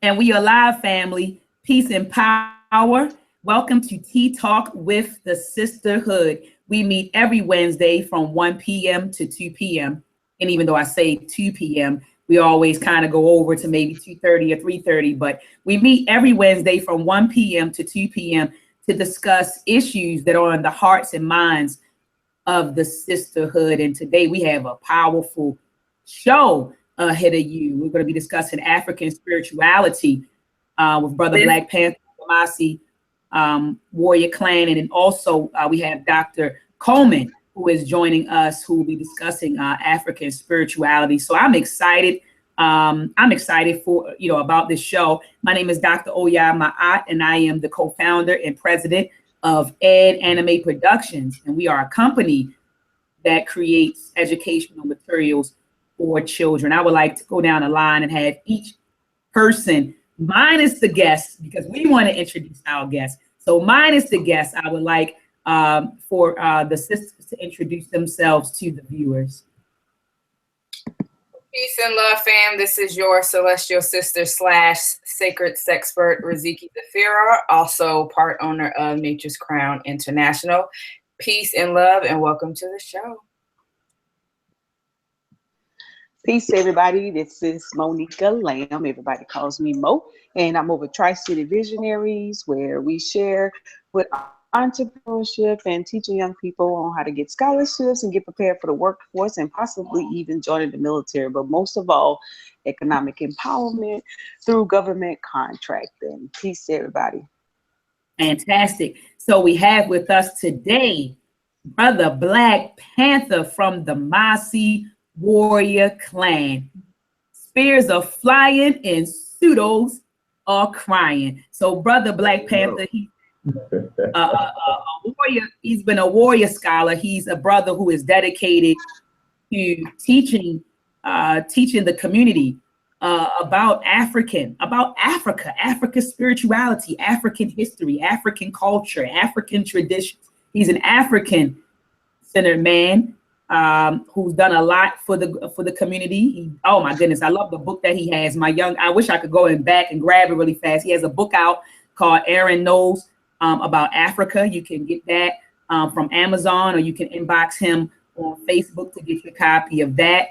And we are live, family. Peace and power. Welcome to Tea Talk with the Sisterhood. We meet every Wednesday from 1 p.m. to 2 p.m. And even though I say 2 p.m., we always kind of go over to maybe 2:30 or 3:30. But we meet every Wednesday from 1 p.m. to 2 p.m. to discuss issues that are on the hearts and minds of the sisterhood. And today we have a powerful show ahead of you. We're going to be discussing African spirituality with Brother Blak Pantha, Mossi Warrior Clan, and then also we have Dr. Coleman, who is joining us, who will be discussing African spirituality. So I'm excited. I'm excited for about this show. My name is Dr. Oya Ma'at, and I am the co-founder and president of Ed Anime Productions, and we are a company that creates educational materials for children. I would like to go down the line and have each person, minus the guests, because we want to introduce our guests. So minus the guests, I would like for the sisters to introduce themselves to the viewers. Peace and love, fam. This is your celestial sister / sacred sexpert, Riziki Zafira, also part owner of Nature's Crown International. Peace and love, and welcome to the show. Peace, everybody. This is Monica Lamb. Everybody calls me Mo, and I'm over Tri-City Visionaries, where we share with entrepreneurship and teaching young people on how to get scholarships and get prepared for the workforce and possibly even joining the military. But most of all, economic empowerment through government contracting. Peace, everybody. Fantastic. So we have with us today Brother Blak Pantha from the Mossi Warrior Clan. Spears are flying and pseudos are crying. So Brother Blak Pantha, he's a warrior. He's been a warrior scholar. He's a brother who is dedicated to teaching the community about Africa, Africa's spirituality, African history, African culture, African traditions. He's an African-centered man who's done a lot for the community. Oh my goodness, I love the book that he has. I wish I could go back and grab it really fast. He has a book out called Aaron Knows about Africa. You can get that from Amazon, or you can inbox him on Facebook to get your copy of that.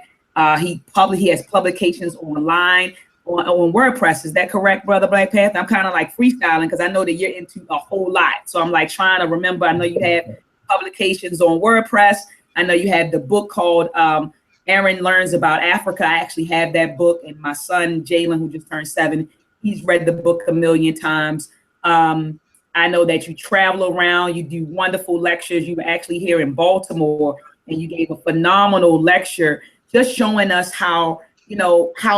He has publications online on WordPress. Is that correct, Brother Blak Pantha? I'm kind of like freestyling because I know that you're into a whole lot. So I'm like trying to remember. I know you have publications on WordPress. I know you have the book called Aaron Learns About Africa. I actually have that book, and my son Jalen, who just turned 7, he's read the book a million times. I know that you travel around, you do wonderful lectures. You were actually here in Baltimore, and you gave a phenomenal lecture just showing us how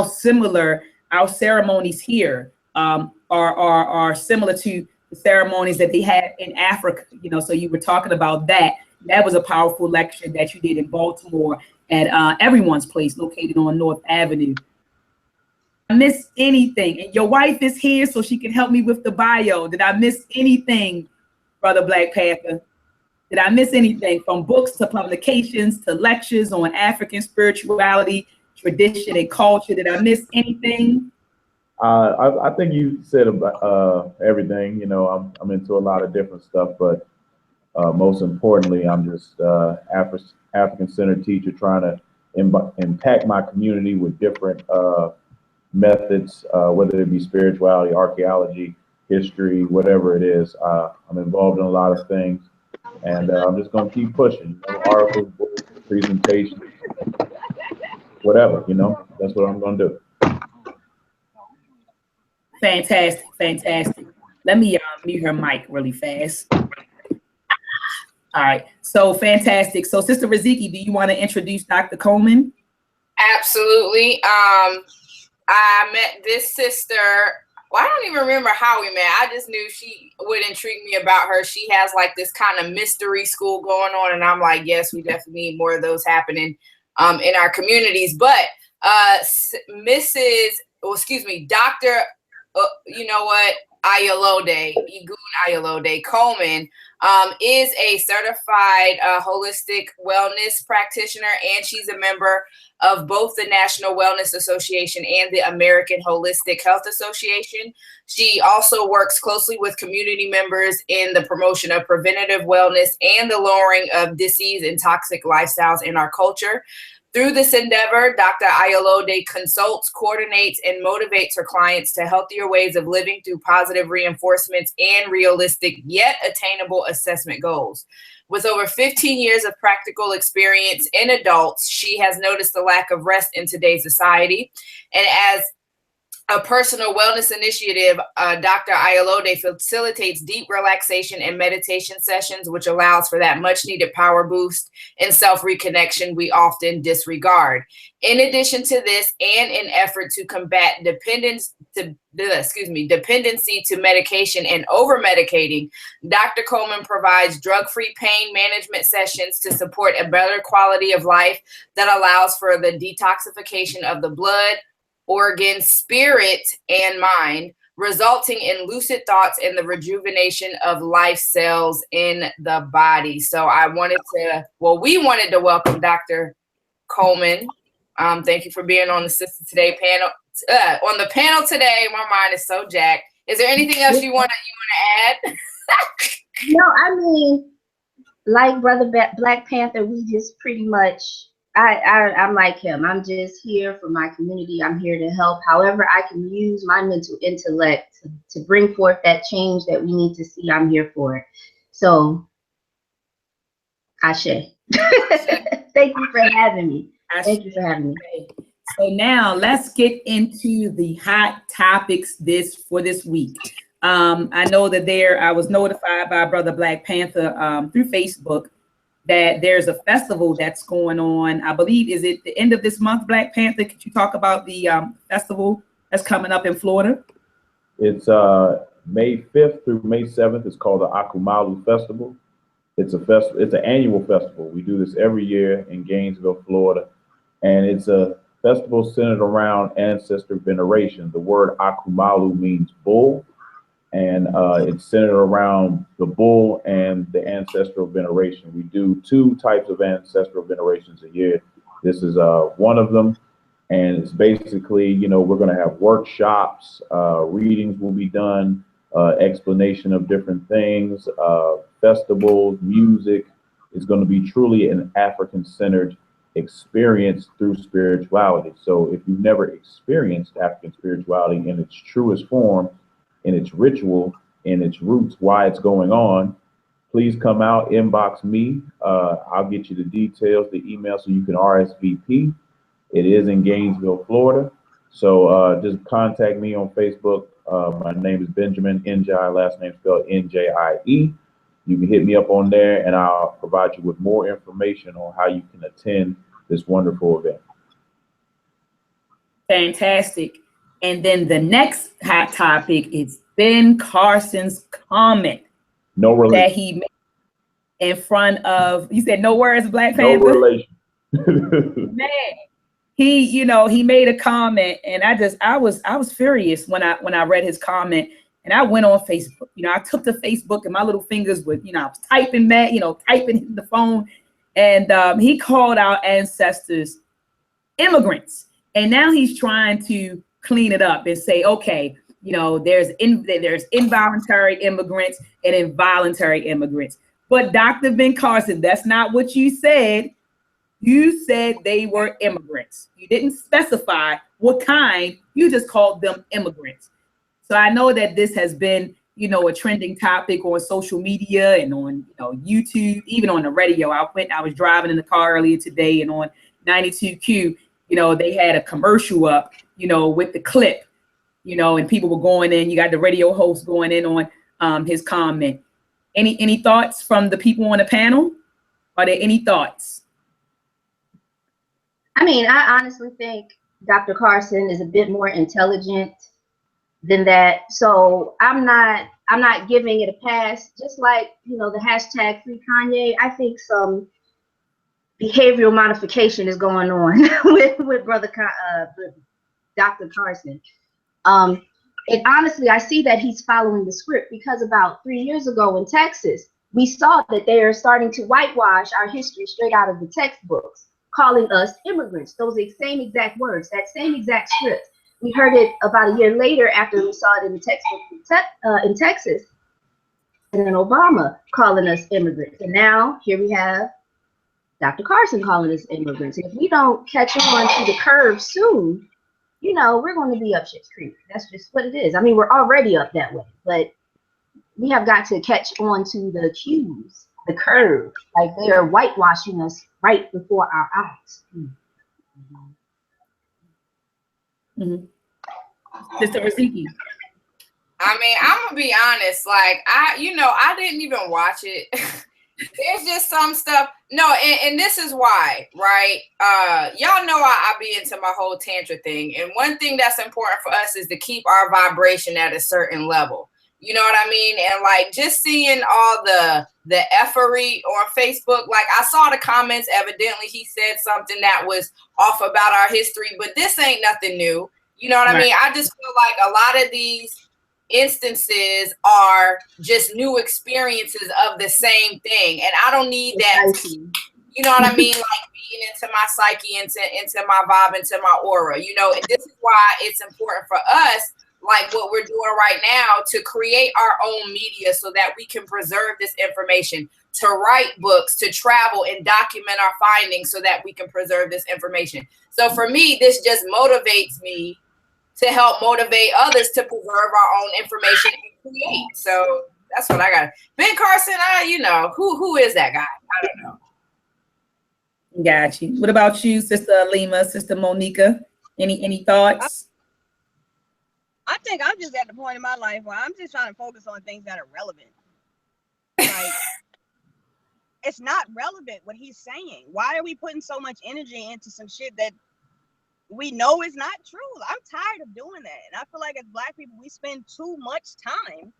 similar our ceremonies here are similar to the ceremonies that they have in Africa. So you were talking about that. That was a powerful lecture that you did in Baltimore at Everyone's Place, located on North Avenue. I miss anything? And your wife is here, so she can help me with the bio. Did I miss anything, Brother Blak Pantha? Did I miss anything, from books to publications to lectures on African spirituality, tradition, and culture? Did I miss anything? I think you said about everything. I'm into a lot of different stuff, but most importantly, I'm just African-centered teacher trying to impact my community with different methods, whether it be spirituality, archaeology, history, whatever it is. I'm involved in a lot of things, and I'm just going to keep pushing. Articles, books, presentations, whatever. That's what I'm going to do. Fantastic. Let me mute her mic really fast. All right, so fantastic. So Sister Riziki, do you want to introduce Dr. Coleman? Absolutely. I met this sister. Well, I don't even remember how we met. I just knew she would intrigue me about her. She has like this kind of mystery school going on, and I'm like, yes, we definitely need more of those happening in our communities. But Dr. you know what, Ayalode, Igun Ayalode Coleman, is a certified holistic wellness practitioner, and she's a member of both the National Wellness Association and the American Holistic Health Association. She also works closely with community members in the promotion of preventative wellness and the lowering of disease and toxic lifestyles in our culture. Through this endeavor, Dr. Ayalode consults, coordinates, and motivates her clients to healthier ways of living through positive reinforcements and realistic yet attainable assessment goals. With over 15 years of practical experience in adults, she has noticed the lack of rest in today's society. And as a personal wellness initiative, Dr. Ayalode facilitates deep relaxation and meditation sessions, which allows for that much needed power boost and self-reconnection we often disregard. In addition to this, and in effort to combat dependency to medication and over-medicating, Dr. Coleman provides drug-free pain management sessions to support a better quality of life that allows for the detoxification of the blood, organ, spirit, and mind, resulting in lucid thoughts and the rejuvenation of life cells in the body. So we wanted to welcome Dr. Coleman. Thank you for being on the Sister Today panel. On the panel today, my mind is so jacked. Is there anything else you want to add? No, I mean, like Brother Blak Panther, we just pretty much, I'm like him. I'm just here for my community. I'm here to help. However I can use my mental intellect to bring forth that change that we need to see. I'm here for it. So, Ashe. Thank you for having me. Thank you for having me. So now let's get into the hot topics for this week. I know that I was notified by Brother Blak Panther through Facebook that there's a festival that's going on. I believe, is it the end of this month, Blak Panther? Could you talk about the festival that's coming up in Florida? It's May 5th through May 7th. It's called the Akumalu Festival. It's an annual festival. We do this every year in Gainesville, Florida. And it's a festival centered around ancestor veneration. The word Akumalu means bull. And it's centered around the bull and the ancestral veneration. We do 2 types of ancestral venerations a year. This is one of them. And it's basically, we're going to have workshops, readings will be done, explanation of different things, festivals, music. It's going to be truly an African-centered experience through spirituality. So if you've never experienced African spirituality in its truest form, in its ritual, in its roots, why it's going on, please come out, inbox me. I'll get you the details, the email, so you can RSVP. It is in Gainesville, Florida. So just contact me on Facebook. My name is Benjamin Njai, last name spelled Njie. You can hit me up on there and I'll provide you with more information on how you can attend this wonderful event. Fantastic. And then the next hot topic is Ben Carson's comment that he made in front of, you said no words, Blak Panther? No relation. Man, he made a comment, and I was furious when I read his comment, and I went on Facebook. I took to Facebook and my little fingers I was typing typing in the phone, and he called our ancestors immigrants, and now he's trying to clean it up and say, okay, there's involuntary immigrants and involuntary immigrants. But Dr. Ben Carson, that's not what you said. You said they were immigrants. You didn't specify what kind. You just called them immigrants. So I know that this has been, a trending topic on social media and on, YouTube, even on the radio. I was driving in the car earlier today, and on 92Q, they had a commercial up, with the clip, and people were going in. You got the radio host going in on his comment. Any thoughts from the people on the panel? Are there any thoughts? I mean, I honestly think Dr. Carson is a bit more intelligent than that. So I'm not giving it a pass. Just like, the hashtag Free Kanye, I think some behavioral modification is going on with Dr. Carson. And honestly, I see that he's following the script, because about 3 years ago in Texas, we saw that they are starting to whitewash our history straight out of the textbooks, calling us immigrants. Those same exact words, that same exact script. We heard it about a year later after we saw it in the textbook in Texas, and then Obama calling us immigrants. And now here we have Dr. Carson calling us immigrants. If we don't catch on to the curve soon, you know, we're going to be up shit's creek. That's just what it is. I mean, we're already up that way, but we have got to catch on to the cues, the curve. Like, they are whitewashing us right before our eyes. Sister Raziki. I mean, I'm gonna be honest. Like, I didn't even watch it. There's just some stuff. No, and this is why, right? Y'all know I be into my whole tantra thing, and one thing that's important for us is to keep our vibration at a certain level. You know what I mean? And like, just seeing all the effery on Facebook, like, I saw the comments. Evidently, he said something that was off about our history, but this ain't nothing new. You know what I mean? I just feel like a lot of these instances are just new experiences of the same thing, and I don't need that. You know what I mean? Like, being into my psyche, into my vibe, into my aura. You know, and this is why it's important for us, like what we're doing right now, to create our own media so that we can preserve this information, to write books, to travel and document our findings so that we can preserve this information. So for me, this just motivates me to help motivate others to preserve our own information and create. So that's what I got. Ben Carson, you know, who is that guy? I don't know. Got you. What about you, Sister Alima, Sister Monica? Any thoughts? I think I'm just at the point in my life where I'm just trying to focus on things that are relevant. Like, it's not relevant what he's saying. Why are we putting so much energy into some shit that we know is not true? I'm tired of doing that. And I feel like as Black people, we spend too much time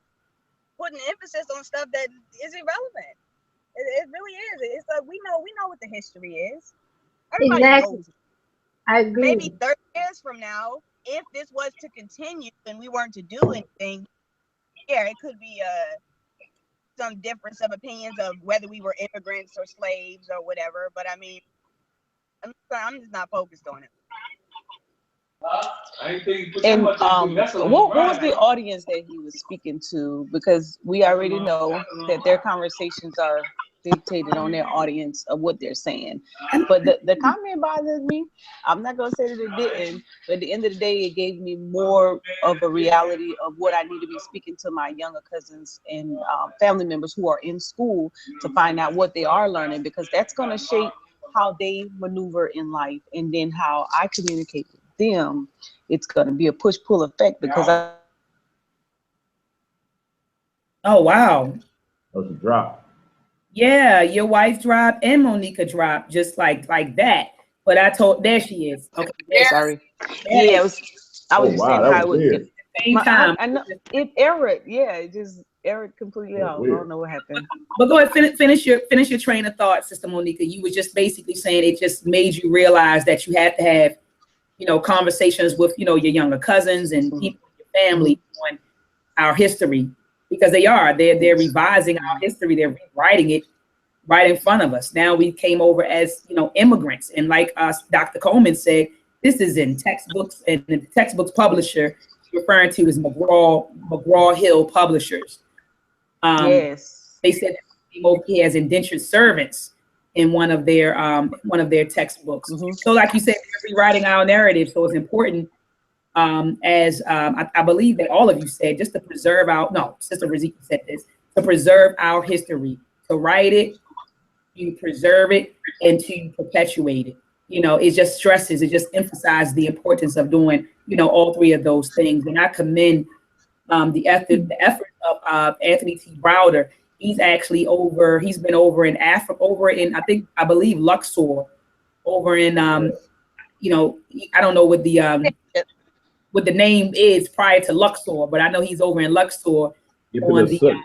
putting emphasis on stuff that is irrelevant. It really is. It's like, we know what the history is. Everybody knows. I agree. Maybe 30 years from now, if this was to continue and we weren't to do anything, yeah, it could be some difference of opinions of whether we were immigrants or slaves or whatever. But I mean, I'm just not focused on it. And what was the audience that he was speaking to? Because we already know that their conversations are dictated on their audience of what they're saying. But the comment bothers me. I'm not going to say that it didn't, but at the end of the day, it gave me more of a reality of what I need to be speaking to my younger cousins and family members who are in school to find out what they are learning, because that's going to shape how they maneuver in life, and then how I communicate with them. It's going to be a push-pull effect, because Oh, wow. That was a drop. Yeah, your wife dropped and Monica dropped just like that. But I told, there she is. Okay, sorry. Yeah, I was just saying how it was. Same time. I know it errored. Yeah, it just errored completely off. I don't know what happened. But go ahead, finish your train of thought, Sister Monica. You were just basically saying it just made you realize that you had to have, you know, conversations with, you know, your younger cousins and people in your family on our history, because they're revising our history. They're rewriting it right in front of us. Now we came over as, you know, immigrants, and like Dr. Coleman said, this is in textbooks, and the textbooks publisher referring to is McGraw-Hill Publishers. Yes, they said that he came over here as indentured servants in one of their textbooks. So like you said, they're rewriting our narrative. So it's important, as I believe that all of you said, just to preserve Sister Raziki said this, to preserve our history, to write it, to preserve it, and to perpetuate it. You know, it just emphasizes the importance of doing, you know, all three of those things. And I commend the effort of Anthony T. Browder. He's been over in Africa, I believe Luxor, over in you know, I don't know what the name is prior to Luxor, but I know he's over in Luxor on the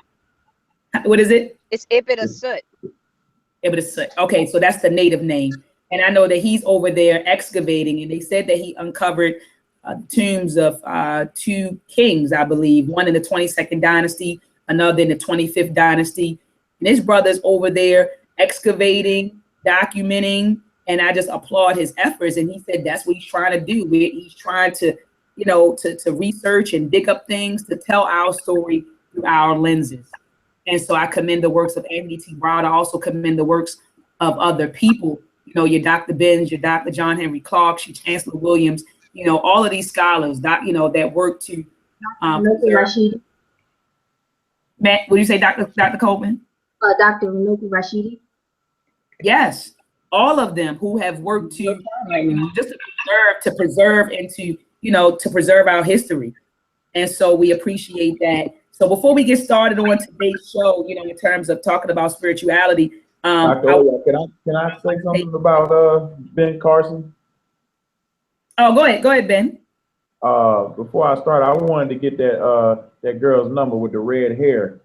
what is it? It's Ibidasut. Ibidasut. Okay, so that's the native name. And I know that he's over there excavating, and they said that he uncovered tombs of 2 kings, I believe, one in the 22nd dynasty, another in the 25th dynasty. And his brother's over there excavating, documenting, and I just applaud his efforts. And he said that's what he's trying to do. He's trying to, you know, to research and dig up things to tell our story through our lenses. And so I commend the works of Anthony T. Brown. I also commend the works of other people, you know, your Dr. Benz, your Dr. John Henry Clark, your Chancellor Williams, you know, all of these scholars that, you know, that work to Matt, what do you say, Dr. Coleman? Dr. Runuki Rashidi. Yes, all of them who have worked to, you know, just to preserve and to, you know, to preserve our history. And so we appreciate that. So before we get started on today's show, you know, in terms of talking about spirituality, Dr. Oya, can I say something about Ben Carson? Oh, go ahead, Ben. Before I start, I wanted to get that girl's number with the red hair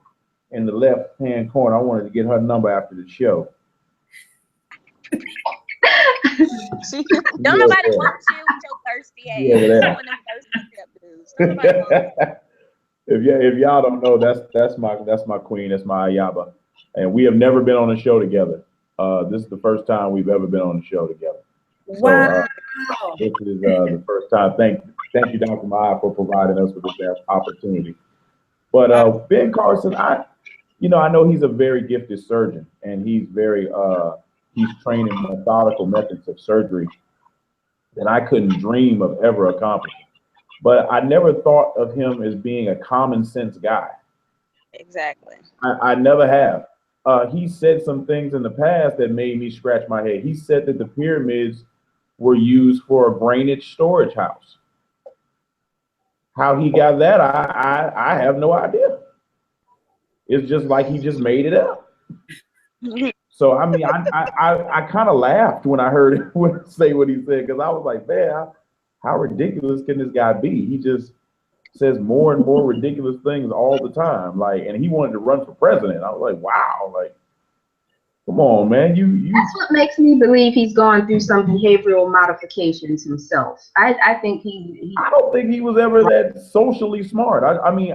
in the left-hand corner. I wanted to get her number after the show. Don't nobody want you with your thirsty ass. Yeah, if y'all don't know, that's my queen, that's my Ayaba, and we have never been on a show together. This is the first time we've ever been on the show together. Wow. So, this is the first time. Thank you, Dr. Maya, for providing us with this opportunity. But Ben Carson, I know he's a very gifted surgeon, and he's training methodical methods of surgery that I couldn't dream of ever accomplishing. But I never thought of him as being a common sense guy. Exactly. I never have. He said some things in the past that made me scratch my head. He said that the pyramids were used for a brainage storage house. How he got that, I have no idea. It's just like he just made it up. So I mean, I kind of laughed when I heard him say what he said, because I was like, man, how ridiculous can this guy be? He just says more and more ridiculous things all the time. Like, and he wanted to run for president. I was like, wow, like, come on, man. That's what makes me believe he's gone through some behavioral modifications himself. I think I don't think he was ever that socially smart. I mean,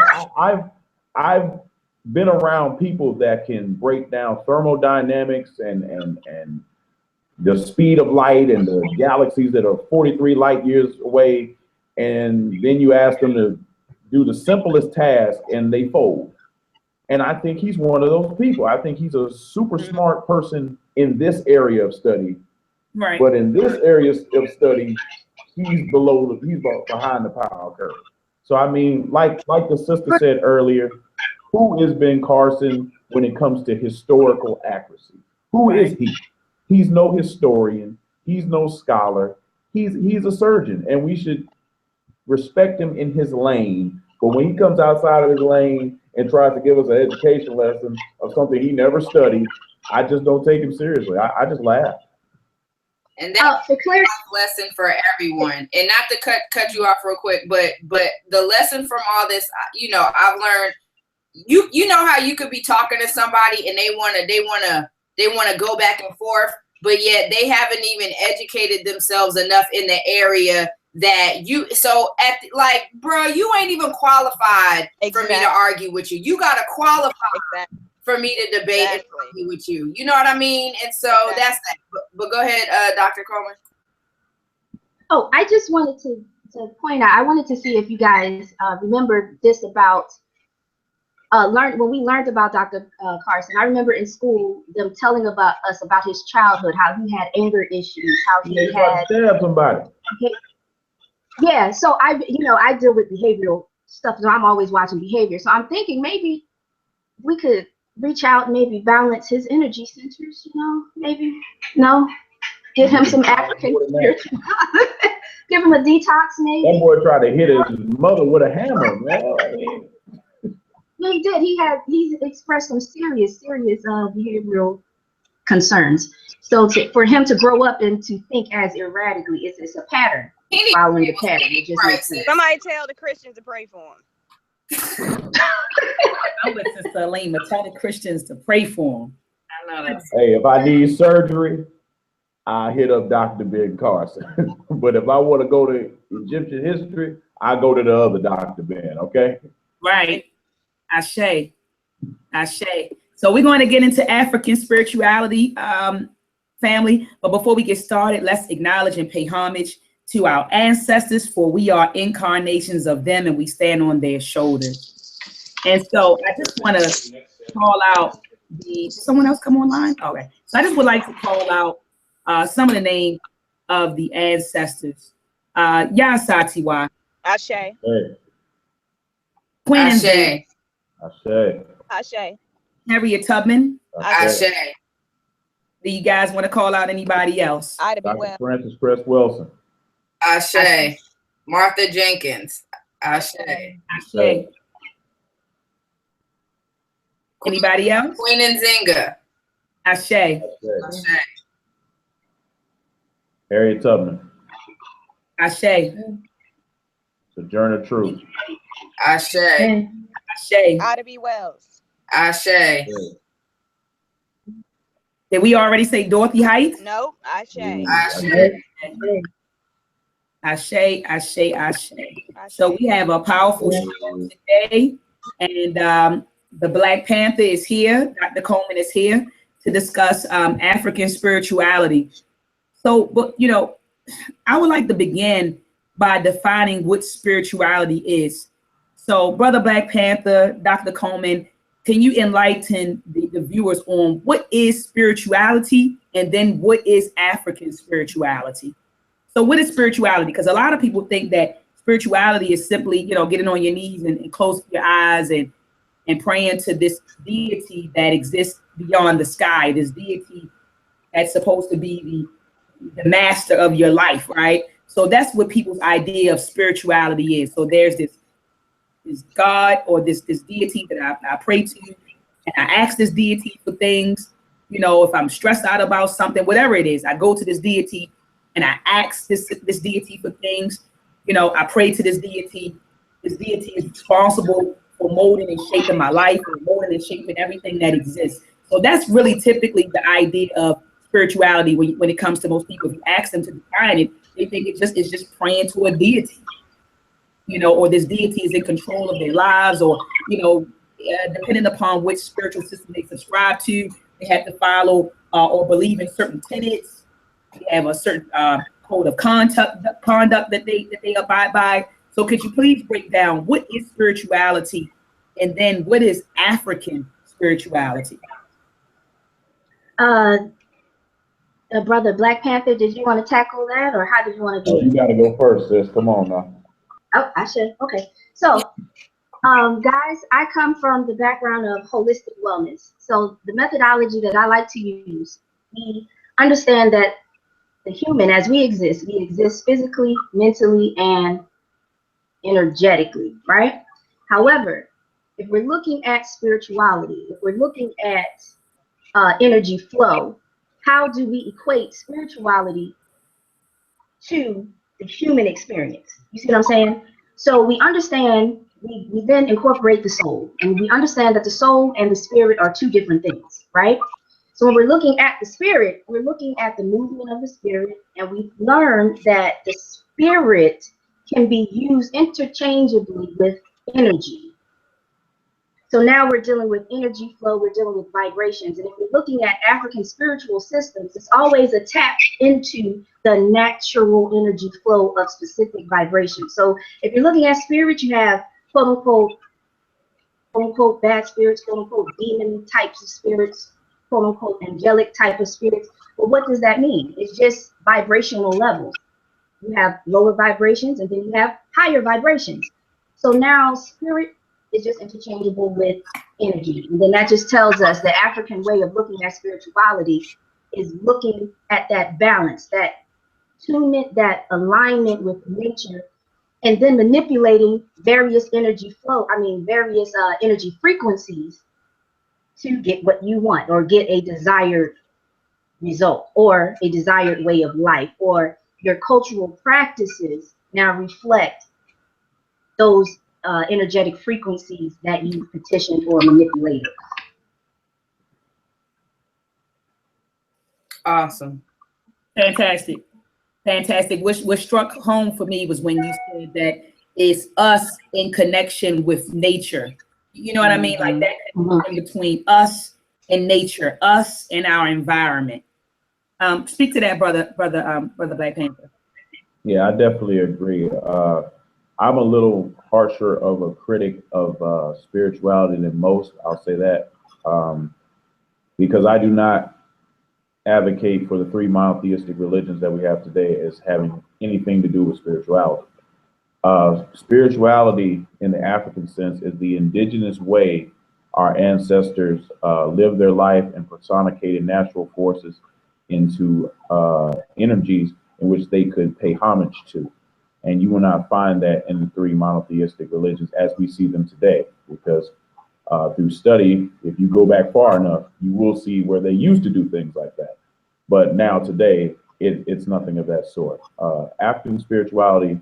I've been around people that can break down thermodynamics and the speed of light and the galaxies that are 43 light years away, and then you ask them to do the simplest task and they fold. And I think he's one of those people. I think he's a super smart person in this area of study. Right. But in this area of study, he's behind the power curve. So I mean, like the sister said earlier, who is Ben Carson when it comes to historical accuracy? Who is he? He's no historian. He's no scholar. He's a surgeon, and we should respect him in his lane. But when he comes outside of his lane and tries to give us an education lesson of something he never studied, I just don't take him seriously. I just laugh. And that's a lesson for everyone. And not to cut you off real quick, but the lesson from all this, you know, I've learned. You know how you could be talking to somebody and they wanna go back and forth, but yet they haven't even educated themselves enough in the area that like, bro, you ain't even qualified for me to argue with you. You gotta qualify for me to debate and argue with you. You know what I mean? And so that's that. But go ahead, Dr. Coleman. Oh, I just wanted to point out, I wanted to see if you guys remember this about when we learned about Dr. Carson. I remember in school them telling us about his childhood, how he had anger issues, how he had stabbed somebody. Yeah, so I deal with behavioral stuff, so I'm always watching behavior. So I'm thinking maybe we could reach out, maybe balance his energy centers, maybe give him some African spiritual, give him a detox, maybe. That boy tried to hit his mother with a hammer, man. I mean, he did. He's expressed some serious behavioral concerns. So for him to grow up and to think as erratically, it's a pattern. Following the pattern, it just makes sense. Somebody tell the Christians to pray for him. I'm with Sister Alima. Tell the Christians to pray for him. I know that. Hey, if I need surgery, I hit up Dr. Ben Carson. But if I want to go to Egyptian history, I go to the other Dr. Ben, okay? Right. Ashe. Ashe. So we're going to get into African spirituality, family. But before we get started, let's acknowledge and pay homage to our ancestors, for we are incarnations of them and we stand on their shoulders. And so I just want to call out someone else come online? Okay. So I just would like to call out some of the names of the ancestors. Yasatiwa. Ashe. Hey, Queen Ashe. Ashe. Ashe. Harriet Tubman. Ashe. Do you guys want to call out anybody else? Ida B. Dr. Well. Francis Cress Wilson. Ashe. Martha Jenkins. Ashe. Ashe. Anybody else? Queen Nzinga. Ashe. Ashe. Ashe. Harriet Tubman. Ashe. Sojourner Truth. Ashe. Ashe. Ida B. Wells. Ashe. Hey. Did we already say Dorothy Heights? No. Ashe. Ashe. Ashe, ashe, ashe. So we have a powerful show today, and the Blak Panther is here. Dr. Coleman is here to discuss African spirituality. So, but you know, I would like to begin by defining what spirituality is. So, Brother Blak Panther, Dr. Coleman, can you enlighten the viewers on what is spirituality, and then what is African spirituality? So what is spirituality? Because a lot of people think that spirituality is simply, you know, getting on your knees and closing your eyes and praying to this deity that exists beyond the sky, this deity that's supposed to be the master of your life, right? So that's what people's idea of spirituality is. So there's this God or this deity that I pray to, and I ask this deity for things. You know, if I'm stressed out about something, whatever it is, I go to this deity and I ask this deity for things. You know, I pray to this deity. This deity is responsible for molding and shaping my life, and molding and shaping everything that exists. So that's really typically the idea of spirituality when it comes to most people. If you ask them to define it, they think it's just praying to a deity, you know, or this deity is in control of their lives, or, you know, depending upon which spiritual system they subscribe to, they have to follow or believe in certain tenets. They have a certain code of conduct that they abide by. So could you please break down what is spirituality, and then what is African spirituality? Brother Blak Panther, did you want to tackle that, or how did you want to do it? You got to go first, sis. Come on now. Oh, I should. Okay. So, guys, I come from the background of holistic wellness. So the methodology that I like to use, we understand that the human, as we exist physically, mentally, and energetically, right? However, if we're looking at spirituality, if we're looking at energy flow, how do we equate spirituality to the human experience? You see what I'm saying? So we understand, we then incorporate the soul, and we understand that the soul and the spirit are two different things, right? So when we're looking at the spirit, we're looking at the movement of the spirit, and we've learned that the spirit can be used interchangeably with energy. So now we're dealing with energy flow, we're dealing with vibrations. And if we're looking at African spiritual systems, it's always a tap into the natural energy flow of specific vibrations. So if you're looking at spirit, you have quote unquote bad spirits, quote unquote demon types of spirits, quote unquote angelic type of spirits. But what does that mean? It's just vibrational levels. You have lower vibrations, and then you have higher vibrations. So now spirit is just interchangeable with energy. And then that just tells us the African way of looking at spirituality is looking at that balance, that attunement, that alignment with nature, and then manipulating various energy frequencies to get what you want, or get a desired result, or a desired way of life, or your cultural practices now reflect those energetic frequencies that you petitioned or manipulated. Awesome. Fantastic. Fantastic. What struck home for me was when you said that it's us in connection with nature. You know what I mean? Like that connection between us and nature, us and our environment. Speak to that, brother Blak Pantha. Yeah, I definitely agree. I'm a little harsher of a critic of spirituality than most. I'll say that because I do not advocate for the three monotheistic religions that we have today as having anything to do with spirituality. Spirituality in the African sense is the indigenous way our ancestors lived their life and personificated natural forces into energies in which they could pay homage to. And you will not find that in the three monotheistic religions as we see them today, because through study, if you go back far enough, you will see where they used to do things like that. But now today, it's nothing of that sort. African spirituality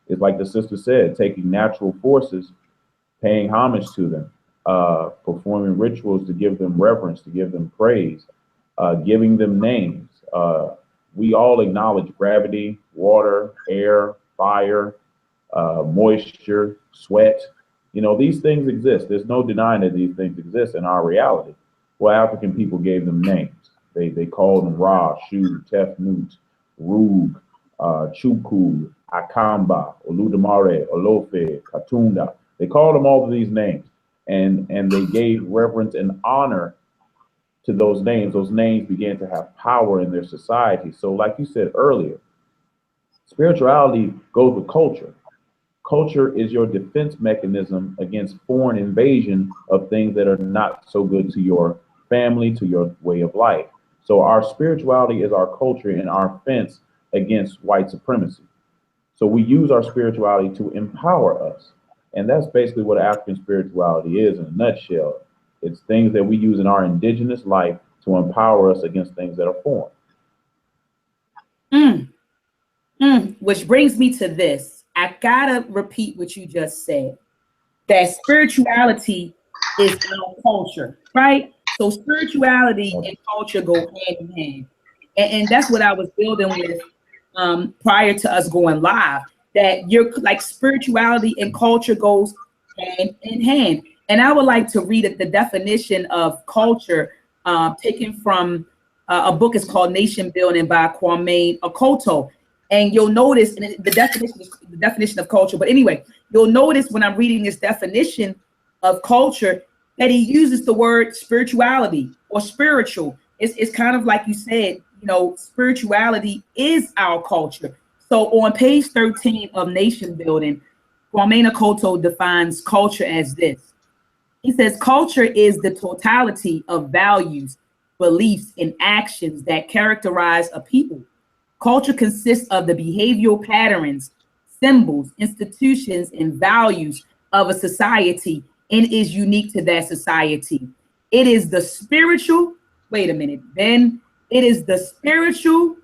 is, like the sister said, taking natural forces, paying homage to them, performing rituals to give them reverence, to give them praise, giving them names. We all acknowledge gravity, water, air, fire, moisture, sweat. You know, these things exist. There's no denying that these things exist in our reality. Well, African people gave them names. They called them Ra, Shu, Tefnut, Rug, Chuku, Akamba, Oludumare, Olofe, Katunda. They called them all of these names, and they gave reverence and honor to those names. Those names began to have power in their society. So like you said earlier, spirituality goes with culture. Culture is your defense mechanism against foreign invasion of things that are not so good to your family, to your way of life. So our spirituality is our culture and our fence against white supremacy. So we use our spirituality to empower us. And that's basically what African spirituality is in a nutshell. It's things that we use in our indigenous life to empower us against things that are foreign. Which brings me to this. I gotta repeat what you just said, that spirituality is our culture, right? So spirituality and culture go hand in hand. And that's what I was building with prior to us going live, that you're like spirituality and culture goes hand in hand. And I would like to read the definition of culture taken from a book is called Nation Building by Kwame Okoto. And you'll notice, and the definition is the definition of culture. But anyway, you'll notice when I'm reading this definition of culture that he uses the word spirituality or spiritual. It's kind of like you said, you know, spirituality is our culture. So on page 13 of Nation Building, Kwame Okoto defines culture as this. He says, culture is the totality of values, beliefs, and actions that characterize a people. Culture consists of the behavioral patterns, symbols, institutions, and values of a society and is unique to that society. It is the spiritual, wait a minute, Ben. It is the spiritual,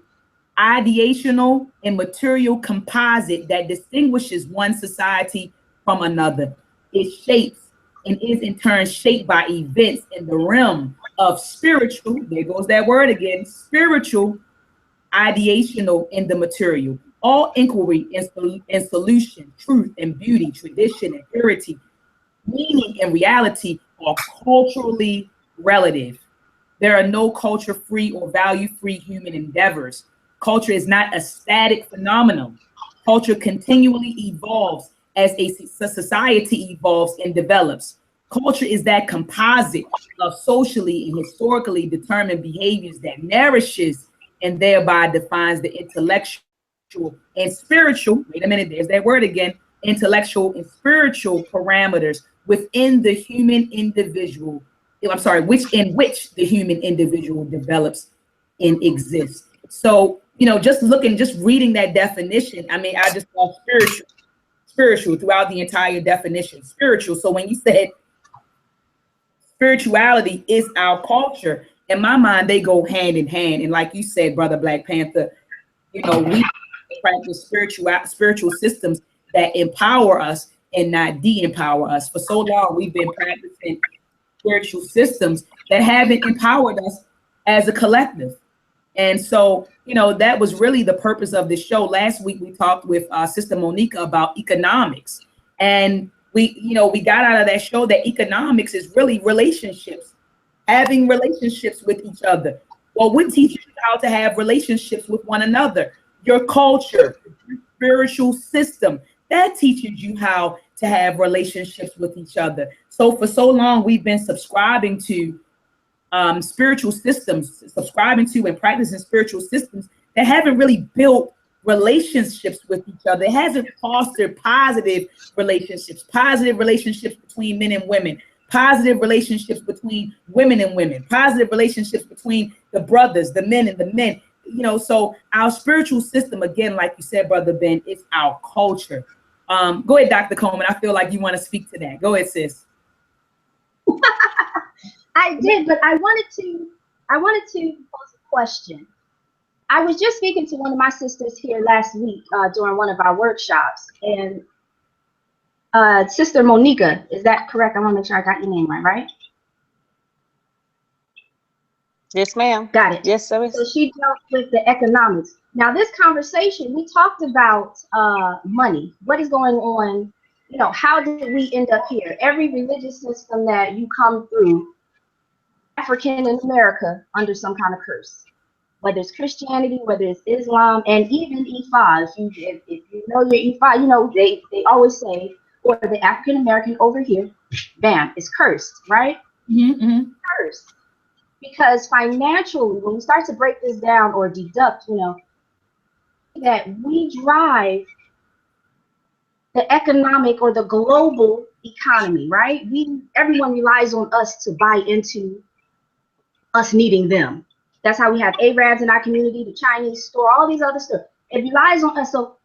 ideational, and material composite that distinguishes one society from another. It shapes and is in turn shaped by events in the realm of spiritual, there goes that word again, spiritual, ideational, and the material. All inquiry and solution, truth and beauty, tradition and purity, meaning and reality are culturally relative. There are no culture-free or value-free human endeavors. Culture is not a static phenomenon. Culture continually evolves as a society evolves and develops. Culture is that composite of socially and historically determined behaviors that nourishes and thereby defines the intellectual and spiritual, wait a minute, there's that word again, intellectual and spiritual parameters within the human individual, which the human individual develops and exists. So, you know, just reading that definition, I mean, I just saw spiritual throughout the entire definition, spiritual. So when you said spirituality is our culture, in my mind, they go hand in hand. And like you said, Brother Blak Pantha, you know, we practice spiritual systems that empower us and not de-empower us. For so long, we've been practicing spiritual systems that haven't empowered us as a collective. And so, you know, that was really the purpose of the show. Last week, we talked with Sister Monica about economics. And we, you know, we got out of that show that economics is really relationships, having relationships with each other. Well, we teach you how to have relationships with one another. Your culture, your spiritual system, that teaches you how to have relationships with each other. So for so long, we've been subscribing to spiritual systems, subscribing to and practicing spiritual systems that haven't really built relationships with each other. It hasn't fostered positive relationships between men and women, positive relationships between women and women, positive relationships between the brothers, the men and the men. You know, so our spiritual system, again, like you said, Brother Ben, it's our culture. Go ahead, Dr. Coleman. I feel like you want to speak to that. Go ahead, sis. I did, but I wanted to pose a question. I was just speaking to one of my sisters here last week during one of our workshops, and Sister Monica, is that correct? I want to make sure I got your name right? Yes, ma'am. Got it. Yes, sir. So she dealt with the economics. Now, this conversation, we talked about money. What is going on? You know, how did we end up here? Every religious system that you come through, African in America, under some kind of curse. Whether it's Christianity, whether it's Islam, and even Ifa. If you know your Ifa, you know, they always say, or the African American over here, bam, it's cursed, right? Mm-hmm. Cursed. Because financially, when we start to break this down or deduct, you know, that we drive the economic or the global economy, right? Everyone relies on us to buy into us needing them. That's how we have Arabs in our community, the Chinese store, all these other stuff. It relies on us. So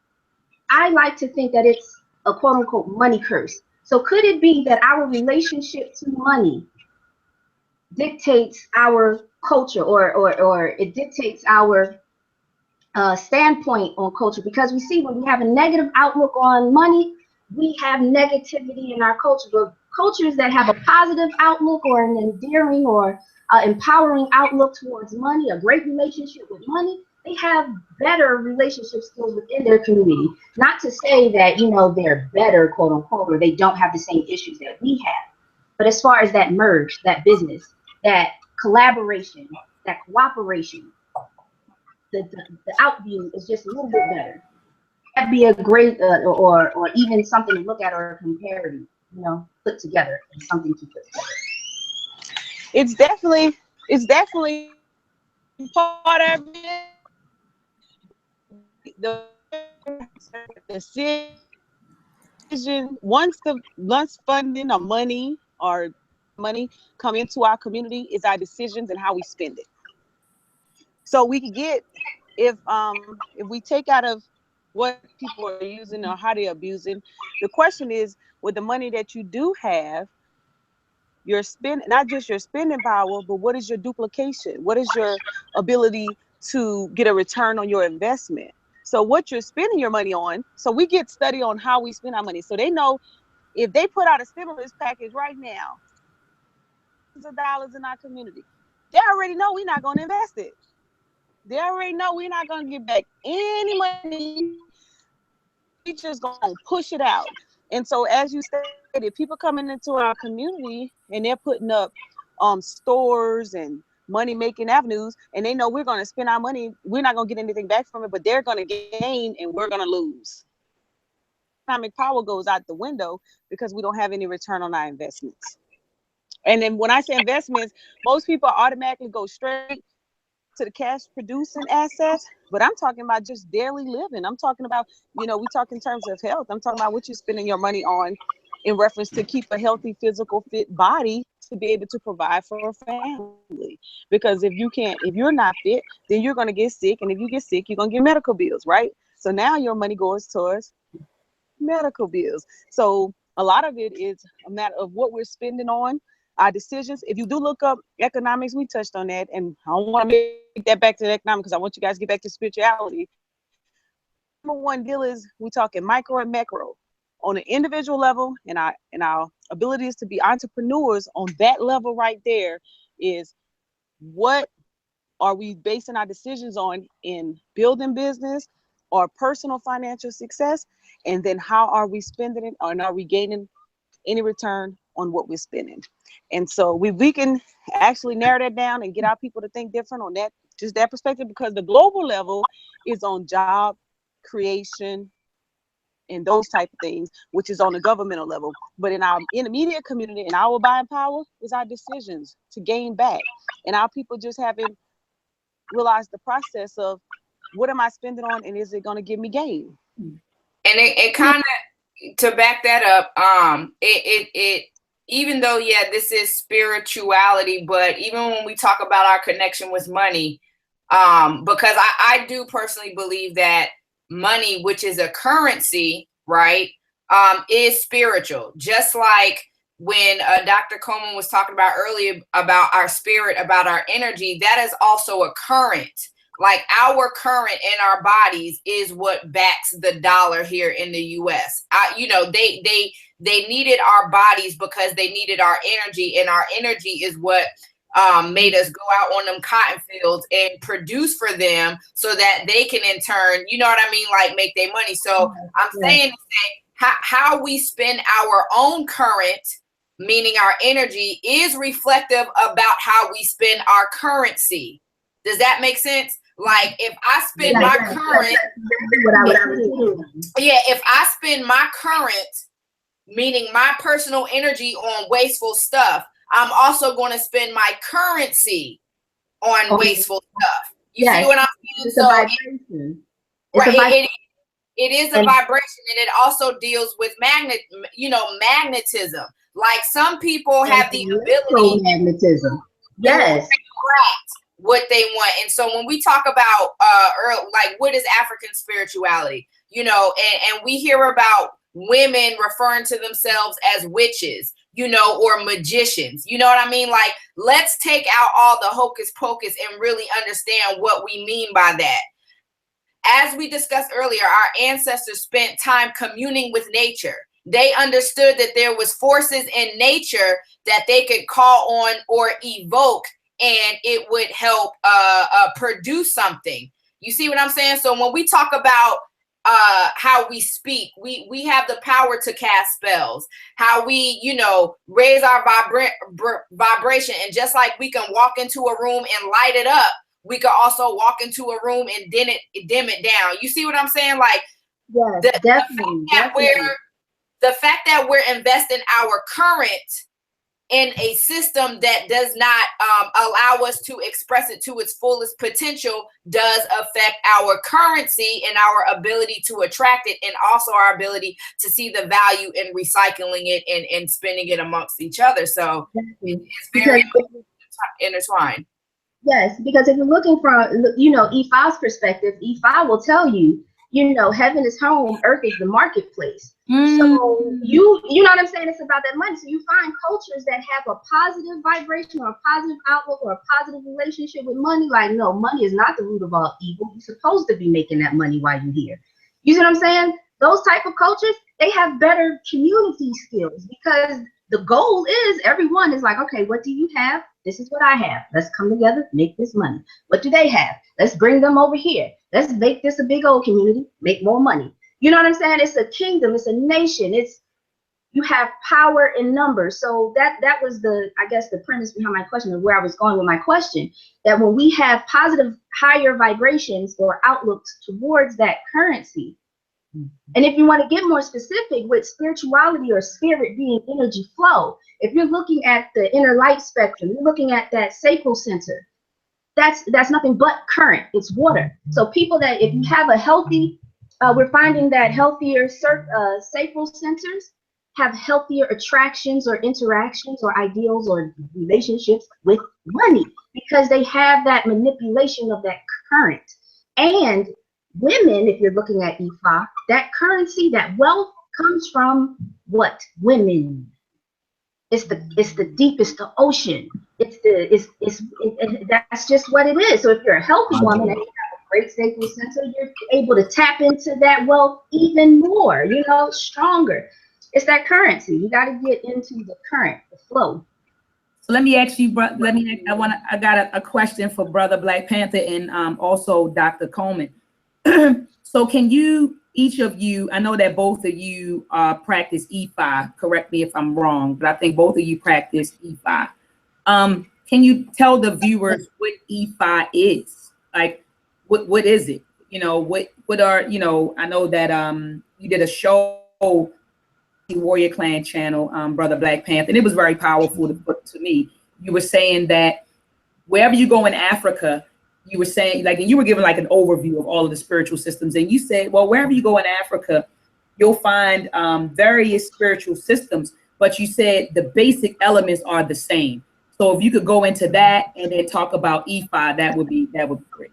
I like to think that it's a quote unquote money curse. So could it be that our relationship to money dictates our culture or it dictates our standpoint on culture? Because we see when we have a negative outlook on money, we have negativity in our culture. But cultures that have a positive outlook or an endearing or empowering outlook towards money, a great relationship with money, they have better relationship skills within their community. Not to say that, you know, they're better, quote unquote, or they don't have the same issues that we have. But as far as that merge, that business, that collaboration, that cooperation, the outview is just a little bit better. That'd be a great or even something to look at or a comparative, you know, put together and something to put together. It's definitely part of it. The decision once funding or money come into our community is our decisions and how we spend it. So we can get if we take out of what people are using or how they're abusing, the question is, with the money that you do have, your not just your spending power, but what is your duplication? What is your ability to get a return on your investment? So what you're spending your money on, so we get study on how we spend our money. So they know if they put out a stimulus package right now, of dollars in our community, they already know we're not going to invest it. They already know we're not going to get back any money. We just going to push it out. And so as you stated, people coming into our community and they're putting up stores and money-making avenues, and they know we're going to spend our money. We're not going to get anything back from it, but they're going to gain and we're going to lose. Economic power goes out the window because we don't have any return on our investments. And then when I say investments, most people automatically go straight to the cash producing assets, but I'm talking about just daily living. I'm talking about, you know, we talk in terms of health. I'm talking about what you're spending your money on in reference to keep a healthy, physical, fit body to be able to provide for a family. Because if you're not fit, then you're going to get sick. And if you get sick, you're going to get medical bills, right? So now your money goes towards medical bills. So a lot of it is a matter of what we're spending on, our decisions. If you do look up economics, we touched on that, and I don't want to make that back to the economics because I want you guys to get back to spirituality. Number one deal is we talking micro and macro on an individual level, and our abilities to be entrepreneurs on that level right there is what are we basing our decisions on in building business or personal financial success? And then how are we spending it, and are we gaining any return on what we're spending? And so we can actually narrow that down and get our people to think different on that, just that perspective, because the global level is on job creation and those type of things, which is on the governmental level. But in our intermediate community, in our buying power, is our decisions to gain back. And our people just haven't realized the process of what am I spending on, and is it going to give me gain? And it kind of, to back that up, it even though, yeah, this is spirituality, but even when we talk about our connection with money, because I do personally believe that money, which is a currency, right, is spiritual. Just like when Dr. Coleman was talking about earlier about our spirit, about our energy, that is also a current. Like our current in our bodies is what backs the dollar here in the U.S. They needed our bodies because they needed our energy, and our energy is what made us go out on them cotton fields and produce for them so that they can in turn, you know what I mean, like make their money. So I'm saying how we spend our own current, meaning our energy, is reflective about how we spend our currency. Does that make sense? Like if I spend my current, if I spend my current, meaning my personal energy on wasteful stuff, I'm also going to spend my currency on wasteful stuff. You see what I'm saying? So it is a vibration, and it also deals with magnetism. Like some people have the ability magnetism. Yes. What they want. And so when we talk about like what is African spirituality, and we hear about women referring to themselves as witches, or magicians, you know what I mean? Like, let's take out all the hocus pocus and really understand what we mean by that. As we discussed earlier, our ancestors spent time communing with nature. They understood that there was forces in nature that they could call on or evoke, and it would help produce something. You see what I'm saying? So when we talk about how we speak, we have the power to cast spells, how we, raise our vibration. And just like we can walk into a room and light it up, we can also walk into a room and dim it down. You see what I'm saying? Like, the fact that we're investing our current in a system that does not allow us to express it to its fullest potential does affect our currency and our ability to attract it, and also our ability to see the value in recycling it and spending it amongst each other. So it's very intertwined. Yes, because if you're looking from, Ifa's perspective, Ifa will tell you, heaven is home, earth is the marketplace. So you know what I'm saying? It's about that money. So you find cultures that have a positive vibration or a positive outlook or a positive relationship with money. Like, no, money is not the root of all evil. You're supposed to be making that money while you're here. You see what I'm saying? Those type of cultures, they have better community skills, because the goal is everyone is like, okay, what do you have? This is what I have. Let's come together, make this money. What do they have? Let's bring them over here. Let's make this a big old community, make more money. You know what I'm saying? It's a kingdom, it's a nation. You have power in numbers. So that was the premise behind my question, and where I was going with my question, that when we have positive, higher vibrations or outlooks towards that currency, and if you want to get more specific with spirituality or spirit being energy flow, if you're looking at the inner light spectrum, you're looking at that sacral center, that's nothing but current. It's water. So people that, if you have a healthy, we're finding that healthier sacral centers have healthier attractions or interactions or ideals or relationships with money, because they have that manipulation of that current. And women, if you're looking at Ifa, that currency, that wealth comes from what? Women. It's the deepest, the ocean. That's just what it is. So if you're a healthy woman and you have a great sacral center, you're able to tap into that wealth even more, stronger. It's that currency. You got to get into the current, the flow. So let me ask you, I got a question for Brother Blak Panther and also Dr. Coleman. So can you, each of you, I know that both of you practice E5, correct me if I'm wrong, but I think both of you practice E5. Can you tell the viewers what E5 is? Like, what is it? You know, what are, you know, I know that you did a show, Warrior Clan channel, Brother Blak Panther, and it was very powerful to me. You were saying that wherever you go in Africa, you were saying, like, and you were giving like an overview of all of the spiritual systems, and you said, well, wherever you go in Africa, you'll find various spiritual systems, but you said the basic elements are the same. So if you could go into that and then talk about E5, that would be great.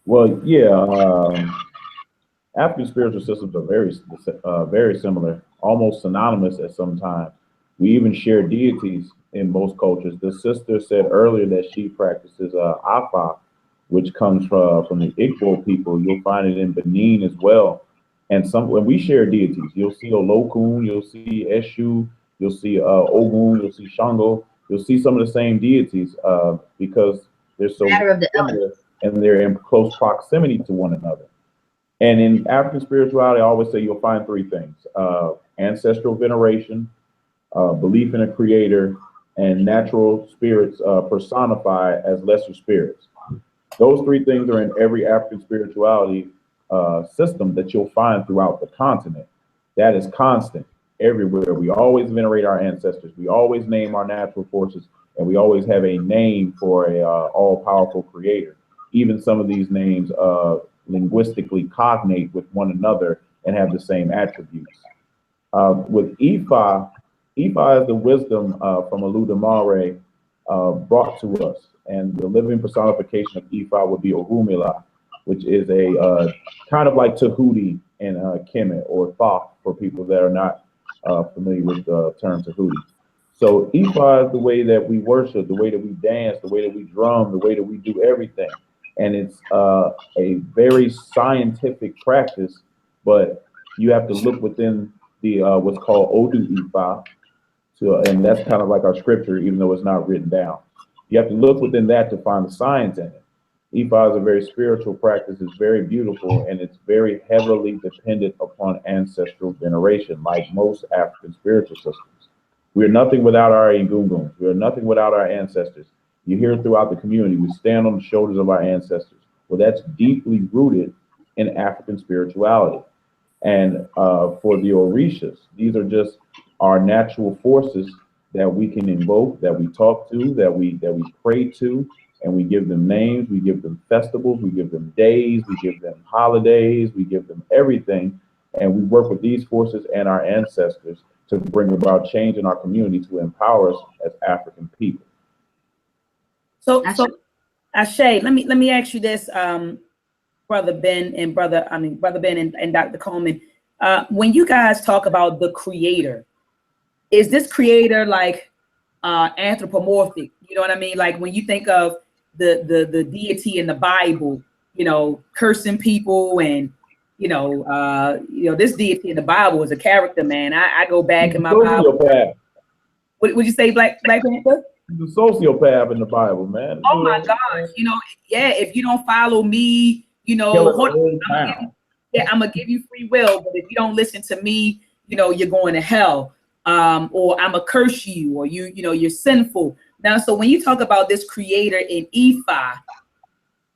Well, yeah, African spiritual systems are very similar, almost synonymous at some time. We even share deities in most cultures. The sister said earlier that she practices Afa, which comes from the Igbo people. You'll find it in Benin as well. And when we share deities, you'll see Olokun, you'll see Eshu, you'll see Ogun, you'll see Shango, you'll see some of the same deities because they're so similar and they're in close proximity to one another. And in African spirituality, I always say you'll find three things: ancestral veneration, belief in a creator, and natural spirits personified as lesser spirits. Those three things are in every African spirituality system that you'll find throughout the continent. That is constant everywhere. We always venerate our ancestors. We always name our natural forces, and we always have a name for a all-powerful creator. Even some of these names linguistically cognate with one another and have the same attributes. With Ifa, Ifa is the wisdom from Oludumare brought to us, and the living personification of Ifa would be Orumila, which is a kind of like Tahuti in Kemet, or Thoth for people that are not familiar with the term Tahuti. So Ifa is the way that we worship, the way that we dance, the way that we drum, the way that we do everything. And it's a very scientific practice, but you have to look within the what's called Odu Ifa, and that's kind of like our scripture, even though it's not written down. You have to look within that to find the science in it. Ifa is a very spiritual practice. It's very beautiful, and it's very heavily dependent upon ancestral veneration, like most African spiritual systems. We are nothing without our Egunguns. We are nothing without our ancestors. You hear it throughout the community. We stand on the shoulders of our ancestors. Well, that's deeply rooted in African spirituality. And for the Orishas, these are just our natural forces that we can invoke, that we talk to, that we pray to, and we give them names, we give them festivals, we give them days, we give them holidays, we give them everything. And we work with these forces and our ancestors to bring about change in our community, to empower us as African people. So Ashe, let me ask you this, Brother Ben and Brother Ben and Dr. Coleman. When you guys talk about the creator, is this creator like anthropomorphic? You know what I mean? Like when you think of the deity in the Bible, you know, cursing people, and you know, this deity in the Bible is a character, man. I go back in my Bible. What would you say, Blak Panther? The sociopath in the Bible, man. Oh my gosh, you know, yeah. If you don't follow me, you know, I'm gonna give you free will, but if you don't listen to me, you know, you're going to hell. Or I'm gonna curse you, or you're sinful. Now, so when you talk about this creator in Ifa,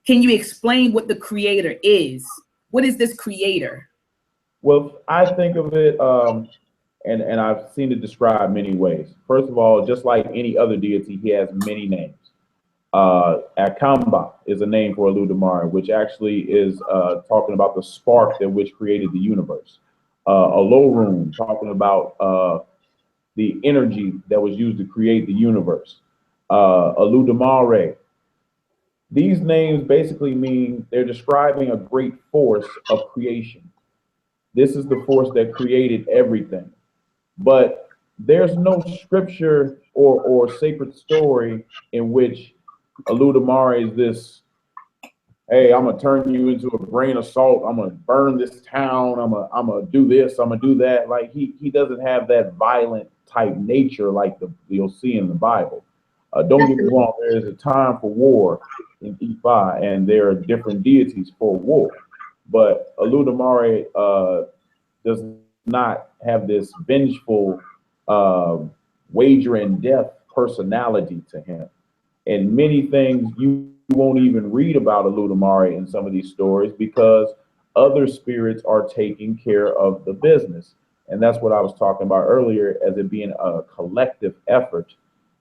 can you explain what the creator is? What is this creator? Well, I think of it, and I've seen it described many ways. First of all, just like any other deity, he has many names. Akamba is a name for Oludumare, which actually is talking about the spark that which created the universe. Olorun, talking about the energy that was used to create the universe. Oludumare. These names basically mean they're describing a great force of creation. This is the force that created everything. But there's no scripture or sacred story in which Oludumare is this, hey, I'm gonna turn you into a grain of salt, I'm gonna burn this town, I'm gonna do this, I'm gonna do that. Like he doesn't have that violent type nature like you'll see in the Bible. Don't get me wrong, there is a time for war in Ifa, and there are different deities for war. But Oludumare does not have this vengeful, wager and death personality to him. And many things you won't even read about Oludumare in some of these stories because other spirits are taking care of the business. And that's what I was talking about earlier as it being a collective effort.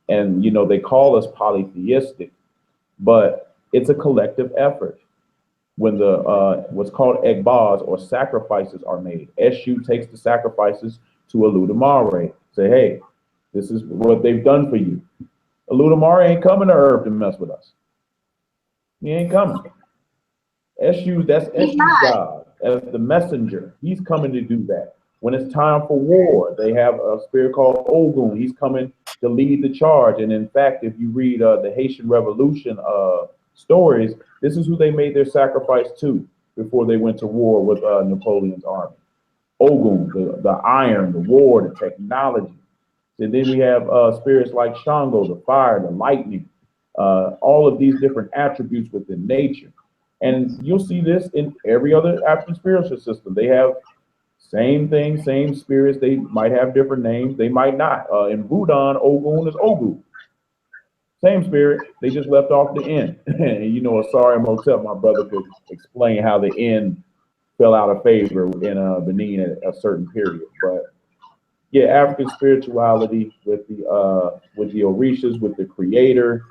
And, you know, they call us polytheistic, but it's a collective effort. When the what's called egbas or sacrifices are made, Eshu takes the sacrifices to Oludumare. Say, hey, this is what they've done for you. Oludumare ain't coming to Earth to mess with us. He ain't coming. Eshu, that's Eshu's God as the messenger. He's coming to do that. When it's time for war, they have a spirit called Ogun. He's coming to lead the charge. And in fact, if you read the Haitian Revolution stories, this is who they made their sacrifice to before they went to war with Napoleon's army. Ogun, the iron, the war, the technology. And then we have spirits like Shango, the fire, the lightning, all of these different attributes within nature. And you'll see this in every other African spiritual system. They have same thing, same spirits. They might have different names. They might not. In Voodoo, Ogun is Ogu. Same spirit. They just left off the N. And you know, Asari Motep, my brother, could explain how the N fell out of favor in Benin at a certain period. But yeah, African spirituality with the Orishas, with the Creator,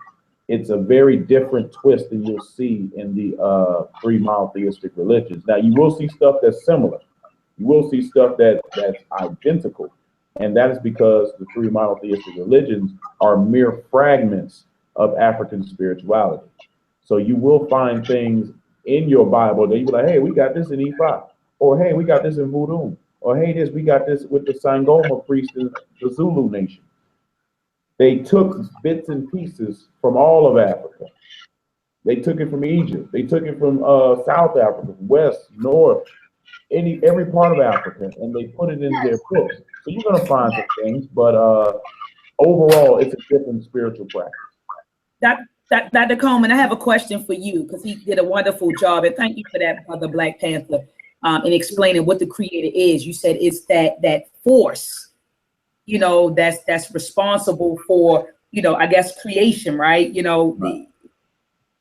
it's a very different twist than you'll see in the three monotheistic religions. Now, you will see stuff that's similar. You will see stuff that's identical. And that is because the three monotheistic religions are mere fragments of African spirituality. So you will find things in your Bible that you be like, hey, we got this in Ifa, or hey, we got this in Voodoo, or hey, we got this with the Sangoma priest in the Zulu nation. They took bits and pieces from all of Africa. They took it from Egypt. They took it from South Africa, West, North, every part of Africa, and they put it in their books. So you're going to find some things, but overall, it's a different spiritual practice. Dr. Coleman, I have a question for you because he did a wonderful job, and thank you for that, Brother Blak Pantha, in explaining what the Creator is. You said it's that force, you know, that's responsible for, you know, I guess creation, right? You know, right.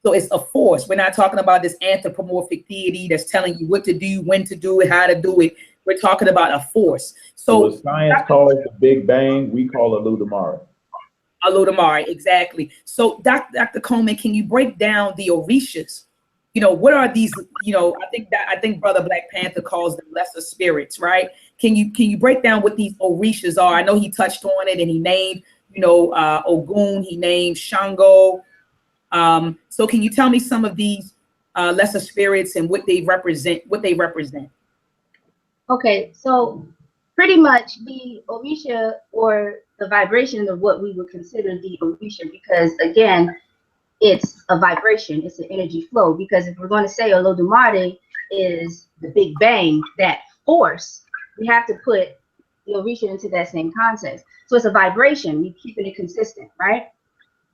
So it's a force. We're not talking about this anthropomorphic deity that's telling you what to do, when to do it, how to do it. We're talking about a force. So what science calls the Big Bang, we call Oludumare. Oludumare, exactly. So Dr. Coleman, can you break down the Orishas? You know, what are these, you know, I think Brother Blak Pantha calls them lesser spirits, right? Can you break down what these Orishas are? I know he touched on it and he named, you know, Ogun, he named Shango. So can you tell me some of these lesser spirits and what they represent? Okay, so pretty much the Orisha, or the vibration of what we would consider the Orisha, because again, it's a vibration, it's an energy flow. Because if we're going to say Olodumare is the Big Bang, that force, we have to put the Orisha into that same context. So it's a vibration, we're keeping it consistent, right?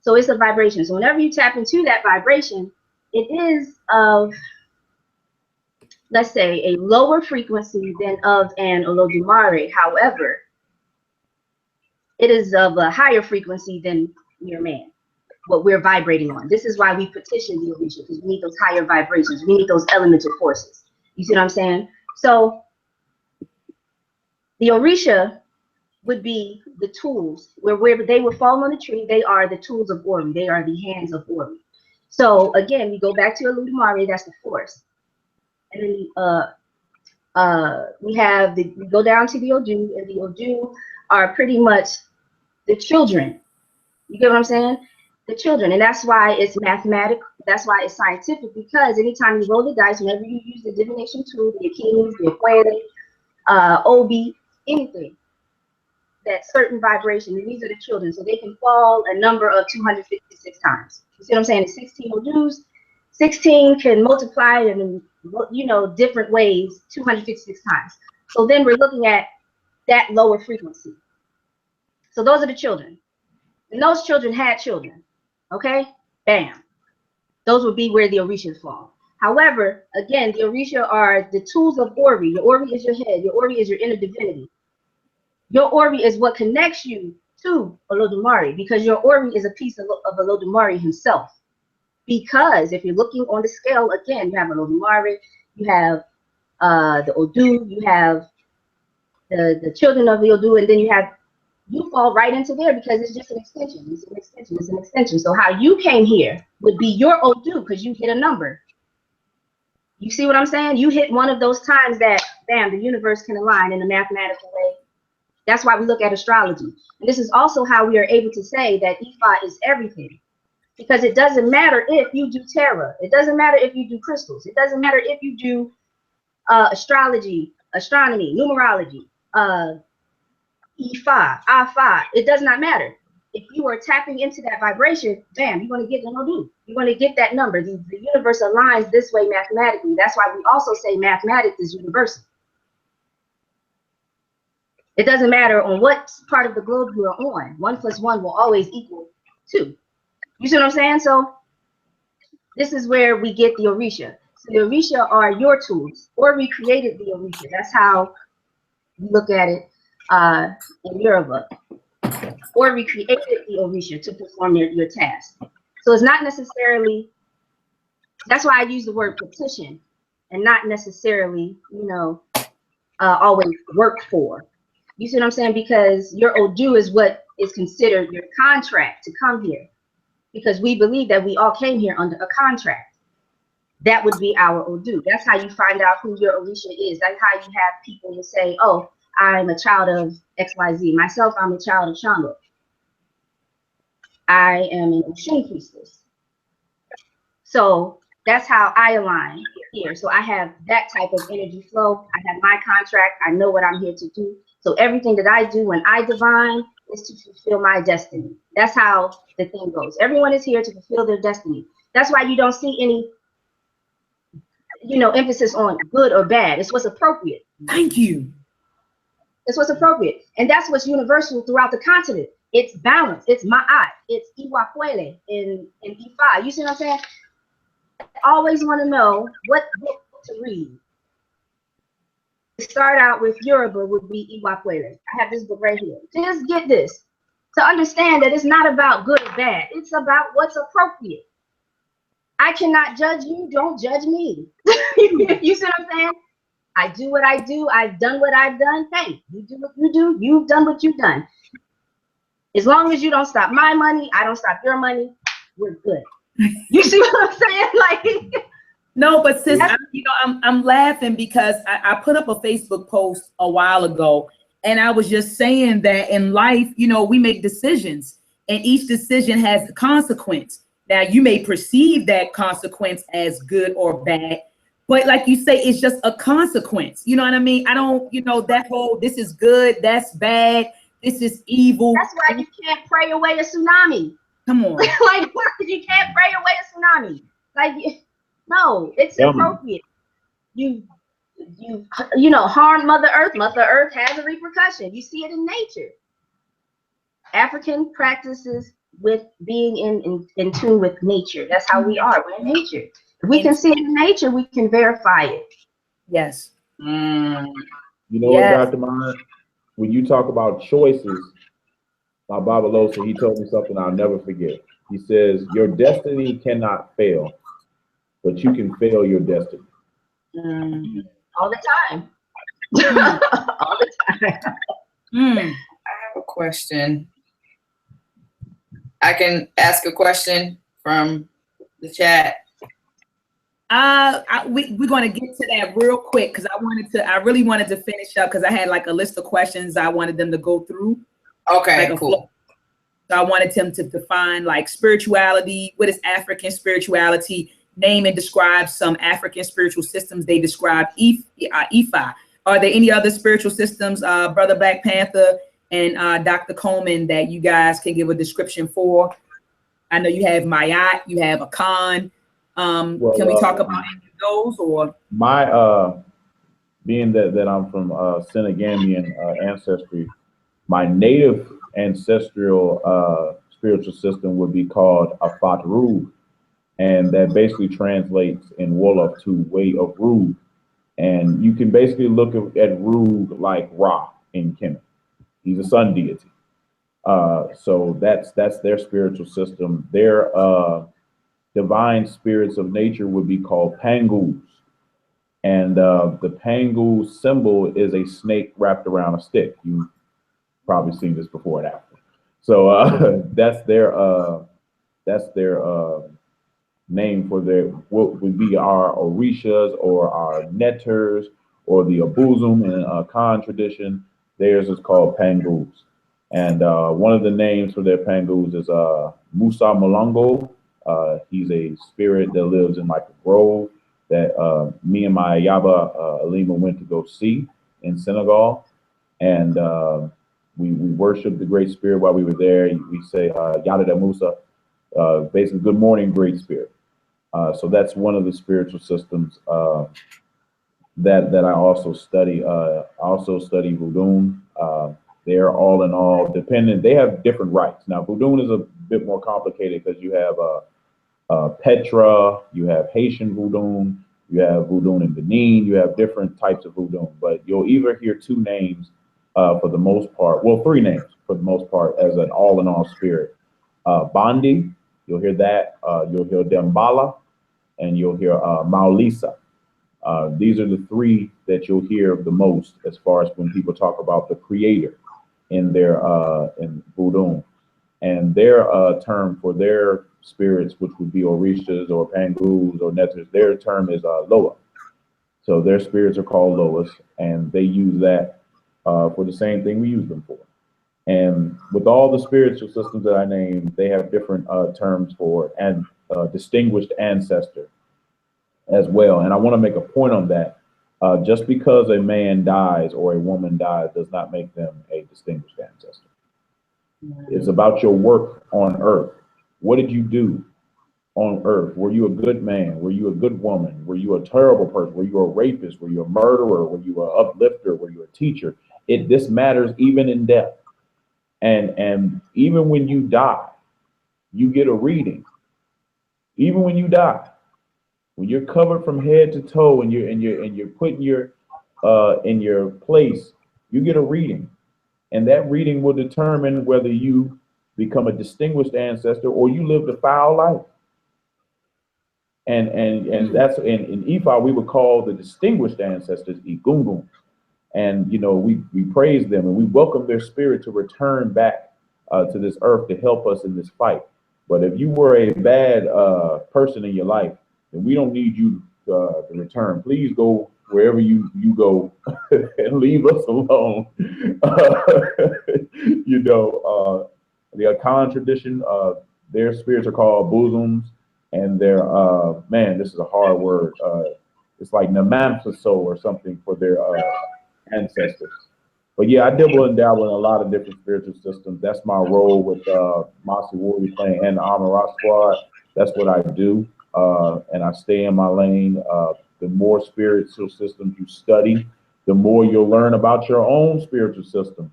So it's a vibration. So whenever you tap into that vibration, it is of, let's say, a lower frequency than of an Olodumare. However, it is of a higher frequency than your man, what we're vibrating on. This is why we petition the Orisha, because we need those higher vibrations. We need those elemental forces. You see what I'm saying? So the Orisha would be the tools, where they would fall on the tree. They are the tools of Ori. They are the hands of Ori. So again, we go back to Oludumare, that's the force. And then we go down to the Odu, and the Odu are pretty much the children. You get what I'm saying? The children. And that's why it's mathematical. That's why it's scientific, because anytime you roll the dice, whenever you use the divination tool, the Achilles, the Aquarius, Obi, anything, that certain vibration, and these are the children, so they can fall a number of 256 times. You see what I'm saying? It's 16 Odus. 16 can multiply in, you know, different ways 256 times. So then we're looking at that lower frequency. So those are the children. And those children had children. Okay? Bam. Those would be where the Orishas fall. However, again, the Orisha are the tools of Ori. Your Ori is your head. Your Ori is your inner divinity. Your Ori is what connects you to Olodumare, because your Ori is a piece of Olodumare himself. Because if you're looking on the scale, again, you have Olodumare, you have the Odu, you have the children of the Odu, and then you fall right into there because it's just an extension. It's an extension. It's an extension. So how you came here would be your Odu because you hit a number. You see what I'm saying? You hit one of those times that, bam, the universe can align in a mathematical way. That's why we look at astrology. And this is also how we are able to say that Ifa is everything. Because it doesn't matter if you do tarot. It doesn't matter if you do crystals. It doesn't matter if you do astrology, astronomy, numerology, Ifa, Afa. It does not matter. If you are tapping into that vibration, bam, you're going to get the Odu. You're going to get that number. The universe aligns this way mathematically. That's why we also say mathematics is universal. It doesn't matter on what part of the globe you are on. 1 + 1 will always equal 2. You see what I'm saying? So this is where we get the Orisha. So the Orisha are your tools, or we created the Orisha. That's how we look at it in Yoruba. Or we created the Orisha to perform your task. So it's not necessarily, that's why I use the word petition and not necessarily, always work for. You see what I'm saying? Because your Odu is what is considered your contract to come here. Because we believe that we all came here under a contract. That would be our Odu. That's how you find out who your Orisha is. That's how you have people who say, oh, I'm a child of XYZ. Myself, I'm a child of Shango. I am an Oshun priestess. So that's how I align here. So I have that type of energy flow. I have my contract. I know what I'm here to do. So everything that I do when I divine is to fulfill my destiny. That's how the thing goes. Everyone is here to fulfill their destiny. That's why you don't see any, emphasis on good or bad. It's what's appropriate. Thank you. It's what's appropriate. And that's what's universal throughout the continent. It's balance. It's ma'at. It's iwakwele in Ifa. You see what I'm saying? I always want to know what book to read. To start out with Yoruba would be Iwakwele. I have this book right here. Just get this. To understand that it's not about good or bad. It's about what's appropriate. I cannot judge you. Don't judge me. You see what I'm saying? I do what I do. I've done what I've done. Hey, you do what you do. You've done what you've done. As long as you don't stop my money, I don't stop your money, we're good. You see what I'm saying? Like, no, but sis, I'm laughing because I put up a Facebook post a while ago, and I was just saying that in life, we make decisions, and each decision has a consequence. Now, you may perceive that consequence as good or bad, but like you say, it's just a consequence. You know what I mean? I don't, that whole, this is good, that's bad, this is evil. That's why you can't pray away a tsunami. Come on. Like, you can't pray away a tsunami. Like, no, it's appropriate. You harm Mother Earth. Mother Earth has a repercussion. You see it in nature. African practices with being in tune with nature. That's how we are. We're in nature. If we can see it in nature, we can verify it. Yes. You know what, Dr. Meyer? When you talk about choices, my Baba Losa, he told me something I'll never forget. He says, your destiny cannot fail, but you can fail your destiny. All the time. All the time. I have a question. I can ask a question from the chat. We're going to get to that real quick because I really wanted to finish up because I had like a list of questions I wanted them to go through. Okay, like cool. So I wanted them to define like spirituality. What is African spirituality? Name and describe some African spiritual systems. They describe Ifa. Are there any other spiritual systems, Brother Blak Pantha and Dr. Coleman, that you guys can give a description for? I know you have Mayat, you have Akan. Can we talk about any of those? Or my being that I'm from Senegamian ancestry, my native ancestral spiritual system would be called Afat Ru, and that basically translates in Wolof to way of Ru. And you can basically look at Ru like Ra in Kemet. He's a sun deity. So that's their spiritual system. Their divine spirits of nature would be called Pangus. And the Pangu symbol is a snake wrapped around a stick. You've probably seen this before and after. So that's their name for their what would be our Orishas or our Netters or the Abuzum in Khan tradition. Theirs is called Pangus. And one of the names for their Pangus is Musa Malongo. He's a spirit that lives in like a grove that me and my Yaba Alima went to go see in Senegal. And we worshiped the Great Spirit while we were there. We say Yada da Musa, basically good morning, Great Spirit. So that's one of the spiritual systems that I also study. I also study Voodoo. They're all in all dependent. They have different rites. Now, Voodoo is a bit more complicated because you have Petra, you have Haitian Voodoo, you have Voodoo in Benin, you have different types of Voodoo. But you'll either hear two names for the most part, well, three names for the most part as an all in all spirit. Bandi, you'll hear that. You'll hear Dembala, and you'll hear Maulisa. These are the three that you'll hear the most as far as when people talk about the creator in their in Voodoo. And their term for their spirits, which would be Orishas or Pangus or Netters, their term is Loa. So their spirits are called Loas, and they use that for the same thing we use them for. And with all the spiritual systems that I named, they have different terms for and distinguished ancestor as well. And I want to make a point on that. Just because a man dies or a woman dies does not make them a distinguished ancestor. It's about your work on earth. What did you do on earth? Were you a good man? Were you a good woman? Were you a terrible person? Were you a rapist? Were you a murderer? Were you an uplifter? Were you a teacher? This matters even in death. And even when you die, you get a reading. Even when you die, when you're covered from head to toe and you're put in your place, you get a reading. And that reading will determine whether you become a distinguished ancestor or you lived a foul life. And that's in Ifa, we would call the distinguished ancestors Igungun. And you know, we praise them and we welcome their spirit to return back to this earth to help us in this fight. But if you were a bad person in your life, then we don't need you to return. Please go wherever you go and leave us alone. You know, the Akan tradition, their spirits are called bosoms, and they're man, this is a hard word. It's like Namanfaso or something for their ancestors. But yeah, I dibble and dabble in a lot of different spiritual systems. That's my role with Mossi Warrior Clan and the Amara Squad. That's what I do, and I stay in my lane. The more spiritual systems you study, the more you'll learn about your own spiritual system.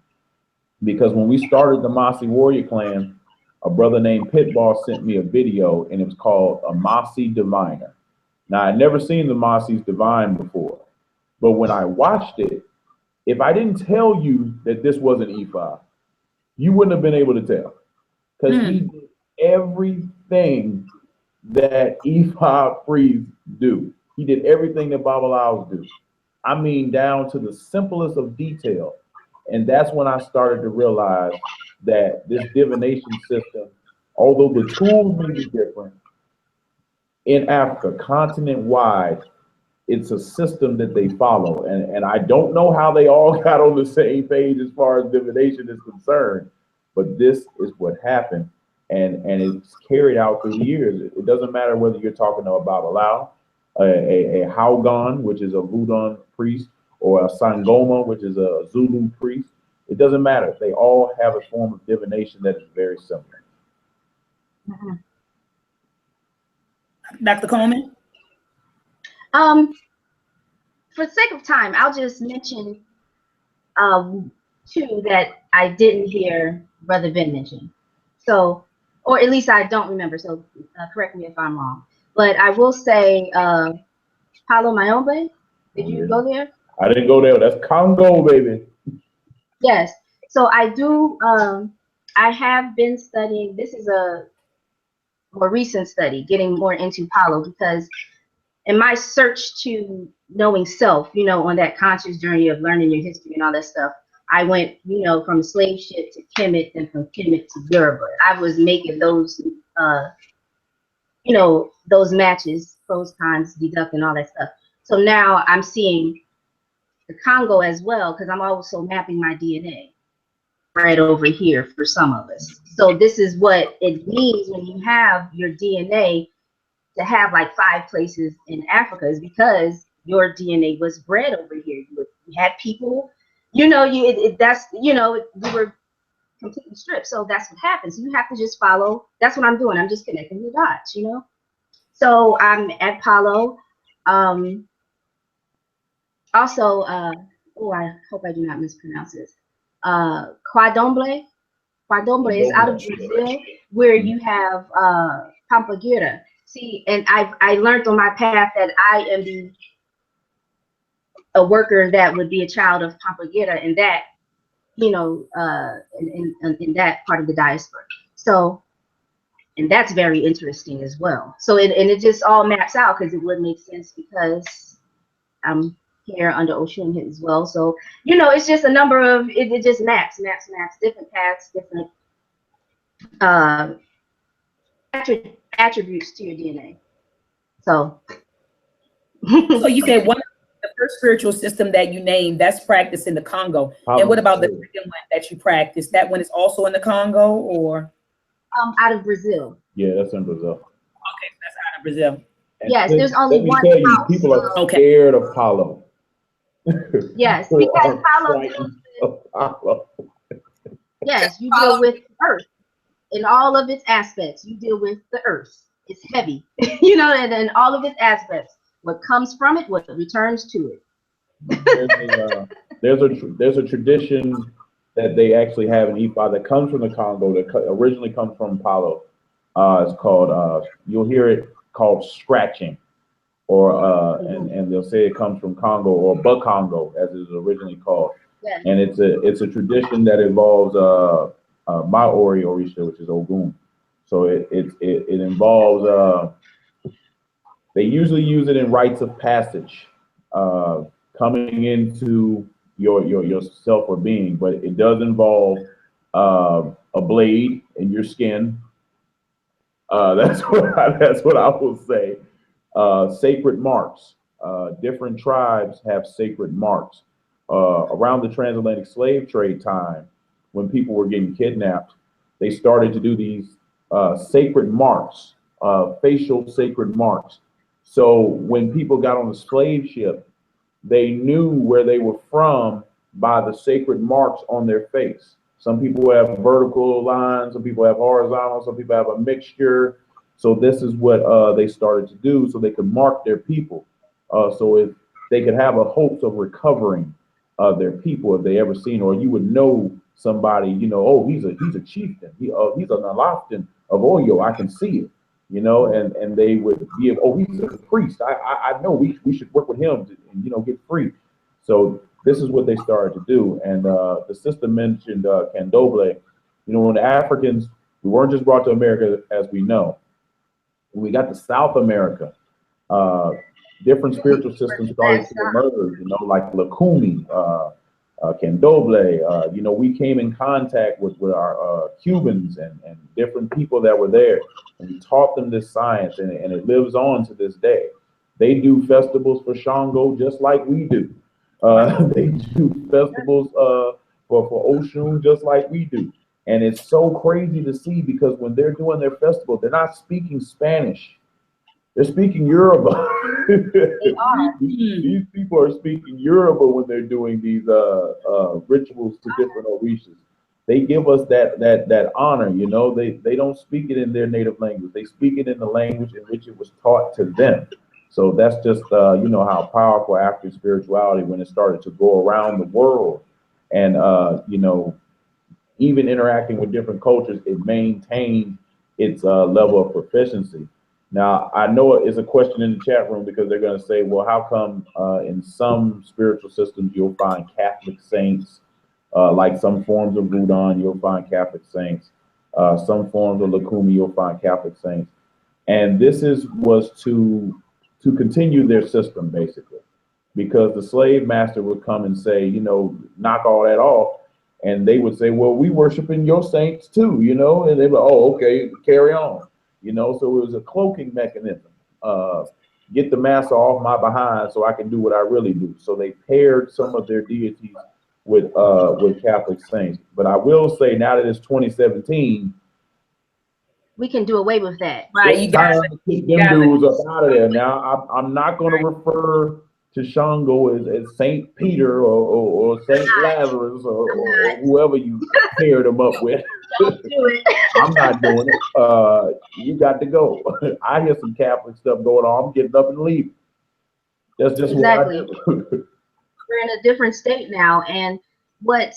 Because when we started the Mossi Warrior Clan, a brother named Pitball sent me a video, and it was called A Mossi Diviner. Now, I'd never seen the Mossi's Divine before, but when I watched it, if I didn't tell you that this wasn't Ifa, you wouldn't have been able to tell. Because he did everything that Ifa priests do. He did everything that Babalaos do. I mean, down to the simplest of detail. And that's when I started to realize that this divination system, although the tools may be different, in Africa, continent-wide, it's a system that they follow. And I don't know how they all got on the same page as far as divination is concerned, but this is what happened. And it's carried out through the years. It doesn't matter whether you're talking about Babalawo, a Haugon, which is a Voodoo priest, or a Sangoma, which is a Zulu priest. It doesn't matter. They all have a form of divination that is very similar. Dr. Coleman? For the sake of time, I'll just mention two that I didn't hear Brother Ben mention. So, or at least I don't remember. So correct me if I'm wrong. But I will say, Palo Mayombe, did you go there? I didn't go there. That's Congo, baby. Yes. So I do. I have been studying. This is a more recent study, getting more into Palo, because in my search to knowing self, you know, on that conscious journey of learning your history and all that stuff, I went, you know, from slave ship to Kemet and from Kemet to Yoruba. I was making those, you know, those matches, pros, cons, deducting all that stuff. So now I'm seeing the Congo as well, because I'm also mapping my DNA right over here for some of us. So this is what it means when you have your DNA to have like 5 places in Africa, is because your DNA was bred over here. You had people, you know, that's, you know, we were completely stripped. So that's what happens. You have to just follow. That's what I'm doing. I'm just connecting the dots, you know. So I'm at Palo. Also, oh, I hope I do not mispronounce this. Quadomble. Quadomble is out of Brazil, where you have Pampagira. See, and I learned on my path that I am a worker that would be a child of Pampagira, and that, you know, in that part of the diaspora. So, and that's very interesting as well. So it just all maps out, because it would make sense, because I'm here under Oshun as well. So, you know, it's just a number of, it just maps, different paths, different attributes to your DNA. So, so you said one of the first spiritual system that you named, that's practiced in the Congo. And what about the second one that you practice? That one is also in the Congo, or? Out of Brazil. Yeah, that's in Brazil. Okay, that's out of Brazil. And yes, there's only one. Let me tell you, people are scared of Palo. Yes, because Palo. Yes, you deal with Earth in all of its aspects. You deal with the Earth. It's heavy, you know, and in all of its aspects. What comes from it, what returns to it. There's a tradition that they actually have in Ifa that comes from the Congo, that originally comes from Palo. It's called, you'll hear it called scratching, or and they'll say it comes from Congo, or Bakongo, as it was originally called. Yeah. And it's a tradition that involves Maori Orisha, which is Ogun. So it involves, they usually use it in rites of passage, coming into your self or being, but it does involve a blade in your skin. That's what I will say. Sacred marks. Different tribes have sacred marks. Around the transatlantic slave trade time, when people were getting kidnapped, they started to do these sacred marks, facial sacred marks. So when people got on the slave ship, they knew where they were from by the sacred marks on their face. Some people have vertical lines, some people have horizontal, some people have a mixture. So this is what they started to do, so they could mark their people. So if they could have a hopes of recovering their people, if they ever seen, or you would know somebody, you know, oh, he's a chieftain, he's an Alafton of Oyo, I can see it, you know, and they would be, oh, he's a priest, I know we should work with him to, you know, get free. So this is what they started to do. And the sister mentioned Candomblé. You know, when the Africans, we weren't just brought to America, as we know. When we got to South America, different spiritual systems started to emerge, you know, like Lakumi, Candomblé. You know, we came in contact with our Cubans and different people that were there, and we taught them this science, and it lives on to this day. They do festivals for Shango just like we do. They do festivals for Oshun just like we do. And it's so crazy to see, because when they're doing their festival, they're not speaking Spanish. They're speaking Yoruba. These people are speaking Yoruba when they're doing these rituals to different Orishas. They give us that honor, you know. They don't speak it in their native language. They speak it in the language in which it was taught to them. So that's just, you know, how powerful African spirituality, when it started to go around the world and, you know, even interacting with different cultures, it maintained its level of proficiency. Now, I know it's a question in the chat room because they're going to say, well, how come in some spiritual systems you'll find Catholic saints, like some forms of Voodoo, you'll find Catholic saints, some forms of Lakumi, you'll find Catholic saints. And this was to continue their system, basically, because the slave master would come and say, you know, knock all that off. And they would say, well, we worshiping your saints too, you know, and they were, oh, okay, carry on, you know. So it was a cloaking mechanism. Get the master off my behind so I can do what I really do. So they paired some of their deities with Catholic saints. But I will say, now that it's 2017, we can do away with that. Right, you got to keep them dudes up out of there. Now, I'm not going to refer to Shango as Saint Peter or Saint Lazarus or whoever you paired them up with. Don't do it. I'm not doing it. You got to go. I hear some Catholic stuff going on. I'm getting up and leaving. That's just exactly what I do. We're in a different state now, and what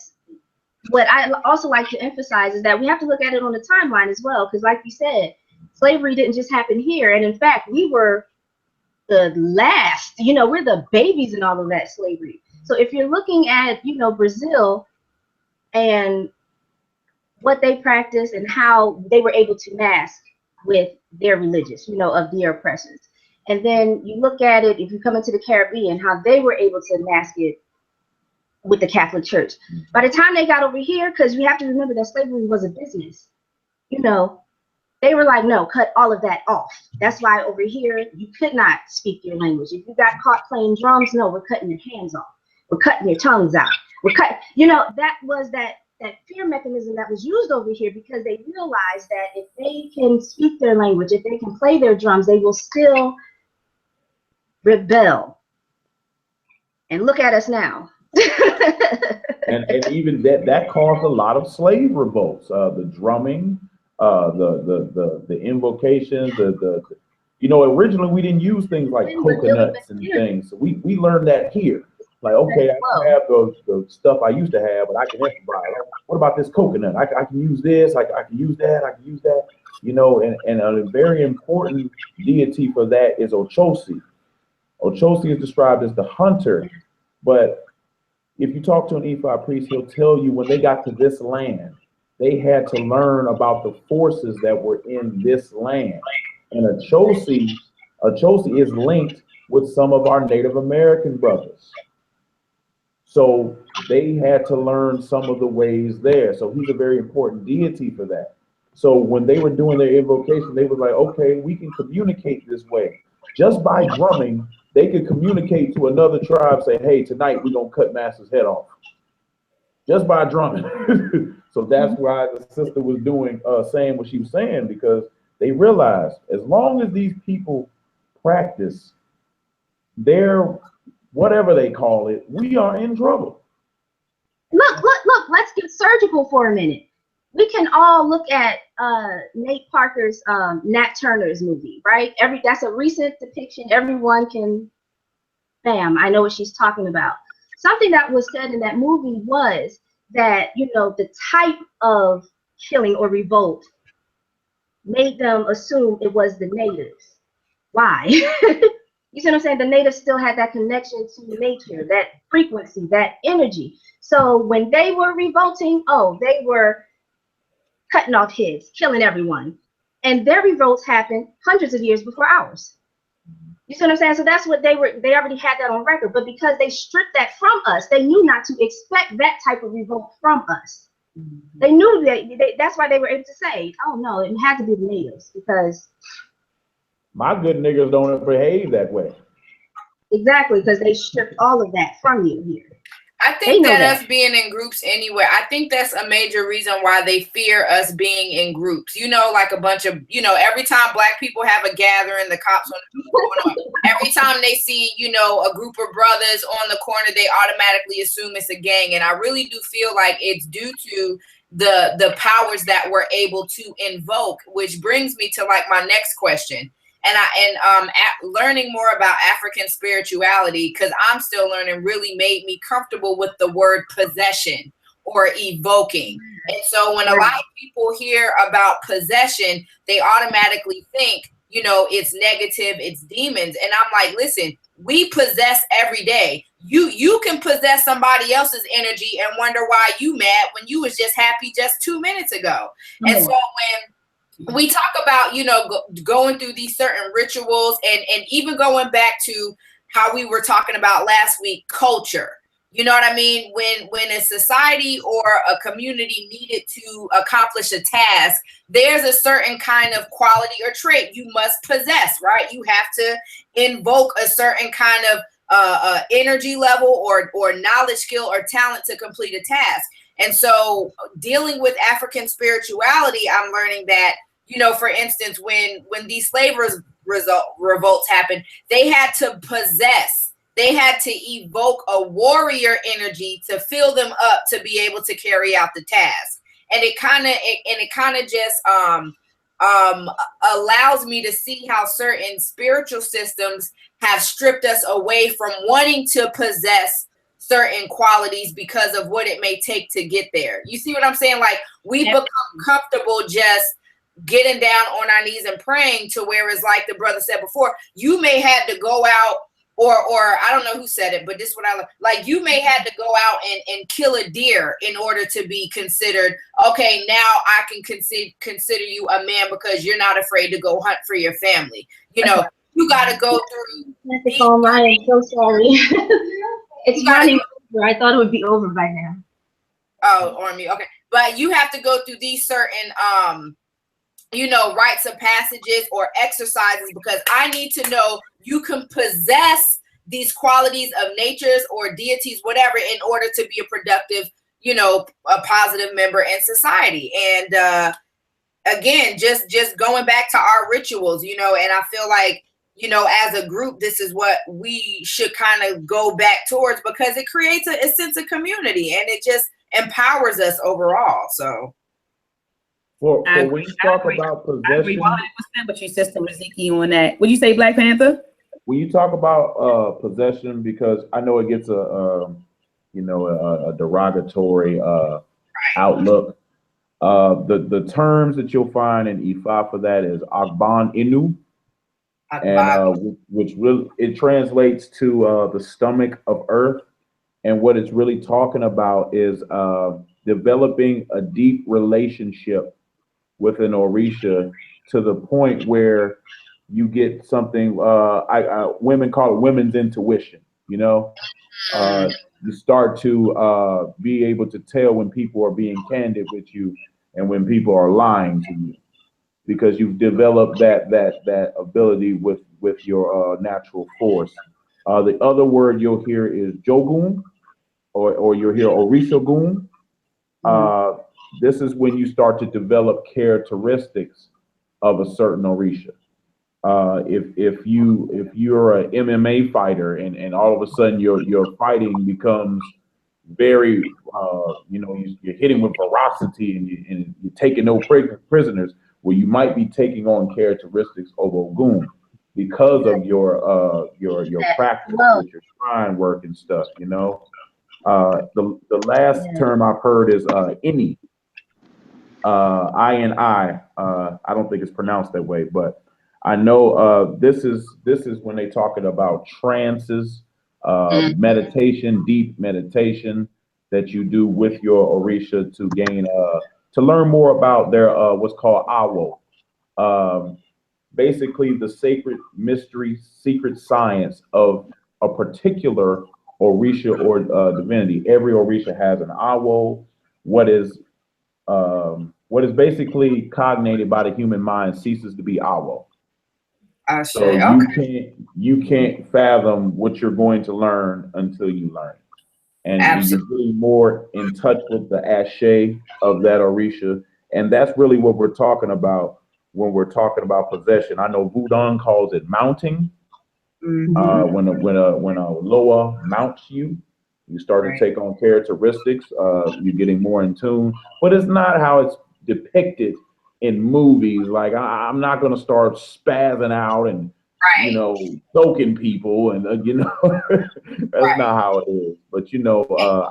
I also like to emphasize is that we have to look at it on the timeline as well, because like you said, slavery didn't just happen here, and in fact, we were the last, you know, we're the babies in all of that slavery. So if you're looking at, you know, Brazil and what they practice and how they were able to mask with their religious, you know, of their oppressors. And then you look at it, if you come into the Caribbean, how they were able to mask it with the Catholic Church. By the time they got over here, because we have to remember that slavery was a business, you know, they were like, no, cut all of that off. That's why over here, you could not speak your language. If you got caught playing drums, no, we're cutting your hands off. We're cutting your tongues out. We're cutting, you know, that was that fear mechanism that was used over here, because they realized that if they can speak their language, if they can play their drums, they will still rebel. And look at us now. and even that caused a lot of slave revolts. The drumming, the invocations, the you know, originally we didn't use things like coconuts and things. So we learned that here. Like, okay, I don't have the stuff I used to have, but I can improvise. What about this coconut? I can use this. I can use that. I can use that. You know, and a very important deity for that is Ochosi. Ochosi is described as the hunter, but if you talk to an Ifa priest, he'll tell you when they got to this land, they had to learn about the forces that were in this land. And Ochosi is linked with some of our Native American brothers. So they had to learn some of the ways there. So he's a very important deity for that. So when they were doing their invocation, they were like, okay, we can communicate this way. Just by drumming, they could communicate to another tribe, say, hey, tonight we're going to cut Master's head off. Just by drumming. So that's why the sister was doing, saying what she was saying, because they realized as long as these people practice their, whatever they call it, we are in trouble. Look, let's get surgical for a minute. We can all look at Nate Parker's Nat Turner's movie, right? That's a recent depiction. Everyone can, bam, I know what she's talking about. Something that was said in that movie was that, you know, the type of killing or revolt made them assume it was the natives. Why? You see what I'm saying? The natives still had that connection to nature, that frequency, that energy. So when they were revolting, they were cutting off heads, killing everyone. And their revolts happened hundreds of years before ours. You see what I'm saying? So that's what they already had that on record. But because they stripped that from us, they knew not to expect that type of revolt from us. They knew that's why they were able to say, oh no, it had to be the natives, because my good niggas don't behave that way. Exactly, because they stripped all of that from you here. I think that us being in groups anyway, I think that's a major reason why they fear us being in groups. You know, like a bunch of, you know, every time Black people have a gathering, the cops on every time they see, you know, a group of brothers on the corner, they automatically assume it's a gang. And I really do feel like it's due to the powers that we're able to invoke, which brings me to like my next question. And learning more about African spirituality, because I'm still learning, really made me comfortable with the word possession or evoking. And so when a lot of people hear about possession, they automatically think, you know, it's negative, it's demons. And I'm like, listen, we possess every day. You can possess somebody else's energy and wonder why you mad when you was just happy just 2 minutes ago. And so when we talk about, you know, going through these certain rituals and even going back to how we were talking about last week, culture. You know what I mean? When a society or a community needed to accomplish a task, there's a certain kind of quality or trait you must possess, right? You have to invoke a certain kind of energy level or knowledge, skill, or talent to complete a task. And so dealing with African spirituality, I'm learning that, you know, for instance, when these slave revolts happened, they had to possess, they had to evoke a warrior energy to fill them up to be able to carry out the task. And it kind of just allows me to see how certain spiritual systems have stripped us away from wanting to possess certain qualities because of what it may take to get there. You see what I'm saying? Like, we become comfortable just getting down on our knees and praying, to where it's like the brother said before, you may have to go out, or I don't know who said it, but this is what I like, you may have to go out and kill a deer in order to be considered, okay, now I can consider you a man because you're not afraid to go hunt for your family. You know, you got to go through. I'm so sorry. It's running over. I thought it would be over by now. Oh, on me. Okay. But you have to go through these certain, you know, rites of passages or exercises, because I need to know you can possess these qualities of natures or deities, whatever, in order to be a productive, you know, a positive member in society. And again, just going back to our rituals, you know, and I feel like, you know, as a group, this is what we should kind of go back towards, because it creates a sense of community and it just empowers us overall. So. For when you talk about possession, I agree 100% with you, Sister Riziki, on that. Would you say, Blak Panther? When you talk about possession, because I know it gets a derogatory outlook. The terms that you'll find in Ifa for that is Agban Inu, and which really it translates to the stomach of earth. And what it's really talking about is developing a deep relationship with an Orisha, to the point where you get something, women call it women's intuition, you know? You start to be able to tell when people are being candid with you and when people are lying to you, because you've developed that ability with your natural force. The other word you'll hear is Jogun, or you'll hear Orishagun. This is when you start to develop characteristics of a certain Orisha. If you're an MMA fighter and all of a sudden your fighting becomes very, you're hitting with ferocity and you're taking no prisoners, well, you might be taking on characteristics of Ogun because of your practice with your shrine work and stuff, you know. The last term I've heard is Ini. I don't think it's pronounced that way, but I know this is when they talking about trances, meditation, deep meditation that you do with your Orisha to gain to learn more about their what's called Awo. Basically the sacred mystery, secret science of a particular Orisha or divinity. Every Orisha has an Awo, what is basically cognated by the human mind ceases to be Awo. So you can't fathom what you're going to learn until you learn. And you're really more in touch with the ashe of that Orisha. And that's really what we're talking about when we're talking about possession. I know Wudang calls it mounting. When a Loa mounts you, you start to take on characteristics. You're getting more in tune, but it's not how it's depicted in movies. Like I'm not going to start spazzing out and choking people, and that's not how it is. But I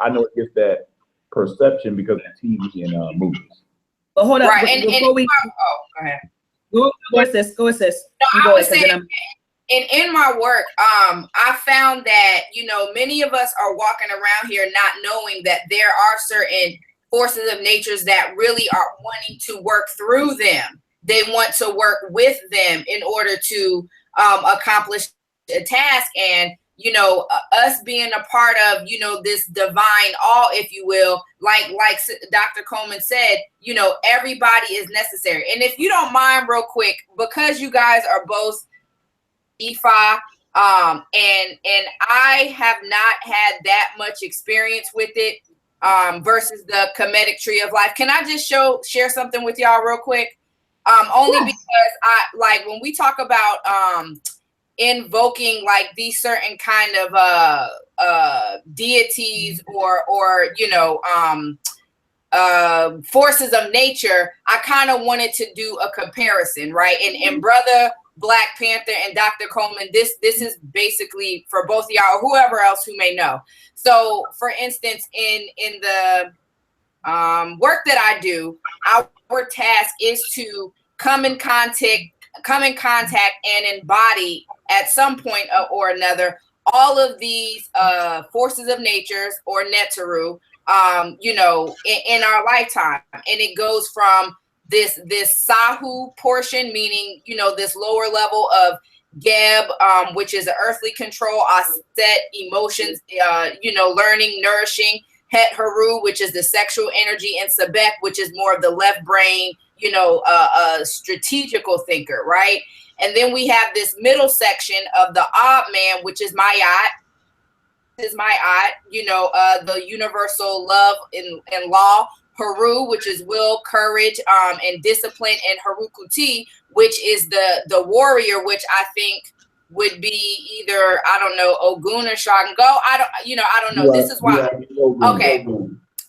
know it gets that perception because of TV and movies. But hold up, Right. before we go ahead. Go assist. No, I was saying, in my work, I found that, you know, many of us are walking around here not knowing that there are certain forces of nature that really are wanting to work through them. They want to work with them in order to accomplish a task. And, you know, us being a part of, you know, this divine all, if you will, like Dr. Coleman said, you know, everybody is necessary. And if you don't mind real quick, because you guys are both Ifa, and I have not had that much experience with it, versus the Kemetic tree of life. Can I just share something with y'all real quick? Only because I like when we talk about invoking like these certain kind of deities or you know forces of nature, I kind of wanted to do a comparison, right? And brother Blak Pantha and Dr. Coleman, this is basically for both of y'all or whoever else who may know. So for instance, in the work that I do, our task is to come in contact and embody at some point or another all of these forces of nature or Neteru, you know, in our lifetime. And it goes from this Sahu portion, meaning, you know, this lower level of Geb, which is an earthly control, Aset, emotions, you know, learning, nourishing, Het Haru, which is the sexual energy, and Sebek, which is more of the left brain, you know, strategical thinker, right? And then we have this middle section of the odd man, which is Mayat. You know, the universal love and law. Haru, which is will, courage, and discipline, and Harukuti, which is the warrior, which I think would be either, I don't know, Ogun or Shango. I don't know. This is why. Okay.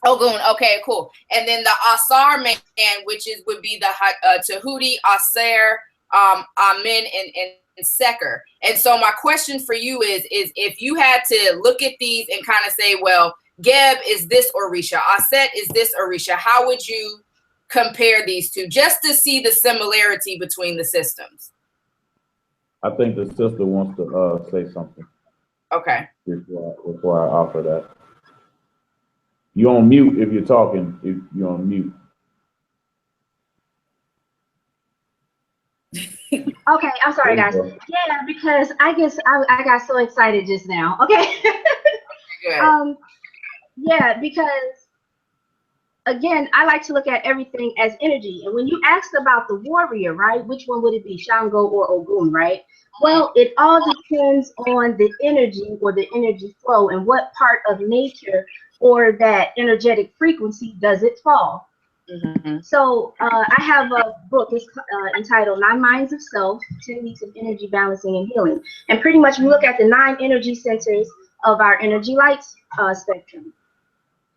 Ogun. Okay, cool. And then the Asar man, which would be the Tahuti, Aser, Amen, and Seker. And so my question for you is if you had to look at these and kind of say, well, Geb is this Orisha, Aset is this Orisha, how would you compare these two just to see the similarity between the systems? I think the sister wants to say something. Okay. Before I offer that. You're on mute if you're talking. If you're on mute. Okay, I'm sorry, guys. Yeah, because I guess I got so excited just now. Okay. Good. Yeah, because again, I like to look at everything as energy. And when you asked about the warrior, right, which one would it be, Shango or Ogun, right? Well, it all depends on the energy or the energy flow and what part of nature or that energetic frequency does it fall. Mm-hmm. So I have a book, it's entitled 9 Minds of Self, 10 Weeks of Energy Balancing and Healing. And pretty much we look at the 9 energy centers of our energy light spectrum.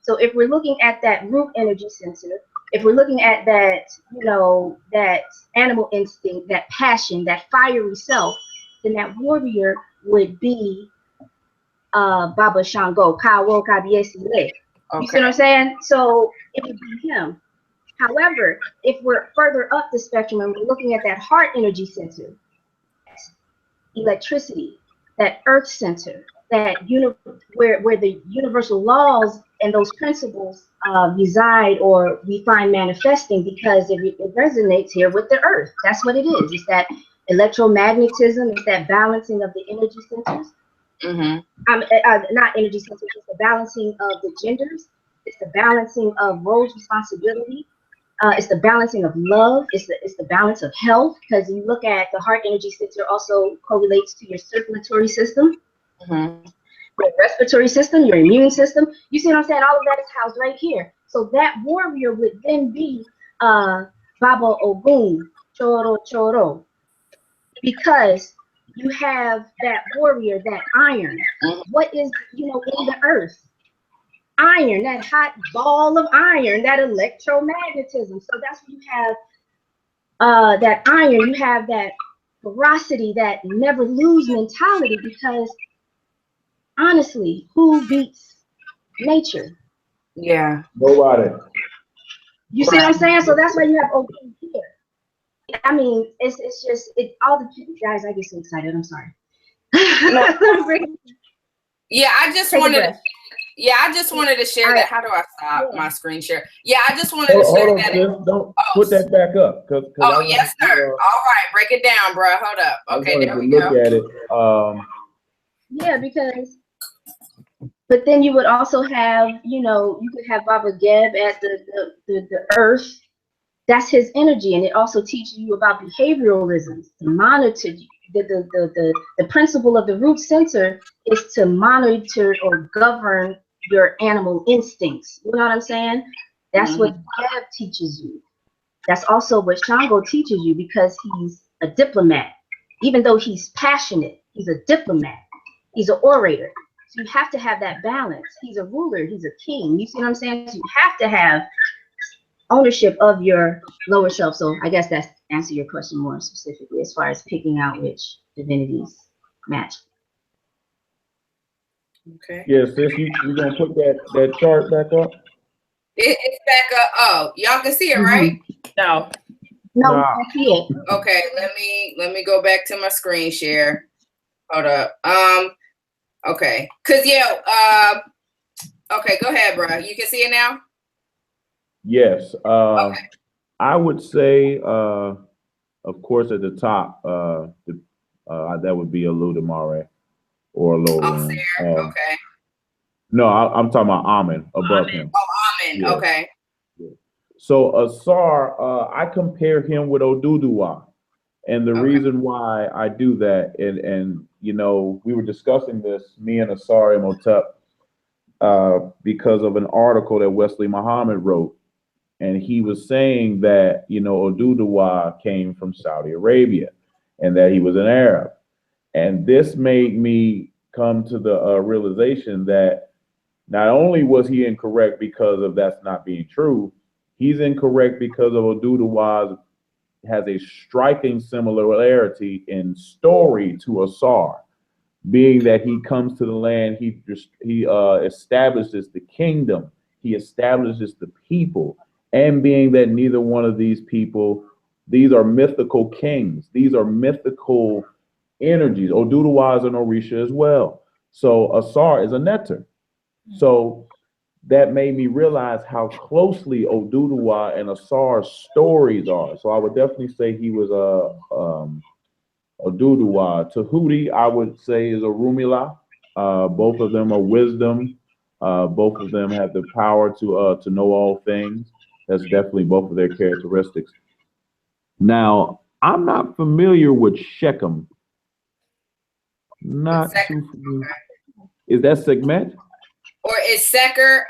So if we're looking at that root energy center, if we're looking at that, you know, that animal instinct, that passion, that fiery self, then that warrior would be Baba Shango, Kawo Kabiesi Le. You see what I'm saying? So it would be him. However, if we're further up the spectrum and we're looking at that heart energy center, electricity, that earth center, that where the universal laws and those principles reside or we find manifesting, because it resonates here with the earth. That's what it is. It's that electromagnetism. It's that balancing of the energy centers. Mm-hmm. Not energy centers. It's the balancing of the genders. It's the balancing of roles, responsibility. It's the balancing of love. It's the balance of health, because you look at the heart energy center also correlates to your circulatory system. Mm-hmm. Your respiratory system, your immune system. You see what I'm saying? All of that is housed right here. So that warrior would then be Baba Ogun, Choro Choro, because you have that warrior, that iron. What is, you know, in the earth? Iron, that hot ball of iron, that electromagnetism. So that's what you have, that iron. You have that ferocity, that never lose mentality, because honestly, who beats nature? Yeah. Nobody. You see what I'm saying? So that's why you have Ogum here. I mean, it's just all the guys. I get so excited. I'm sorry. Yeah, I just wanted. Yeah, I just wanted to share that. How do I stop my screen share? Yeah, I just wanted to share that. Don't put that back up, cause oh yes, sir. All right, break it down, bro. Hold up. Okay, there we go. Look at it. Yeah, because. But then you would also have, you could have Baba Geb at the earth. That's his energy, and it also teaches you about behavioralism, to monitor the principle of the root center is to monitor or govern your animal instincts. You know what I'm saying? That's what Geb teaches you. That's also what Shango teaches you, because he's a diplomat. Even though he's passionate, he's a diplomat. He's an orator. So you have to have that balance. He's a ruler. He's a king. You see what I'm saying? So you have to have ownership of your lower self. So I guess that's answer your question more specifically as far as picking out which divinities match. Okay. Yeah, sis, you gonna put that chart back up? It's back up. Oh, y'all can see it, right? No. No, I can't see it. Okay, let me go back to my screen share. Hold up. Okay, cause okay, go ahead, bro. You can see it now. Yes. Okay. I would say, of course, at the top, that would be a Ludamare or a Loran. Okay. No, I'm talking about Amen above him. Oh, Amen. Yeah. Okay. Yeah. So Asar, I compare him with Oduduwa. And the reason why I do that, and we were discussing this, me and Asar Imhotep, because of an article that Wesley Muhammad wrote. And he was saying that, Oduduwa came from Saudi Arabia and that he was an Arab. And this made me come to the realization that not only was he incorrect because of that's not being true, he's incorrect because of Oduduwa has a striking similarity in story to Asar, being that he comes to the land, he establishes the kingdom, he establishes the people, and being that neither one of these people, these are mythical kings, these are mythical energies. Oduduwa is an Orisha as well. So Asar is a Neter. So that made me realize how closely Oduduwa and Asar's stories are. So I would definitely say he was Oduduwa. Tahuti, I would say, is a Rumila. Both of them are wisdom. Both of them have the power to know all things. That's definitely both of their characteristics. Now, I'm not familiar with Shechem. Not too familiar. Is that Segmet? Or is Seker?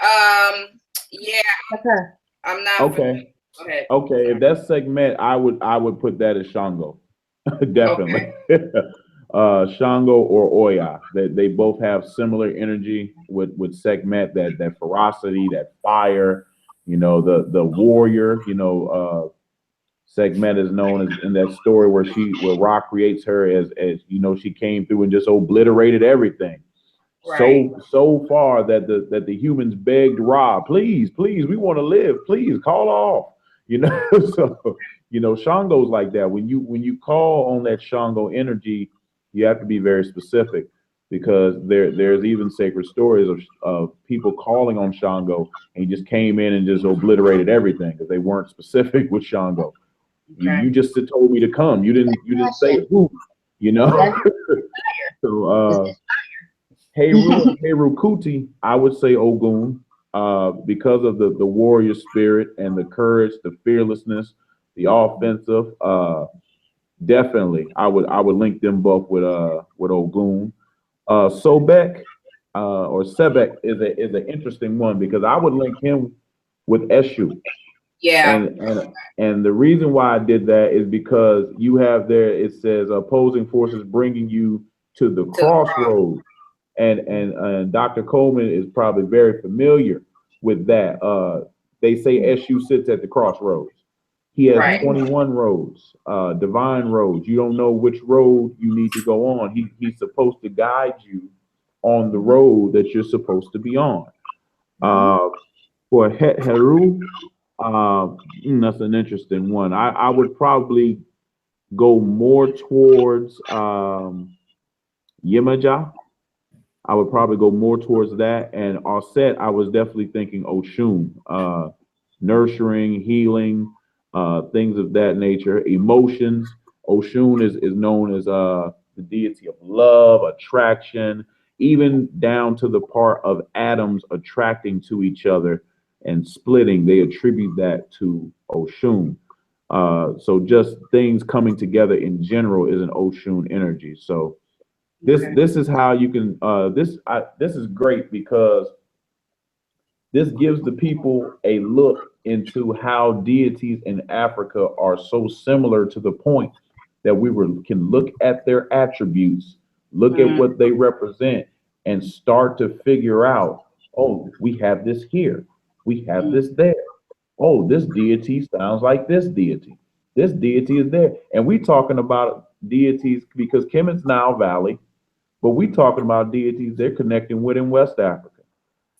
Yeah. Okay. I'm not. Okay. Go ahead. Okay, if that's Segmet, I would put that as Shango. Definitely. Okay. Shango or Oya. They both have similar energy with Segmet, that ferocity, that fire, the warrior, Segmet is known as in that story where Ra creates her as she came through and just obliterated everything. Right. So far that the humans begged Ra, please, we want to live, please call off. So Shango's like that. When you call on that Shango energy, you have to be very specific, because there's even sacred stories of people calling on Shango and he just came in and just obliterated everything because they weren't specific with Shango. Okay. You just told me to come. You didn't say who, So Heru Kuti, I would say Ogun, because of the warrior spirit and the courage, the fearlessness, the offensive. Definitely, I would link them both with Ogun. Sobek or Sebek is an interesting one, because I would link him with Eshu. Yeah. And the reason why I did that is because you have there, it says opposing forces bringing you to the crossroads. And Dr. Coleman is probably very familiar with that. They say Eshu sits at the crossroads. He has 21 roads, divine roads. You don't know which road you need to go on. He's supposed to guide you on the road that you're supposed to be on. For Het Heru, that's an interesting one. I would probably go more towards Yemaja. I would probably go more towards that. And Offset, I was definitely thinking Oshun, nurturing, healing, things of that nature. Emotions. Oshun is known as the deity of love, attraction, even down to the part of atoms attracting to each other and splitting. They attribute that to Oshun. So just things coming together in general is an Oshun energy. So this is how you can this is great because this gives the people a look into how deities in Africa are so similar to the point that can look at their attributes, look at what they represent, and start to figure out, oh, we have this here, we have this there. Oh, this deity sounds like this deity. This deity is there. And we talking about deities because Kemet's Nile Valley, but we talking about deities they're connecting with in West Africa.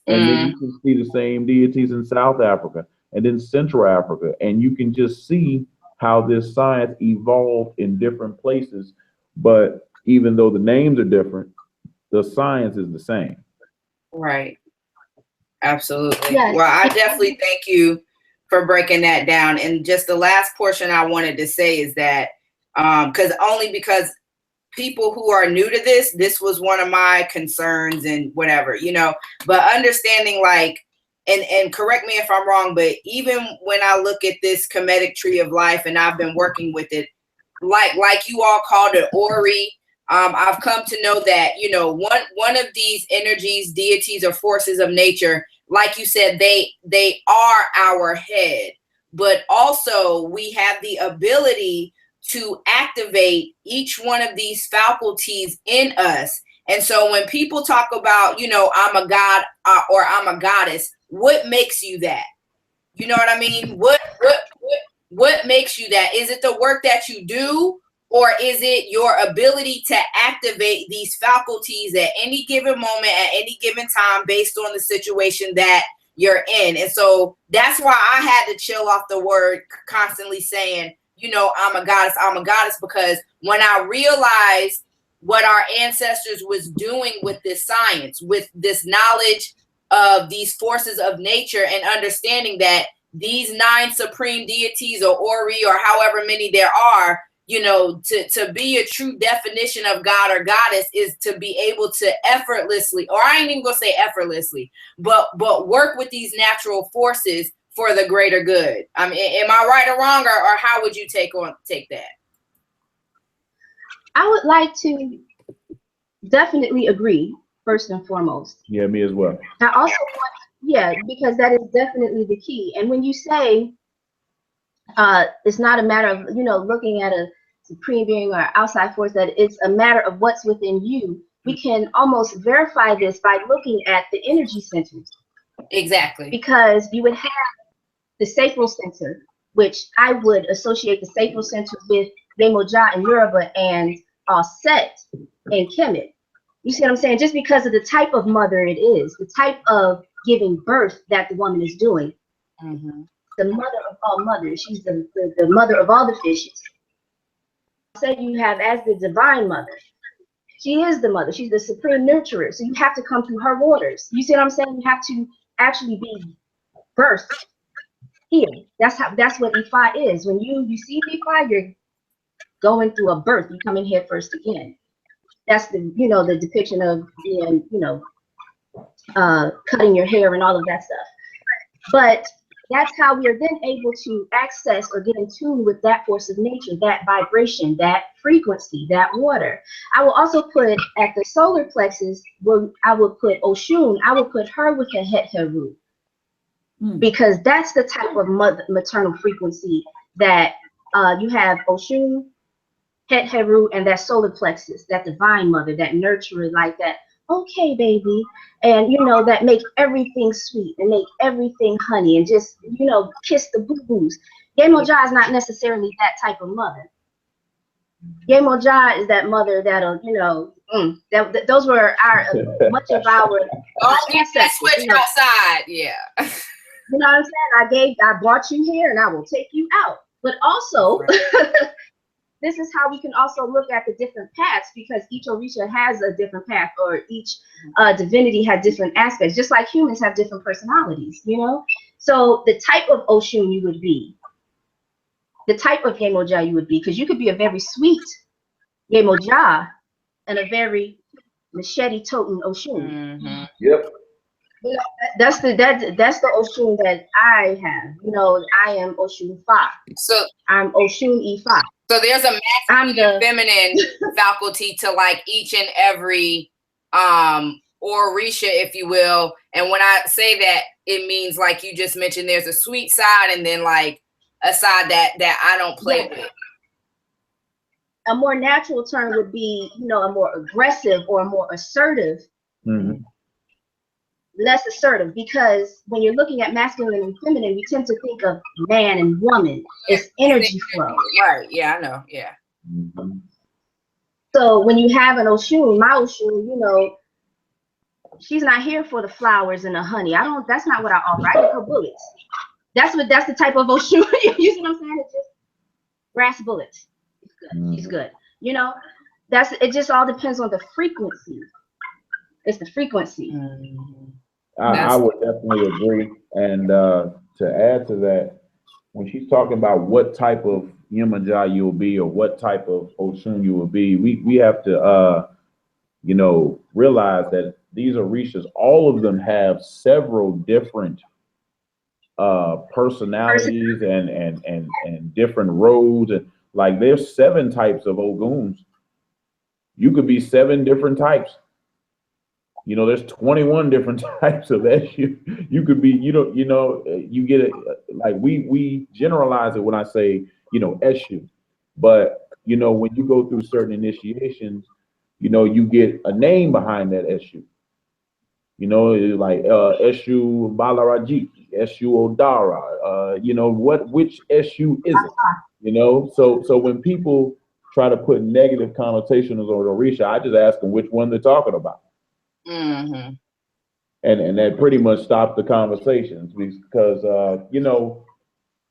And then you can see the same deities in South Africa and then Central Africa. And you can just see how this science evolved in different places. But even though the names are different, the science is the same. Right. Absolutely. Yes. Well, I definitely thank you for breaking that down. And just the last portion I wanted to say is that because people who are new to this was one of my concerns and whatever, but understanding like, and correct me if I'm wrong, but even when I look at this Kemetic tree of life and I've been working with it, like you all called it Ori, I've come to know that, one of these energies, deities or forces of nature, like you said, they are our head, but also we have the ability to activate each one of these faculties in us. And so when people talk about, I'm a god or I'm a goddess, what makes you that? You know what I mean? What makes you that? Is it the work that you do, or is it your ability to activate these faculties at any given moment, at any given time, based on the situation that you're in? And so that's why I had to chill off the word constantly saying, I'm a goddess, because when I realized what our ancestors was doing with this science, with this knowledge of these forces of nature, and understanding that these 9 supreme deities or Ori or however many there are, to be a true definition of God or goddess is to be able to effortlessly, or I ain't even gonna say effortlessly, but work with these natural forces for the greater good. I mean, am I right or wrong, or how would you take that? I would like to definitely agree, first and foremost. Yeah, me as well. I also want, because that is definitely the key. And when you say it's not a matter of, looking at a supreme being or outside force, that it's a matter of what's within you, we can almost verify this by looking at the energy centers. Exactly. Because you would have the sacral center, which I would associate the sacral center with Yemoja and Yoruba and Set and Kemet. You see what I'm saying? Just because of the type of mother it is, the type of giving birth that the woman is doing. Mm-hmm. The mother of all mothers. She's the mother of all the fishes. Say you have as the divine mother. She is the mother. She's the supreme nurturer. So you have to come through her waters. You see what I'm saying? You have to actually be birthed here. That's what Ifa is. When you see Ifa, you're going through a birth. You come in here first again. That's the depiction of being, cutting your hair and all of that stuff. But that's how we are then able to access or get in tune with that force of nature, that vibration, that frequency, that water. I will also put at the solar plexus, where I would put Oshun, I would put her with the Het Heru. Because that's the type of maternal frequency that you have Oshun, Het Heru, and that solar plexus, that divine mother, that nurturer, like that, okay, baby, and that make everything sweet and make everything honey and just, kiss the boo-boos. Yemoja is not necessarily that type of mother. Yemoja is that mother that'll, those were much of our get that switch outside, yeah. You know what I'm saying? I brought you here and I will take you out. But also, this is how we can also look at the different paths, because each Orisha has a different path, or each divinity has different aspects, just like humans have different personalities, you know? So the type of Oshun you would be, the type of Yemoja you would be, because you could be a very sweet Yemoja and a very machete-toting Oshun. Mm-hmm. Yep. You know, that's the Oshun that I have. You know, I am Oshun Fa. So I'm Oshun Ifa. So there's a masculine and feminine faculty to like each and every Orisha, if you will. And when I say that, it means like you just mentioned, there's a sweet side and then like a side that I don't play with. A more natural term would be, you know, a more aggressive or a more assertive. Mm-hmm. Less assertive, because when you're looking at masculine and feminine, we tend to think of man and woman. It's energy flow. Right. Yeah, I know. Yeah. Mm-hmm. So when you have an Oshun, my Oshun, you know, she's not here for the flowers and the honey. That's not what I offer. I give her bullets. That's the type of Oshun. You see what I'm saying? It's just grass bullets. It's good. Mm-hmm. She's good. You know, it just all depends on the frequency. It's the frequency. Mm-hmm. I would definitely agree. And to add to that, when she's talking about what type of Yemoja you'll be or what type of Oshun you will be, we have to, you know, realize that these Orishas, all of them have several different personalities and different roads. And like there's 7 types of Oguns. You could be 7 different types. You know, there's 21 different types of Eshu. You could be, you get it. Like we generalize it when I say, you know, Eshu. But, you know, when you go through certain initiations, you know, you get a name behind that Eshu. You know, like Eshu Balarajiki, Eshu Odara, you know, which Eshu is it? You know, so when people try to put negative connotations on Orisha, I just ask them which one they're talking about. Mm-hmm. And that pretty much stopped the conversations, because you know,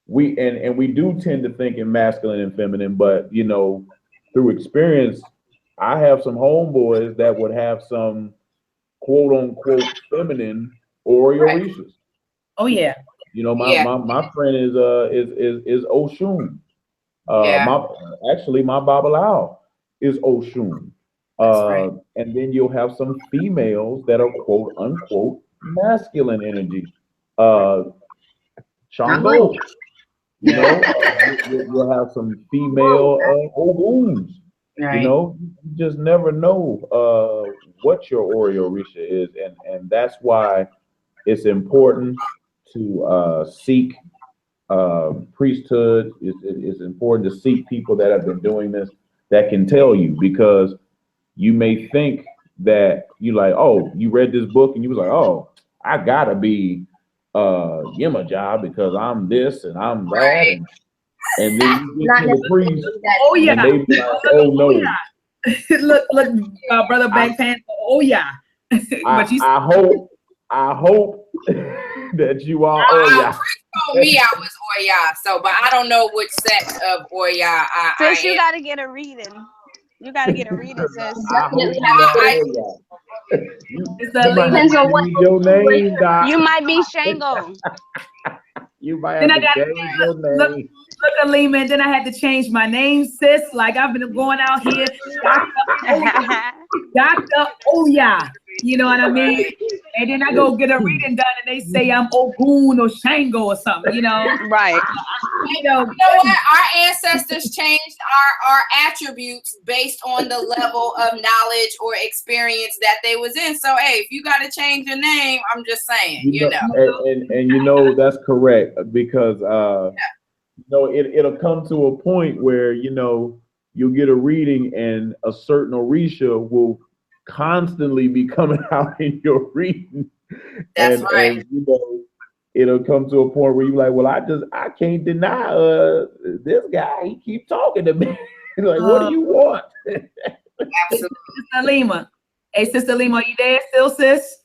we do tend to think in masculine and feminine, but you know, through experience, I have some homeboys that would have some quote unquote feminine Orishas. Oh yeah. You know, my friend is Oshun. My Babalao is Oshun. Right. And then you'll have some females that are quote unquote masculine energy. Shango, you know, you'll have some female Oguns. Right. You know, you just never know what your Orisha is, and that's why it's important to seek priesthood. It's important to seek people that have been doing this that can tell you, because you may think that you like, oh, you read this book and you was like, oh, I gotta be Yemoja because I'm this and I'm that, and then you get to the priest, oh yeah, and they be like, oh no, look, brother Blak Pantha, oh yeah. But I hope that you are Oya. Me, I was Oya, so but I don't know which sect of Oya Sis, you gotta get a reading. You gotta get a reading, sis. Depends on what your name, Doc. You might be Shango. You might have to change your name. Look, Alima, and then I had to change my name, sis. Like I've been going out here, Dr. Oya. You know what I mean? And then I go get a reading done, and they say I'm Ogun or Shango or something. You know? Right. You know what? Our ancestors changed our attributes based on the level of knowledge or experience that they was in. So hey, if you got to change your name, I'm just saying, you know. And you know that's correct, because you know it'll come to a point where you know you'll get a reading and a certain Orisha will constantly be coming out in your reading. That's right. And you know, it'll come to a point where you're like, well, I can't deny this guy. He keep talking to me. Like, what do you want? Absolutely. Sister Lima. Hey, Sister Lima, are you there still, sis?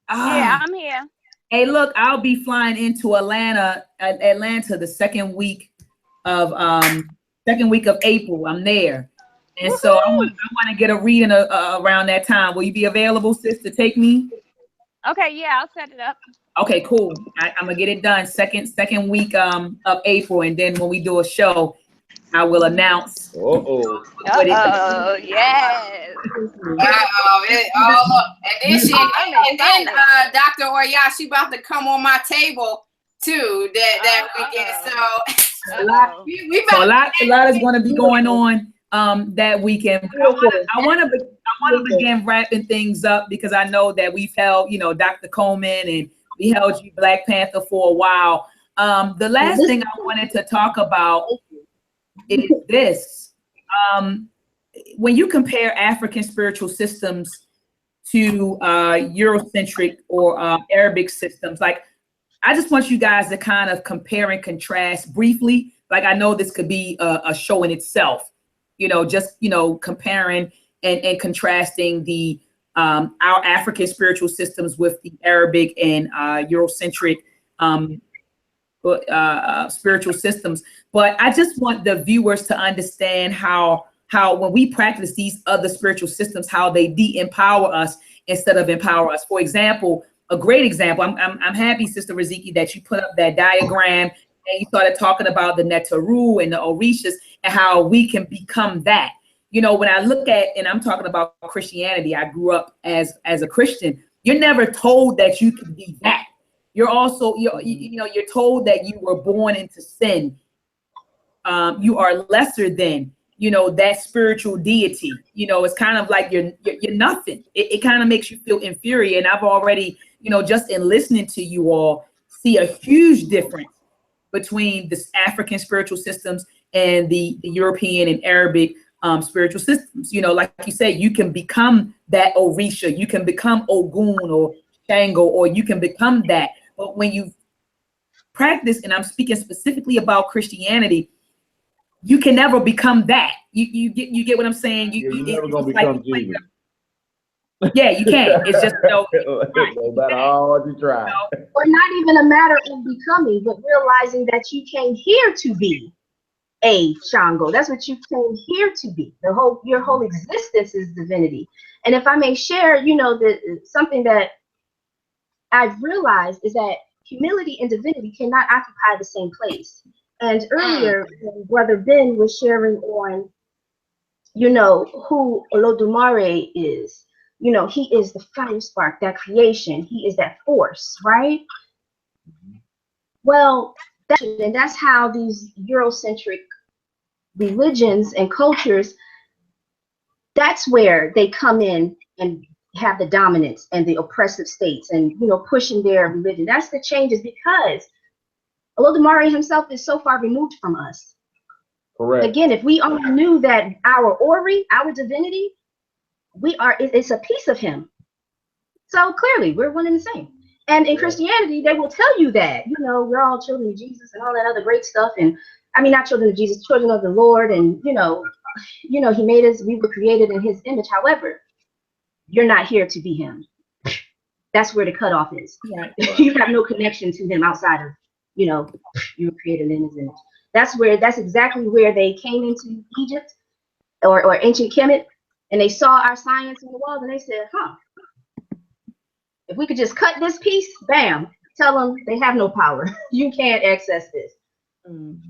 Yeah, I'm here. Hey, look, I'll be flying into Atlanta the second week of April. I'm there. And so I want to get a reading around that time. Will you be available, sis, to take me? Okay, yeah, I'll set it up. Okay, cool. I'm gonna get it done second week of April, and then when we do a show, I will announce. Oh, yes. And then Dr. Orishas, she about to come on my table too that weekend. So a lot is going to be going on that weekend. I want to begin wrapping things up because I know that we've held, Dr. Coleman, and we held you, Blak Pantha, for a while. The last thing I wanted to talk about is this. When you compare African spiritual systems to Eurocentric or Arabic systems, like, I just want you guys to kind of compare and contrast briefly. Like, I know this could be a show in itself, comparing and contrasting the our African spiritual systems with the Arabic and Eurocentric spiritual systems. But I just want the viewers to understand how when we practice these other spiritual systems, how they de-empower us instead of empower us. For example, a great example, I'm happy, Sister Riziki, that you put up that diagram and you started talking about the Netaru and the Orishas and how we can become that. When I look at, and I'm talking about Christianity, I grew up as a Christian. You're never told that you can be that. You're also, you're told that you were born into sin. You are lesser than, that spiritual deity. It's kind of like you're nothing. It kind of makes you feel inferior. And I've already, just in listening to you all, see a huge difference between the African spiritual systems and the European and Arabic spiritual systems. Like you say, you can become that Orisha, you can become Ogun or Shango, or you can become that. But when you practice, and I'm speaking specifically about Christianity, you can never become that. You get what I'm saying? You're never gonna become Jesus. Yeah, you can't. It's just no matter how hard you try. Or not even a matter of becoming, but realizing that you came here to be a Shango. That's what you came here to be. Your whole existence is divinity. And if I may share, something that I've realized is that humility and divinity cannot occupy the same place. And earlier, Brother Ben was sharing on, who Olodumare is. He is the fire spark, that creation. He is that force, right? Well, that's how these Eurocentric religions and cultures, that's where they come in and have the dominance and the oppressive states and, pushing their religion. That's the changes, because Olodumare himself is so far removed from us. Correct. Again, if we only knew that our Ori, our divinity, it's a piece of him. So clearly we're one and the same. And in Christianity, they will tell you that, we're all children of Jesus and all that other great stuff. And I mean, not children of Jesus, children of the Lord. And, he made us, we were created in his image. However, you're not here to be him. That's where the cutoff is. Right. You have no connection to him outside of, you were created in his image. That's exactly where they came into Egypt or ancient Kemet, and they saw our science in the walls, and they said, if we could just cut this piece, bam, tell them they have no power. You can't access this.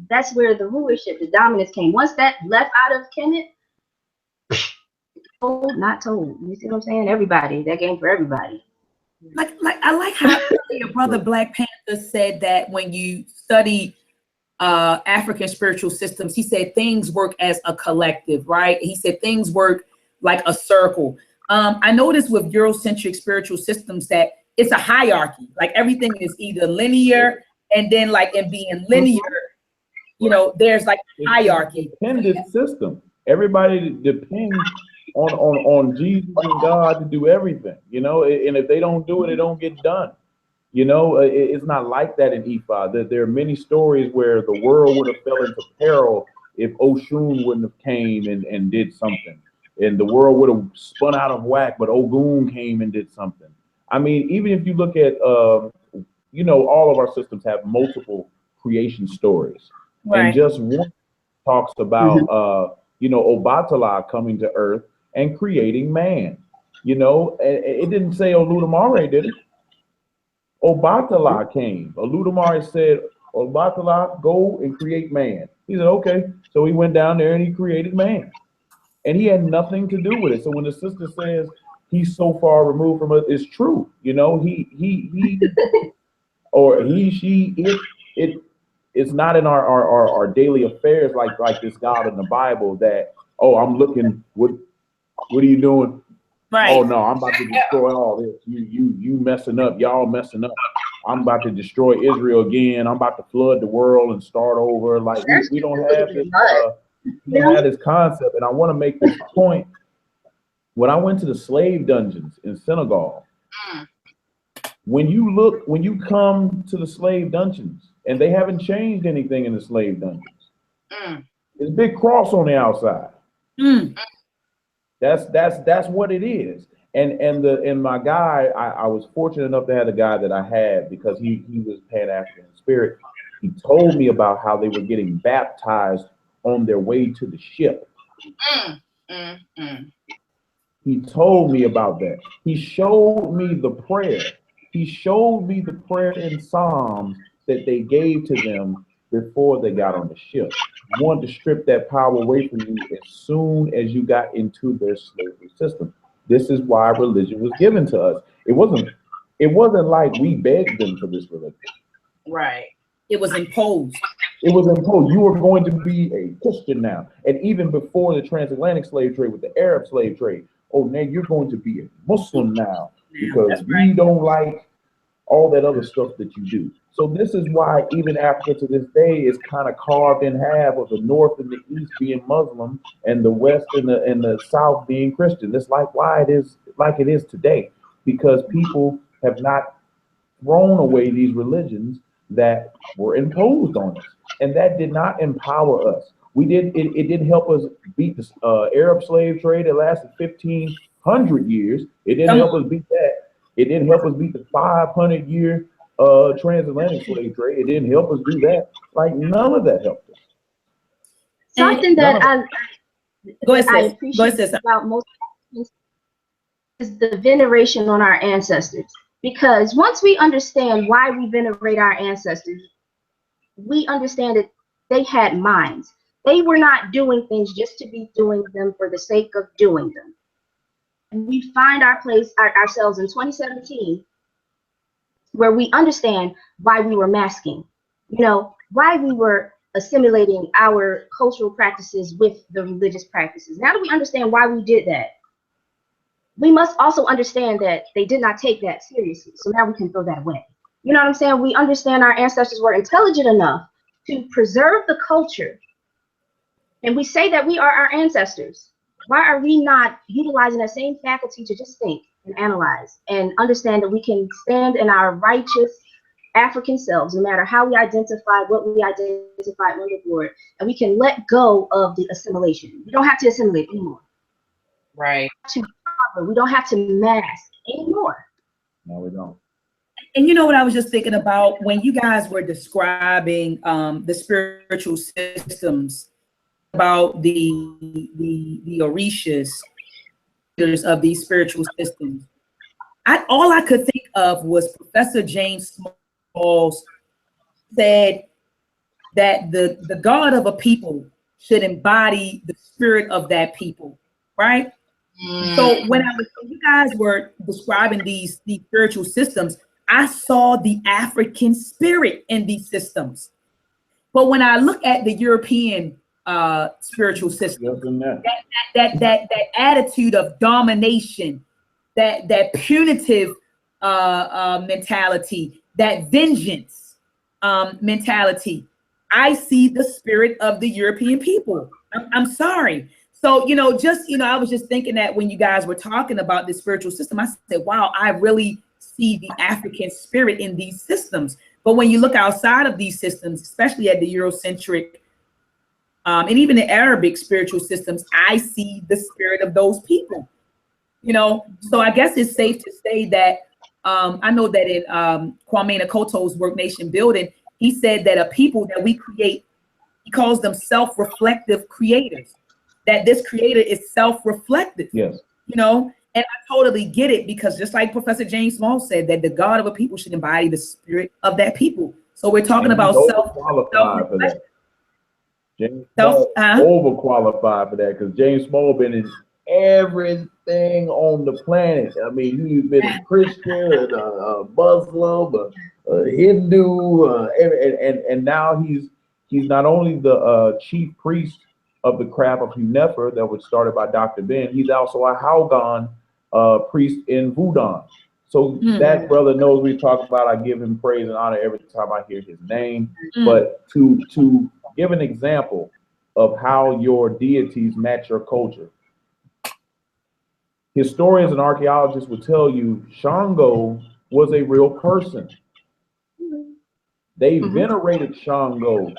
That's where the rulership, the dominance came. Once that left out of Kemet, told, not told. You see what I'm saying? Everybody, that game for everybody. I like how your brother Blak Pantha said that when you study African spiritual systems, he said things work as a collective, right? He said things work like a circle. I noticed with Eurocentric spiritual systems that it's a hierarchy. Like everything is either linear, and then in being linear, there's like a hierarchy. It's a dependent system. Everybody depends on Jesus and God to do everything, and if they don't do it, it don't get done. It's not like that in Ifa. There are many stories where the world would have fell into peril if Oshun wouldn't have came and did something. And the world would have spun out of whack, but Ogun came and did something. I mean, even if you look at you know, all of our systems have multiple creation stories. Right. And just one talks about, you know, Obatala coming to Earth and creating man. You know, it didn't say Oludamare, did it? Obatala came. Oludamare said, Obatala, go and create man. He said, okay. So he went down there and he created man. And he had nothing to do with it. So when the sister says he's so far removed from it, it's true. You know, he or he, she, it's not in our daily affairs like this God in the Bible that, oh, I'm looking, what are you doing? Right. Oh no, I'm about to destroy all this. You messing up, y'all messing up. I'm about to destroy Israel again. I'm about to flood the world and start over. Like we don't have this we don't have this concept. And I want to make this point. When I went to the slave dungeons in Senegal, when you come to the slave dungeons, and they haven't changed anything in the slave dungeons. There's a big cross on the outside. That's what it is. And my guy, I was fortunate enough to have the guy that I had because he was Pan-African in spirit. He told me about how they were getting baptized on their way to the ship. He told me about that. He showed me the prayer. He showed me the prayer in Psalms that they gave to them before they got on the ship. He wanted to strip that power away from you as soon as you got into their slavery system. This is why religion was given to us. It wasn't like we begged them for this religion. Right. It was imposed. It was imposed. You are going to be a Christian now. And even before the transatlantic slave trade with the Arab slave trade, oh, now you're going to be a Muslim now because we don't like all that other stuff that you do. So this is why even Africa to this day is kind of carved in half, of the north and the east being Muslim and the west and the south being Christian. That's like why it is like it is today, because people have not thrown away these religions that were imposed on us, and that did not empower us. It didn't help us beat the Arab slave trade that lasted 1,500 years. It didn't help us beat that. It didn't help us beat the 500-year transatlantic slave trade. It didn't help us do that. Like none of that helped us. Something that I appreciate about most is the veneration on our ancestors. Because once we understand why we venerate our ancestors, we understand that they had minds. They were not doing things just to be doing them for the sake of doing them. And we find our place, ourselves in 2017, where we understand why we were masking, you know, why we were assimilating our cultural practices with the religious practices. Now that we understand why we did that, we must also understand that they did not take that seriously. So now we can throw that away. You know what I'm saying? We understand our ancestors were intelligent enough to preserve the culture. And we say that we are our ancestors. Why are we not utilizing that same faculty to just think and analyze and understand that we can stand in our righteous African selves, no matter how we identify, what we identify on the board, and we can let go of the assimilation. We don't have to assimilate anymore. Right. We don't have to mask anymore. No, we don't. And you know what I was just thinking about when you guys were describing the spiritual systems, about the Orishas of these spiritual systems. All I could think of was Professor James Smalls said that the God of a people should embody the spirit of that people, right? So when you guys were describing these spiritual systems, I saw the African spirit in these systems. But when I look at the European spiritual system, that attitude of domination, that punitive mentality, that vengeance mentality, I see the spirit of the European people. I'm sorry. So, you know, I was just thinking that when you guys were talking about this spiritual system, I said, wow, I really see the African spirit in these systems. But when you look outside of these systems, especially at the Eurocentric and even the Arabic spiritual systems, I see the spirit of those people, you know. So I guess it's safe to say that I know that in Kwame Nakoto's Work Nation Building, he said that a people that we create, he calls them self-reflective creators, that this creator is self-reflective. Yes. You know, and I totally get it, because just like Professor James Small said, that the God of a people should embody the spirit of that people. So we're talking about overqualified for that. James Small overqualified for that, because James Small been in everything on the planet. I mean, he's been a Christian, a Muslim, a Hindu, and now he's not only the chief priest of the craft of Hunefer that was started by Dr. Ben, he's also a Haugon priest in Voodoo. So that brother knows we talk about. I give him praise and honor every time I hear his name. But to give an example of how your deities match your culture, historians and archaeologists will tell you Shango was a real person. They venerated Shango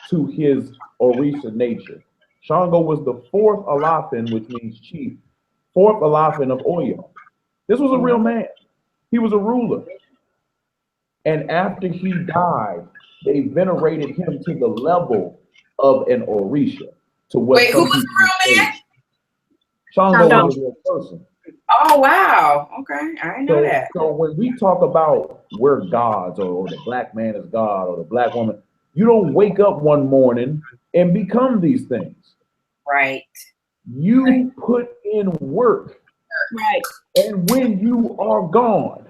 to his Orisha nature. Shango was the fourth Alafin, which means chief, fourth Alafin of Oyo. This was a real man. He was a ruler. And after he died, they venerated him to the level of an Orisha. To what Wait, who was the real man? Shango was a real person. Oh, wow. Okay. I didn't know that. So when we talk about we're gods, or the black man is God, or the black woman, you don't wake up one morning and become these things. Right. You put in work. Right. And when you are gone,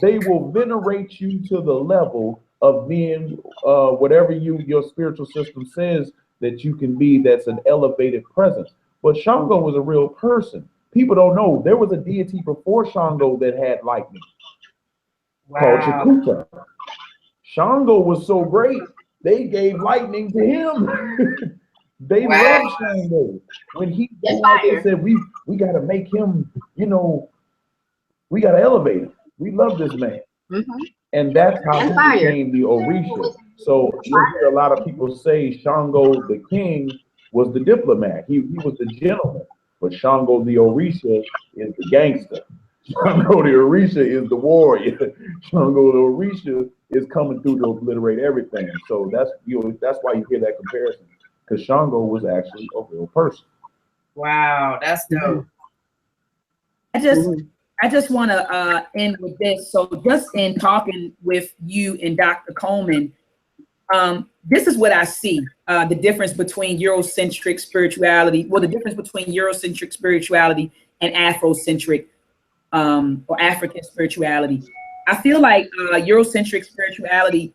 they will venerate you to the level of being whatever your spiritual system says that you can be. That's an elevated presence. But Shango was a real person. People don't know there was a deity before Shango that had lightning, called Chakuta. Shango was so great, they gave lightning to him. They loved Shango. When he died, they said, we got to make him, we got to elevate him. We love this man. And that's how he became the Orisha. So you'll hear a lot of people say Shango the king was the diplomat. He was the gentleman. But Shango the Orisha is the gangster. Shango the Orisha is the warrior. Shango the Orisha is coming through to obliterate everything. So that's why you hear that comparison. Because Shango was actually a real person. Wow, that's dope. I just want to end with this. So just in talking with you and Dr. Coleman, this is what I see, the difference between Eurocentric spirituality, the difference between Eurocentric spirituality and Afrocentric or African spirituality. I feel like Eurocentric spirituality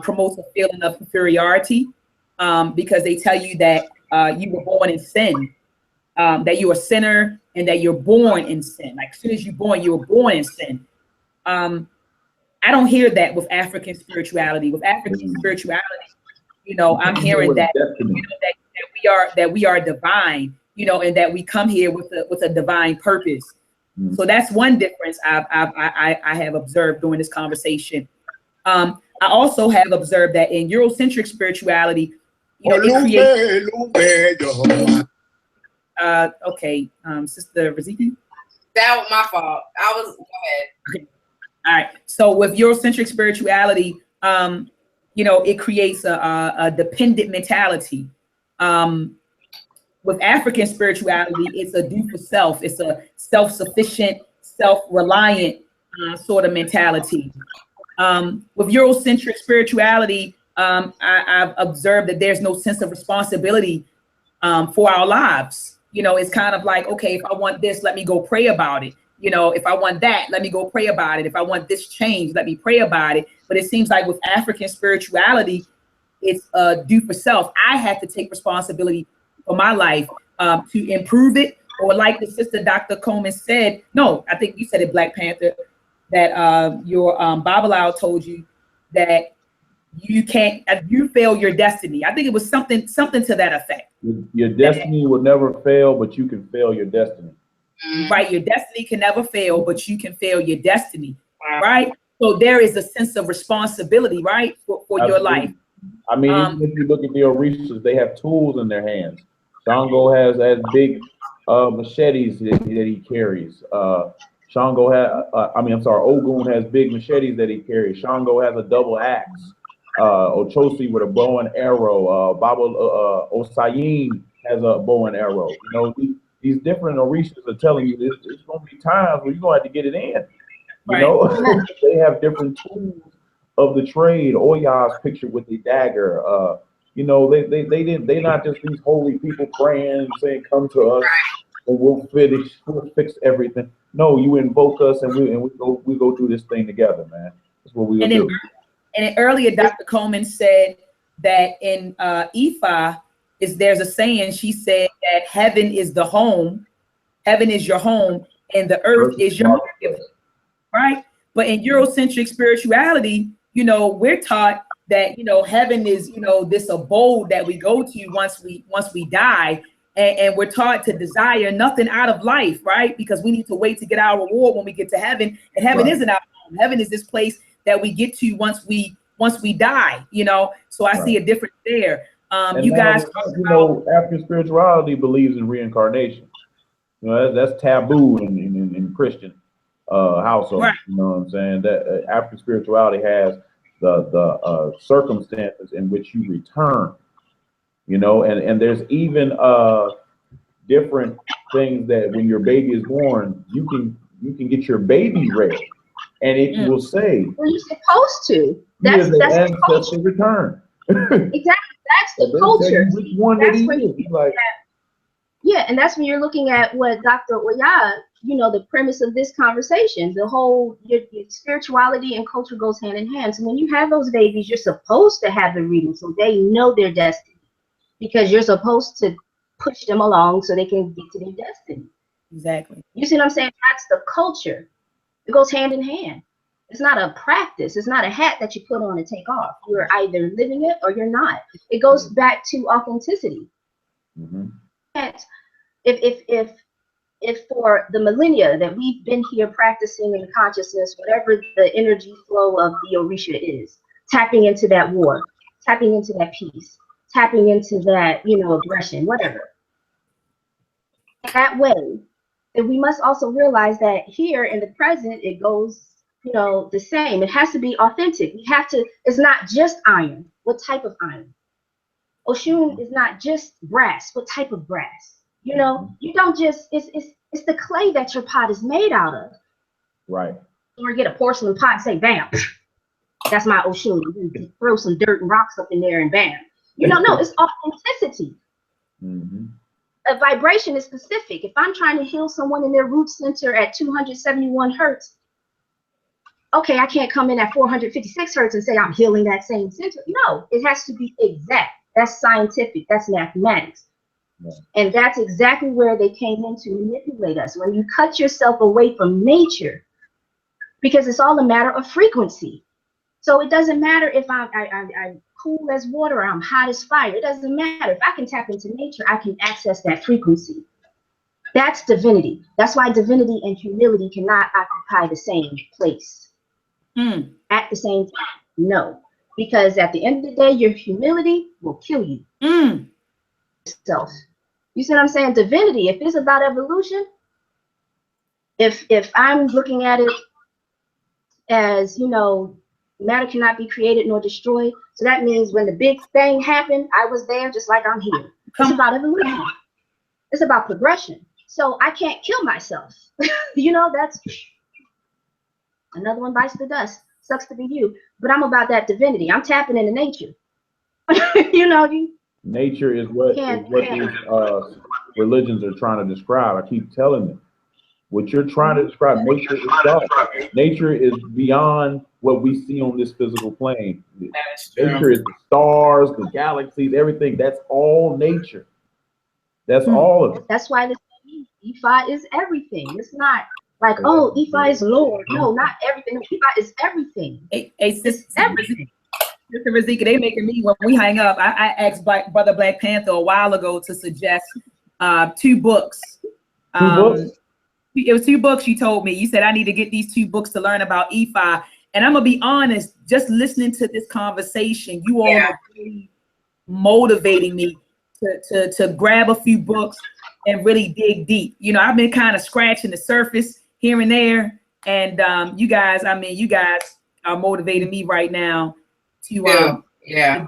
promotes a feeling of inferiority because they tell you that you were born in sin, that you're a sinner, and that you're born in sin. Like as soon as you're born, you were born in sin. I don't hear that with African spirituality. With African spirituality, I'm hearing that that we are divine, and that we come here with a divine purpose. So that's one difference I have observed during this conversation. I also have observed that in Eurocentric spirituality, it creates. Okay, Sister Riziki. That was my fault. Go ahead. All right. So with Eurocentric spirituality, it creates a dependent mentality. With African spirituality, it's a do for self. It's a self-sufficient, self-reliant sort of mentality. With Eurocentric spirituality, I've observed that there's no sense of responsibility for our lives. It's kind of like, okay, if I want this, let me go pray about it. If I want that, let me go pray about it. If I want this change, let me pray about it. But it seems like with African spirituality, it's do for self. I have to take responsibility for my life to improve it. Or like the sister Dr. Coleman said, no, I think you said it, Blak Pantha, that your Babylao told you that you can't, you fail your destiny. I think it was something to that effect. Your destiny will never fail, but you can fail your destiny. Right, your destiny can never fail, but you can fail your destiny. Right, so there is a sense of responsibility, right, for your life. I mean, even if you look at the Orishas, they have tools in their hands. Shango has big machetes that he carries. Shango Ogun has big machetes that he carries. Shango has a double axe. Ochosi with a bow and arrow. Osayin has a bow and arrow. You know, these different Orishas are telling you there's going to be times where you're going to have to get it in. You know, they have different tools of the trade. Oya's pictured with the dagger. You know, they're not just these holy people praying and saying, "Come to us and we'll fix everything." No, you invoke us and we go do this thing together, man. That's what we do. And earlier, Dr. Coleman said that in Ifa there's a saying. She said that heaven is the home, heaven is your home, and the earth is your marketplace. Right? But in Eurocentric spirituality, you know, we're taught that, you know, heaven is, you know, this abode that we go to once we die, and we're taught to desire nothing out of life, right? Because we need to wait to get our reward when we get to heaven, and heaven isn't our home. Heaven is this place that we get to once we die, you know. So I see a difference there. You guys, you know, African spirituality believes in reincarnation. You know, that's taboo in Christian household. Right. You know what I'm saying? That African spirituality has the circumstances in which you return. You know, and there's even different things that when your baby is born, you can get your baby read, and it will say, well, you're supposed to. That's the culture. Return. Exactly. That's the culture. Which one that's when you like. Yeah, and that's when you're looking at what Dr. Oya, you know, the premise of this conversation, the whole your spirituality and culture goes hand in hand. So when you have those babies, you're supposed to have the reading so they know their destiny, because you're supposed to push them along so they can get to their destiny. Exactly. You see what I'm saying? That's the culture. It goes hand in hand. It's not a practice. It's not a hat that you put on and take off. You're either living it or you're not. It goes back to authenticity. Mm-hmm. If for the millennia that we've been here practicing in consciousness, whatever the energy flow of the Orisha is, tapping into that war, tapping into that peace, tapping into that, you know, aggression, whatever. That way, then we must also realize that here in the present, it goes, you know, the same. It has to be authentic. We have to, it's not just iron. What type of iron? Oshun is not just brass. What type of brass? You know, you don't just, it's the clay that your pot is made out of. Right. Or get a porcelain pot and say, bam, that's my Oshun. You throw some dirt and rocks up in there and bam. You know, no, it's authenticity. Mm-hmm. A vibration is specific. If I'm trying to heal someone in their root center at 271 hertz, okay, I can't come in at 456 hertz and say I'm healing that same center. No, it has to be exact. That's scientific. That's mathematics. Yeah. And that's exactly where they came in to manipulate us. When you cut yourself away from nature, because it's all a matter of frequency. So it doesn't matter if I'm cool as water or I'm hot as fire. It doesn't matter. If I can tap into nature, I can access that frequency. That's divinity. That's why divinity and humility cannot occupy the same place. At the same time. No. Because at the end of the day, your humility will kill you. Yourself. You see what I'm saying? Divinity, if it's about evolution, if I'm looking at it as, you know, matter cannot be created nor destroyed. So that means when the big thing happened, I was there just like I'm here. It's about evolution. It's about progression. So I can't kill myself. You know, that's another one bites the dust. Sucks to be you. But I'm about that divinity. I'm tapping into nature. You know, nature is what these religions are trying to describe. I keep telling them. What you're trying to describe, nature is God. Nature is beyond what we see on this physical plane. Nature is the stars, the galaxies, everything. That's all nature. That's all of it. That's why Ifa is everything. It's not like, oh, Ifa is Lord. No, not everything. Ifa is everything. It's everything. Sister Razika, they making me, when we hang up, I asked Brother Blak Pantha a while ago to suggest 2 books. 2 books? It was 2 books you told me. You said I need to get these 2 books to learn about Ifa. And I'm going to be honest, just listening to this conversation, you all are really motivating me to grab a few books and really dig deep. You know, I've been kind of scratching the surface, here and there. And you guys are motivating me right now to yeah.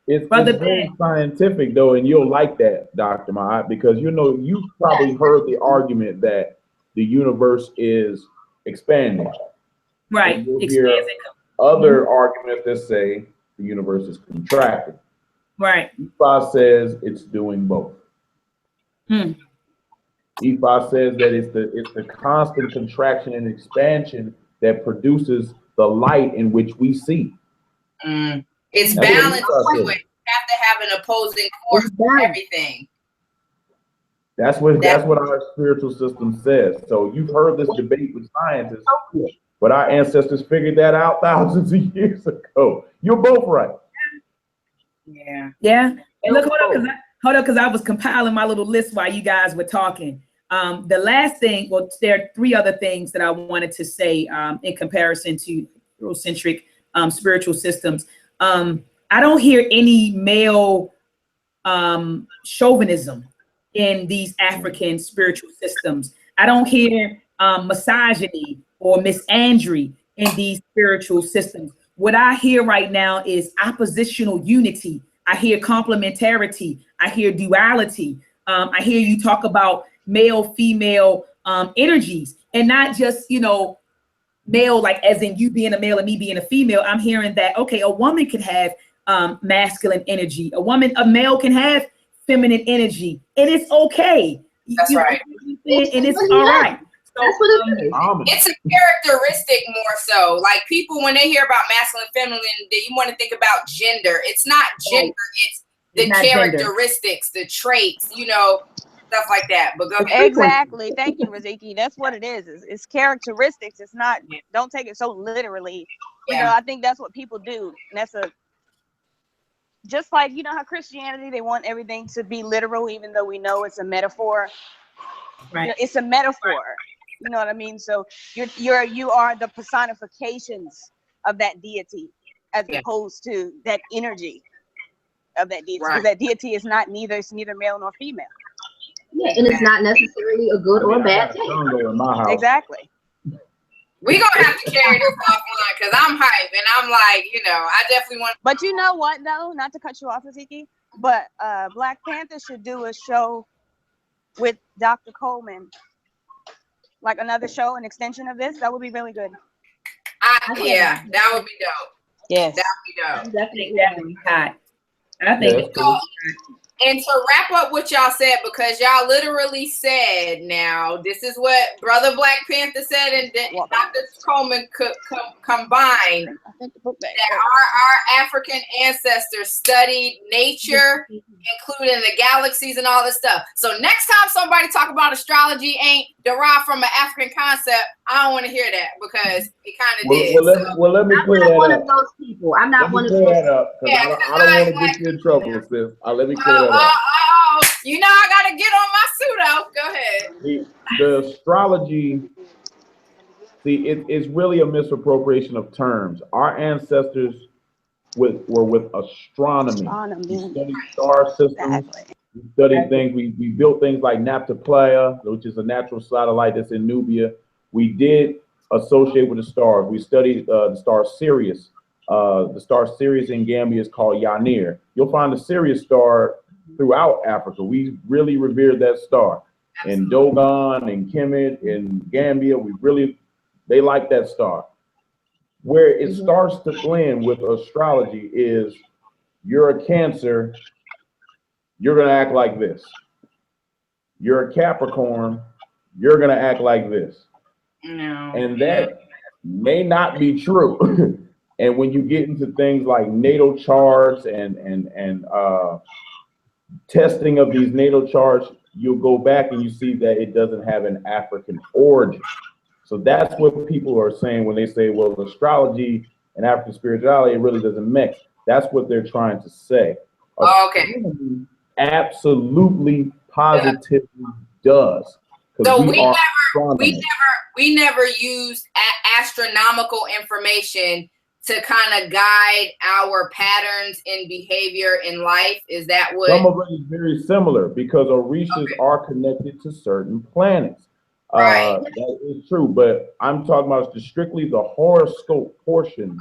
It's Brother very Ben. scientific though, and you'll like that, Dr. Mahat, because you know you've probably heard the argument that the universe is expanding. Right. And you'll Expands hear and other arguments that say the universe is contracting. right. Ifa says it's doing both. Hmm. Ifa says that it's the constant contraction and expansion that produces the light in which we see. It's That's what balanced Ifa to says. it. You have to have an opposing force for everything. That's what our spiritual system says. So you've heard this debate with scientists, but our ancestors figured that out thousands of years ago. You're both right. Yeah. Yeah. And look, hold up, because I was compiling my little list while you guys were talking. The last thing, well, there are three other things that I wanted to say in comparison to Eurocentric spiritual systems. I don't hear any male chauvinism in these African spiritual systems. I don't hear misogyny or misandry in these spiritual systems. What I hear right now is oppositional unity. I hear complementarity. I hear duality. I hear you talk about male, female energies, and not just, male, like as in you being a male and me being a female. I'm hearing that, okay, a woman can have masculine energy. A male can have feminine energy, and it's okay. That's right. And it's all right. So, That's what it is. It's a characteristic more so. Like people, when they hear about masculine, feminine, you want to think about gender. It's not gender. It's the characteristics, the traits, stuff like that. But go ahead. Exactly. Thank you, Raziki. That's what it is. It's characteristics. It's not. Don't take it so literally. I think that's what people do. And that's just like how Christianity, they want everything to be literal, even though we know it's a metaphor. Right. It's a metaphor. You know what I mean? So you are the personifications of that deity, as opposed to that energy of that deity. Because that deity is neither male nor female. Yeah, and it's not necessarily a good or a bad thing. In my house. Exactly. We're going to have to carry this offline because I'm hyped and I'm like, I definitely want. But you know what, though? Not to cut you off, Raziki, but Blak Pantha should do a show with Dr. Coleman. Like another show, an extension of this. That would be really good. Yeah, that would be dope. Yes. That would be dope. Definitely hot. I think it's cool. And to wrap up what y'all said, because y'all literally said, now this is what Brother Blak Pantha said, and then Dr. Coleman combined that our African ancestors studied nature, including the galaxies and all this stuff. So next time somebody talk about astrology ain't derived from an African concept, I don't want to hear that because it kind of did. Well, let me clear that up. I'm not one of those people. I'm not one of those. That up, I don't want to get you in trouble, sis. Let me clear that up. I gotta get on my pseudo. Go ahead. The astrology, it's really a misappropriation of terms. Our ancestors were with astronomy. We studied star systems. We studied things. We built things like Naphtali, which is a natural satellite that's in Nubia. We did associate with the stars. We studied the star Sirius. The star Sirius in Gambia is called Yanir. You'll find the Sirius star throughout Africa. We really revered that star. In Dogon and Kemet and Gambia, they like that star. Where it starts to blend with astrology is you're a Cancer, you're going to act like this. You're a Capricorn, you're going to act like this. No. And that may not be true. And when you get into things like natal charts and testing of these natal charts, you'll go back and you see that it doesn't have an African origin. So that's what people are saying when they say, well, astrology and African spirituality, it really doesn't mix. That's what they're trying to say. Okay. Absolutely, positively does. So we never used astronomical information to kind of guide our patterns in behavior in life. Is that what? Some of it is very similar because Orishas are connected to certain planets. Right. That is true, but I'm talking about strictly the horoscope portion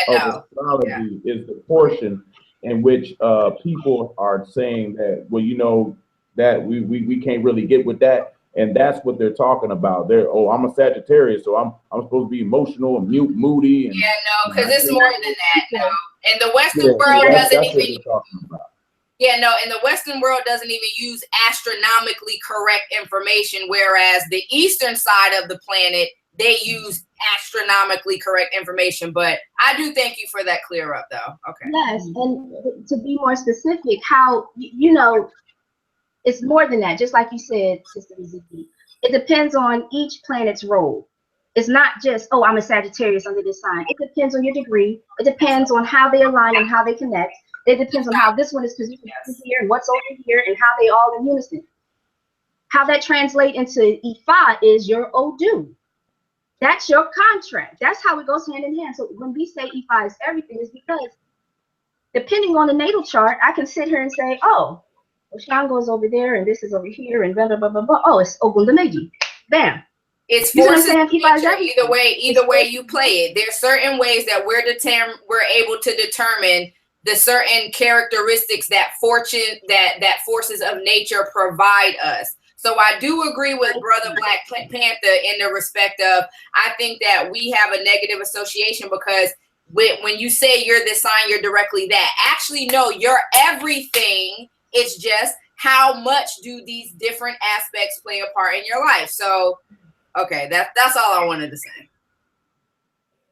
of astrology is the portion in which people are saying that, well, you know, that we can't really get with that. And that's what they're talking about. They're, oh, I'm a Sagittarius, so I'm supposed to be emotional and moody. And, yeah, no, because it's more than that. No, and the Western yeah, world that's doesn't what even. they're talking about. Yeah, no, and the Western world doesn't even use astronomically correct information, whereas the Eastern side of the planet, they use astronomically correct information. But I do thank you for that clear up, though. Okay. Yes, and to be more specific, how, you know, it's more than that. Just like you said, Sister Ezekiel, it depends on each planet's role. It's not just, oh, I'm a Sagittarius under this sign. It depends on your degree. It depends on how they align and how they connect. It depends on how this one is positioned here and what's over here and how they all in unison. How that translates into Ifa is your Odu. That's your contract. That's how it goes hand in hand. So when we say Ifa is everything, is because depending on the natal chart, I can sit here and say, oh, Shango's over there and this is over here and blah, blah, blah, blah, blah. Oh, it's Ogundameji. Bam. It's forces either way you play it. There's certain ways that we're able to determine the certain characteristics that forces of nature provide us. So I do agree with Brother Blak Panther in the respect of, I think that we have a negative association because when you say you're this sign, you're directly that. Actually, no, you're everything. It's just how much do these different aspects play a part in your life. So, okay, that's all I wanted to say.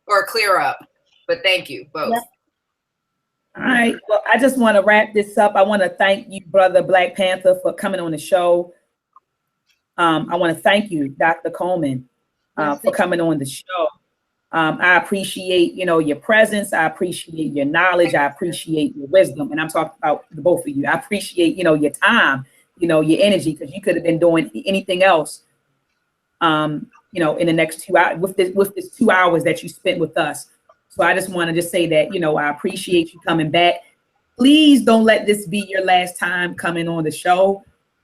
Or clear up. But thank you both. Yep. All right. Well, I just want to wrap this up. I want to thank you, Brother Blak Panther, for coming on the show. I want to thank you, Dr. Coleman, for coming on the show. I appreciate, you know, your presence. I appreciate your knowledge. I appreciate your wisdom. And I'm talking about the both of you. I appreciate, you know, your time, you know, your energy, because you could have been doing anything else, you know, in the next 2 hours with this 2 hours that you spent with us. So I just want to just say that, you know, I appreciate you coming back. Please don't let this be your last time coming on the show.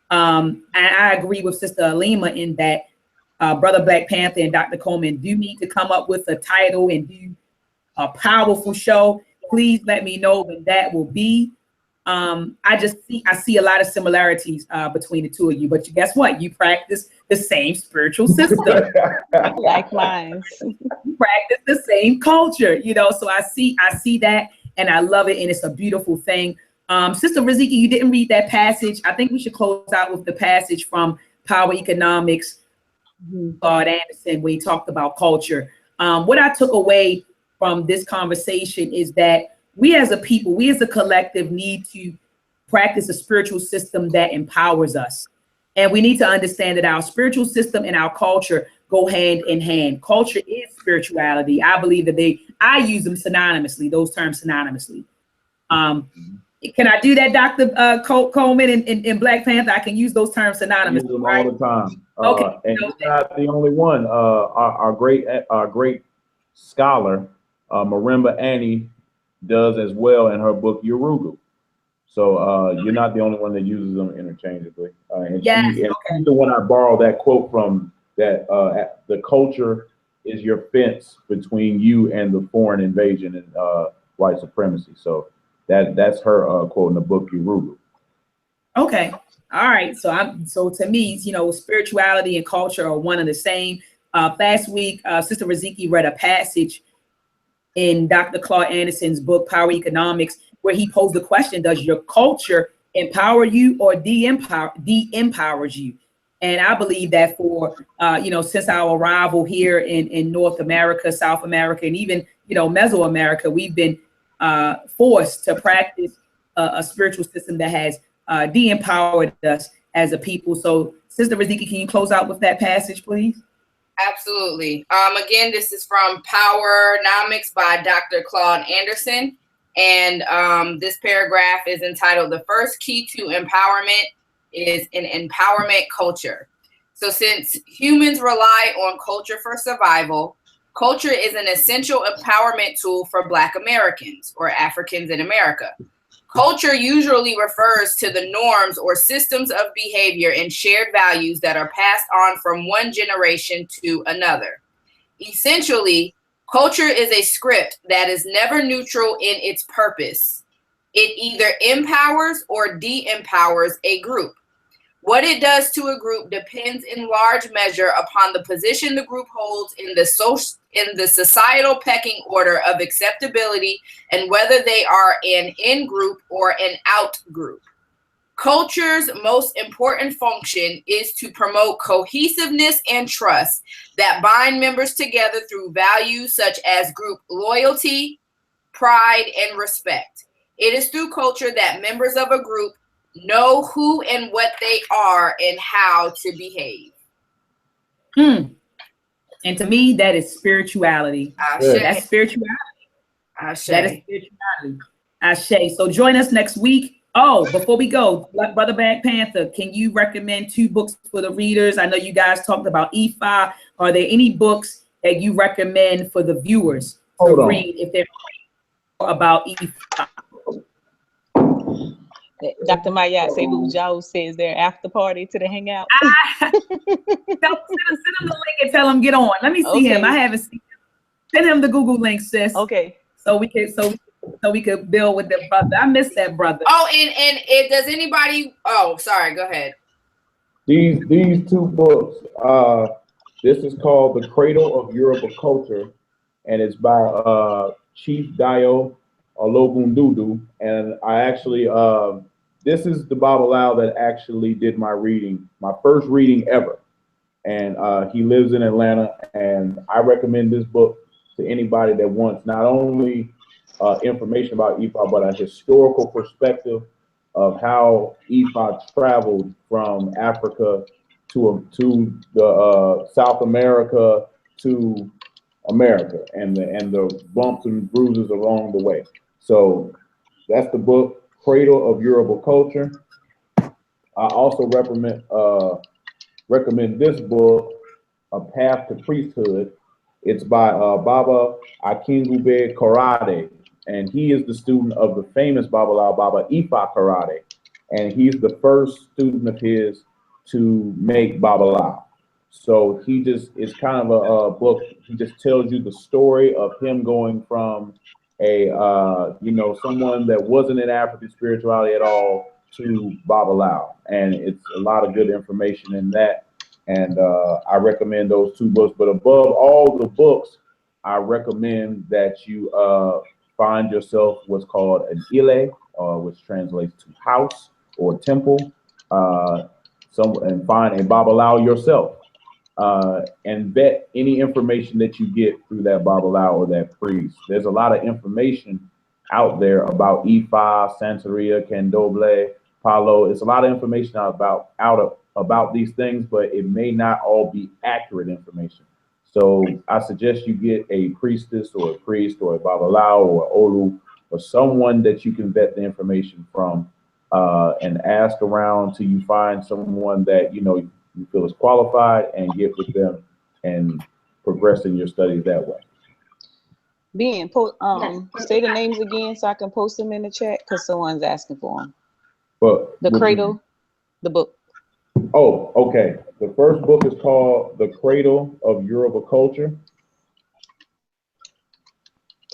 And I agree with Sister Alima in that Brother Blak Panther and Dr. Coleman do need to come up with a title and do a powerful show. Please let me know when that will be. I see a lot of similarities between the two of you, but guess what? You practice the same spiritual system. Like mine. You practice the same culture, you know, so I see that and I love it. And it's a beautiful thing. Sister Riziki, you didn't read that passage. I think we should close out with the passage from Power Economics, Claude Anderson, where he talked about culture. What I took away from this conversation is that we as a people, we as a collective need to practice a spiritual system that empowers us. And we need to understand that our spiritual system and our culture go hand in hand. Culture is spirituality. I believe that I use them synonymously, those terms synonymously. Can I do that, Dr. Coleman and Blak Panther? I can use those terms synonymously. Use them all the time. Okay. And you're not the only one. Our great scholar, Marimba Annie, does as well in her book Yorugu. So you're not the only one that uses them interchangeably. And she's the one I borrowed that quote from, that the culture is your fence between you and the foreign invasion and white supremacy. So that's her quote in the book Yorugu. Okay. All right. So to me, you know, spirituality and culture are one and the same. Last week, Sister Riziki read a passage in Dr. Claude Anderson's book, Power Economics, where he posed the question, does your culture empower you or de-empowers you? And I believe that for, you know, since our arrival here in North America, South America, and even, you know, Mesoamerica, we've been forced to practice a spiritual system that has de-empowered us as a people. So, Sister Riziki, can you close out with that passage, please? Absolutely. Again, this is from Powernomics by Dr. Claude Anderson. And this paragraph is entitled, "The First Key to Empowerment is an Empowerment Culture." So since humans rely on culture for survival, culture is an essential empowerment tool for Black Americans or Africans in America. Culture usually refers to the norms or systems of behavior and shared values that are passed on from one generation to another. Essentially, culture is a script that is never neutral in its purpose. It either empowers or de-empowers a group. What it does to a group depends in large measure upon the position the group holds in the societal pecking order of acceptability and whether they are an in-group or an out-group. Culture's most important function is to promote cohesiveness and trust that bind members together through values such as group loyalty, pride, and respect. It is through culture that members of a group know who and what they are and how to behave. And to me, that is spirituality. That's spirituality. That is spirituality. Ashe. So join us next week. Oh, before we go, Brother Blak Pantha, can you recommend 2 books for the readers? I know you guys talked about Ifa. Are there any books that you recommend for the viewers to read if they're about Ifa? Dr. Maya Sebu Joe says their after party to the hangout. Send him the link and tell him get on. Let me see him. I haven't seen him. Send him the Google link, sis. Okay. So we could build with that brother. I miss that brother. Oh, and does anybody? Oh, sorry. Go ahead. These 2 books. This is called The Cradle of Yoruba Culture, and it's by Chief Dio Ologundudu. And I actually, this is the Babalawo that actually did my reading, my first reading ever. And he lives in Atlanta, and I recommend this book to anybody that wants not only information about Ifa, but a historical perspective of how Ifa traveled from Africa to the South America to America, and the bumps and bruises along the way. So that's the book, Cradle of Yoruba Culture. I also recommend this book, A Path to Priesthood. It's by Baba Akingube Karate, and he is the student of the famous Babalawo Baba Ifa Karate, and he's the first student of his to make Babalawo. So he just, it's kind of a book. He just tells you the story of him going from someone that wasn't in African spirituality at all to Babalawo, and it's a lot of good information in that. And I recommend those 2 books. But above all the books, I recommend that you find yourself what's called an ile, which translates to house or temple, and find a Babalawo yourself. And vet any information that you get through that Babalawo or that priest. There's a lot of information out there about Ifa, Santeria, Candomblé, Palo. It's a lot of information about these things, but it may not all be accurate information. So I suggest you get a priestess or a priest or a Babalawo or Olu or someone that you can vet the information from, and ask around till you find someone that you feel is qualified, and get with them and progress in your studies that way. Say the names again so I can post them in the chat, because someone's asking for them. But the Cradle, the book. Oh, okay. The first book is called The Cradle of Yoruba Culture.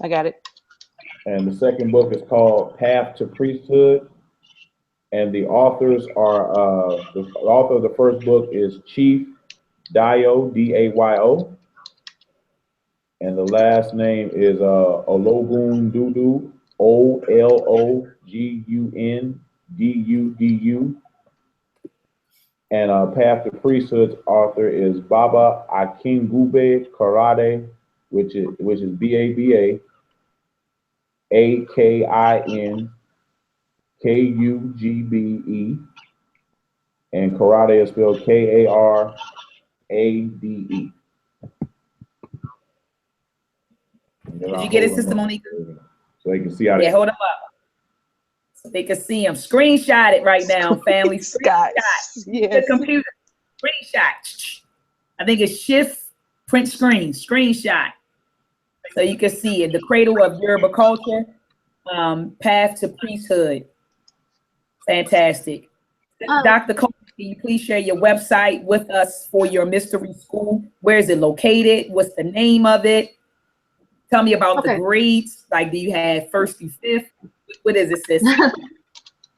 I got it. And the second book is called Path to Priesthood. And the authors are, the author of the first book is Chief Dio, D-A-Y-O. And the last name is Ologundudu, O-L-O-G-U-N-D-U-D-U. And Path to Priesthood's author is Baba Akingube Karate, which is B-A-B-A A-K-I-N-K-U-G-B-E, and Karate is spelled K-A-R-A-D-E. Did you get it, Sister Monica? So they can see how. Yeah, hold them up. So they can see them. Screenshot it right now, family. Screenshot. Yes. The computer. Screenshot. I think it's Shift Print Screen. Screenshot. So you can see it. The Cradle of Yoruba Culture. path to priesthood. Fantastic. Dr. Cole, can you please share your website with us for your mystery school? Where is it located? What's the name of it? Tell me about the grades. Like, do you have first through fifth? What is it, sis?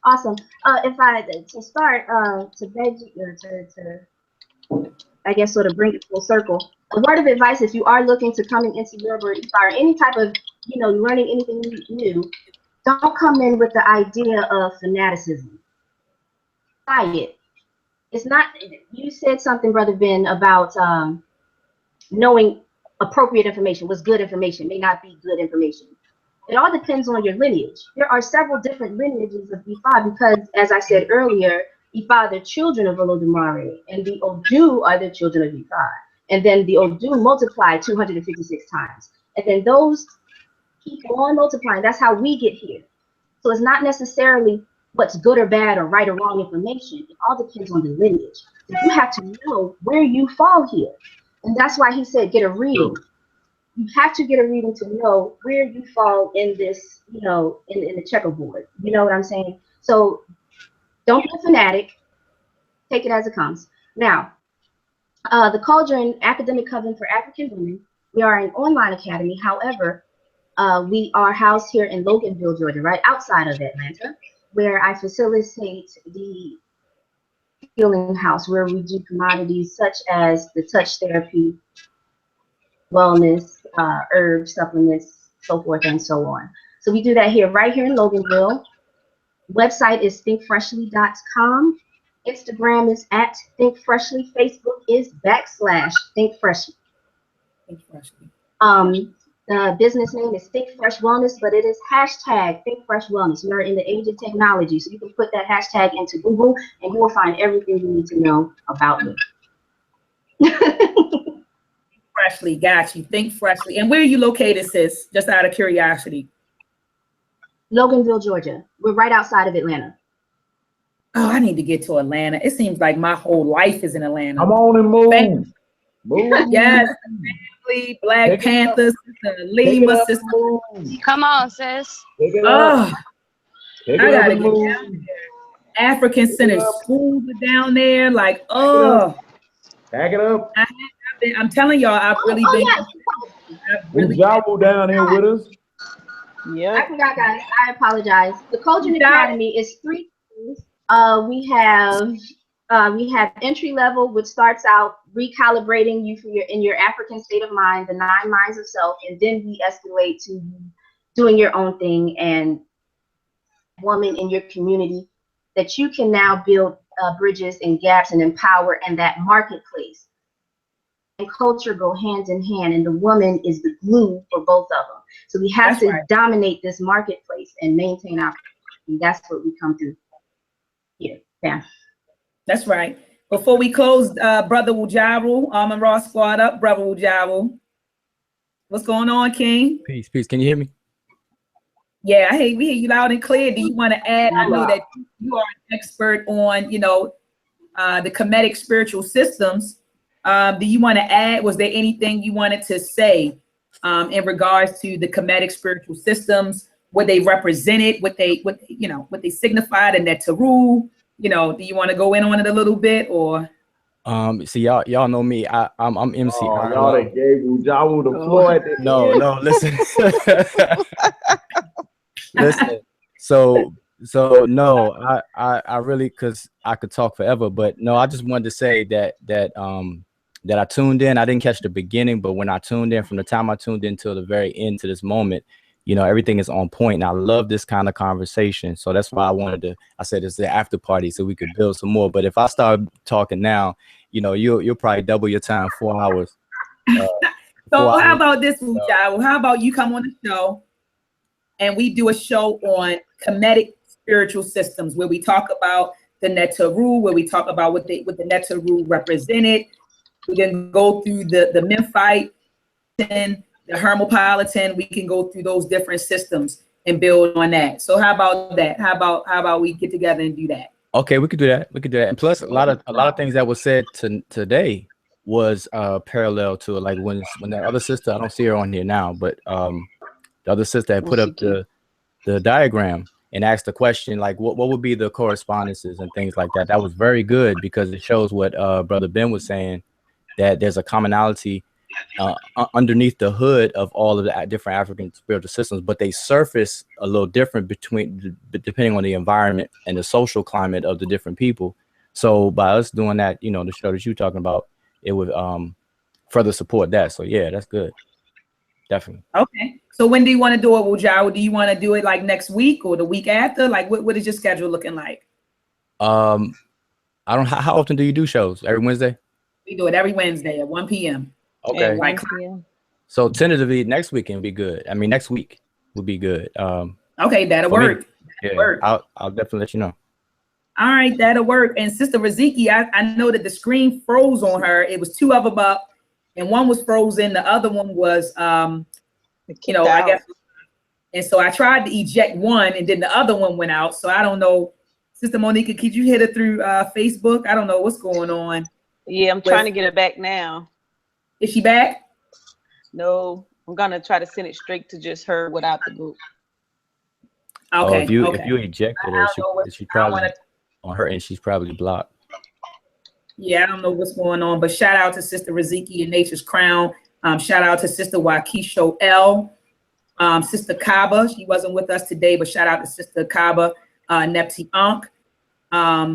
Awesome. If I to start to beg you to I guess sort of bring it full circle. A word of advice: if you are looking to coming into your or any type of learning anything new, don't come in with the idea of fanaticism. Try it. It's not. You said something, Brother Ben, about knowing appropriate information. What's good information may not be good information. It all depends on your lineage. There are several different lineages of Ifa because, as I said earlier, Ifa are the children of Olodumare, and the Odu are the children of Ifa. And then the Odu multiply 256 times. And then those keep on multiplying. That's how we get here. So it's not necessarily what's good or bad or right or wrong information. It all depends on the lineage. So you have to know where you fall here. And that's why he said get a reading. You have to get a reading to know where you fall in this, in the checkerboard. You know what I'm saying? So don't be a fanatic. Take it as it comes. Now, the Cauldron Academic Coven for African Women, we are an online academy. However, we are housed here in Loganville, Georgia, right outside of Atlanta, where I facilitate the healing house, where we do commodities such as the touch therapy, wellness, herbs, supplements, so forth and so on. So we do that right here in Loganville. Website is thinkfreshly.com. Instagram is @thinkfreshly. Facebook is /thinkfreshly. The business name is Think Fresh Wellness, but it is #ThinkFreshWellness. We are in the age of technology, so you can put that hashtag into Google and you will find everything you need to know about me. Freshly, got you. Think Freshly. And where are you located, sis? Just out of curiosity. Loganville, Georgia. We're right outside of Atlanta. Oh, I need to get to Atlanta. It seems like my whole life is in Atlanta. I'm on and move. Move. Yes, family, Blak Pantha, Sister Lima, Sister. Come on, sis. Oh, I gotta get down there. African Center schools are down there. Like, Pack it up. I'm telling y'all, I've really been. Jabo down here with us. Yeah. I forgot, guys. I apologize. The Cauldron Academy is 3 things. We have entry level, which starts out recalibrating you for in your African state of mind, the 9 minds of self, and then we escalate to doing your own thing and woman in your community that you can now build bridges and gaps and empower, and that marketplace and culture go hand in hand, and the woman is the glue for both of them. So we have to dominate this marketplace and maintain our. And that's what we come through here. Yeah, that's right. Before we close, Brother Wujaru, and Raw squad up, Brother Wujaru. What's going on, King? Peace, peace. Can you hear me? Yeah, we hear you loud and clear. Do you want to add? I know that you are an expert on, the Kemetic spiritual systems. Do you want to add? Was there anything you wanted to say in regards to the Kemetic spiritual systems? What they represented, what they signified, and that Teru? Do you want to go in on it a little bit, or? See, y'all know me. I'm MC. Y'all that gave Wujaru the floor at the end. No, listen. Listen. So no, I really, because I could talk forever, but no, I just wanted to say that I tuned in. I didn't catch the beginning, but when I tuned in, from the time I tuned in till the very end to this moment, everything is on point. And I love this kind of conversation. So that's why I said it's the after party so we could build some more. But if I start talking now, you'll probably double your time, 4 hours. So how about this, Wujaru? How about you come on the show and we do a show on Kemetic spiritual systems where we talk about the Neteru, where we talk about what the Neteru represented. We can go through the Memphite and the Hermopolitan. We can go through those different systems and build on that. So how about that? How about we get together and do that? Okay, we could do that. And plus, a lot of things that was said today was parallel to, like, when the other sister, I don't see her on here now, but the other sister had put up the the diagram and asked the question like what would be the correspondences and things like that. That was very good because it shows what Brother Ben was saying, that there's a commonality underneath the hood of all of the different African spiritual systems, but they surface a little different depending on the environment and the social climate of the different people. So by us doing that, you know, the show that you're talking about, it would further support that. So yeah, that's good. Definitely. Okay. So when do you want to do it, Wujao? Do you want to do it like next week or the week after? Like what is your schedule looking like? I don't, how often do you do shows? Every Wednesday? We do it every Wednesday at 1 p.m. Okay. At 1 p.m. So tentatively next weekend would be good. I mean, next week would be good. Okay, that'll work. Yeah, that'll work. I'll definitely let you know. All right, that'll work. And Sister Raziki, I know that the screen froze on her. It was two of them up, and one was frozen. The other one was, you know, I guess. And so I tried to eject one, and then the other one went out. So I don't know. Sister Monica, could you hit her through Facebook? I don't know what's going on. Yeah, I'm trying to get her back now. Is she back? No, I'm gonna try to send it straight to just her without the group. Okay. If you ejected her, she probably on her end, she's probably blocked. Yeah, I don't know what's going on, but shout out to Sister Raziki and Nature's Crown. Shout out to Sister Wakisho L. Sister Kaba, she wasn't with us today, but shout out to Sister Kaba, Nepti Ankh.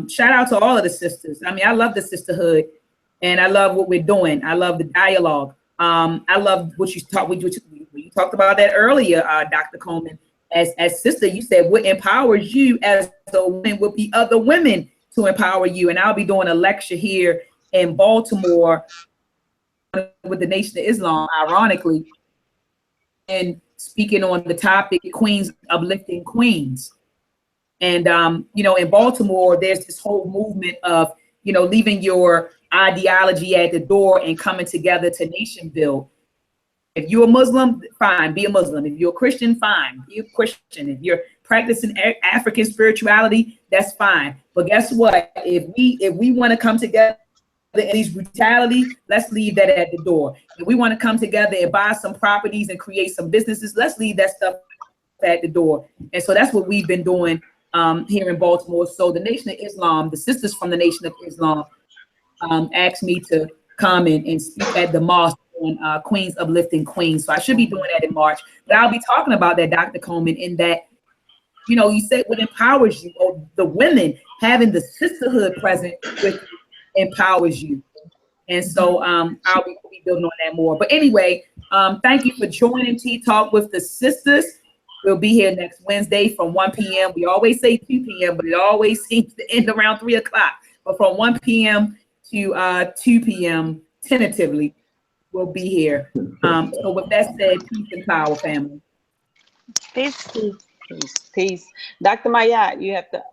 Shout out to all of the sisters. I mean, I love the sisterhood, and I love what we're doing. I love the dialogue. I love what you talked about that earlier, Dr. Coleman. As sister, you said what empowers you as a woman would be other women to empower you. And I'll be doing a lecture here in Baltimore with the Nation of Islam, ironically, and speaking on the topic, Queens Uplifting Queens. And, you know, in Baltimore, there's this whole movement of, you know, leaving your ideology at the door and coming together to nation build. If you're a Muslim, fine, be a Muslim. If you're a Christian, fine, be a Christian. If you're practicing African spirituality, that's fine. But guess what? If we want to come together in these brutality, let's leave that at the door. If we want to come together and buy some properties and create some businesses, let's leave that stuff at the door. And so that's what we've been doing here in Baltimore. So the Nation of Islam, the sisters from the Nation of Islam asked me to come and speak at the mosque on Queens Uplifting Queens. So I should be doing that in March. But I'll be talking about that, Dr. Coleman, in that, you know, you said what empowers you, or the women having the sisterhood present with you empowers you. And so I'll be building on that more. But anyway, thank you for joining Tea Talk with the Sisters. We'll be here next Wednesday from 1 p.m. We always say 2 p.m., but it always seems to end around 3 o'clock. But from 1 p.m. to 2 p.m. tentatively, we'll be here. So with that said, peace and power, family. Peace. Peace. Dr. Mayat, you have to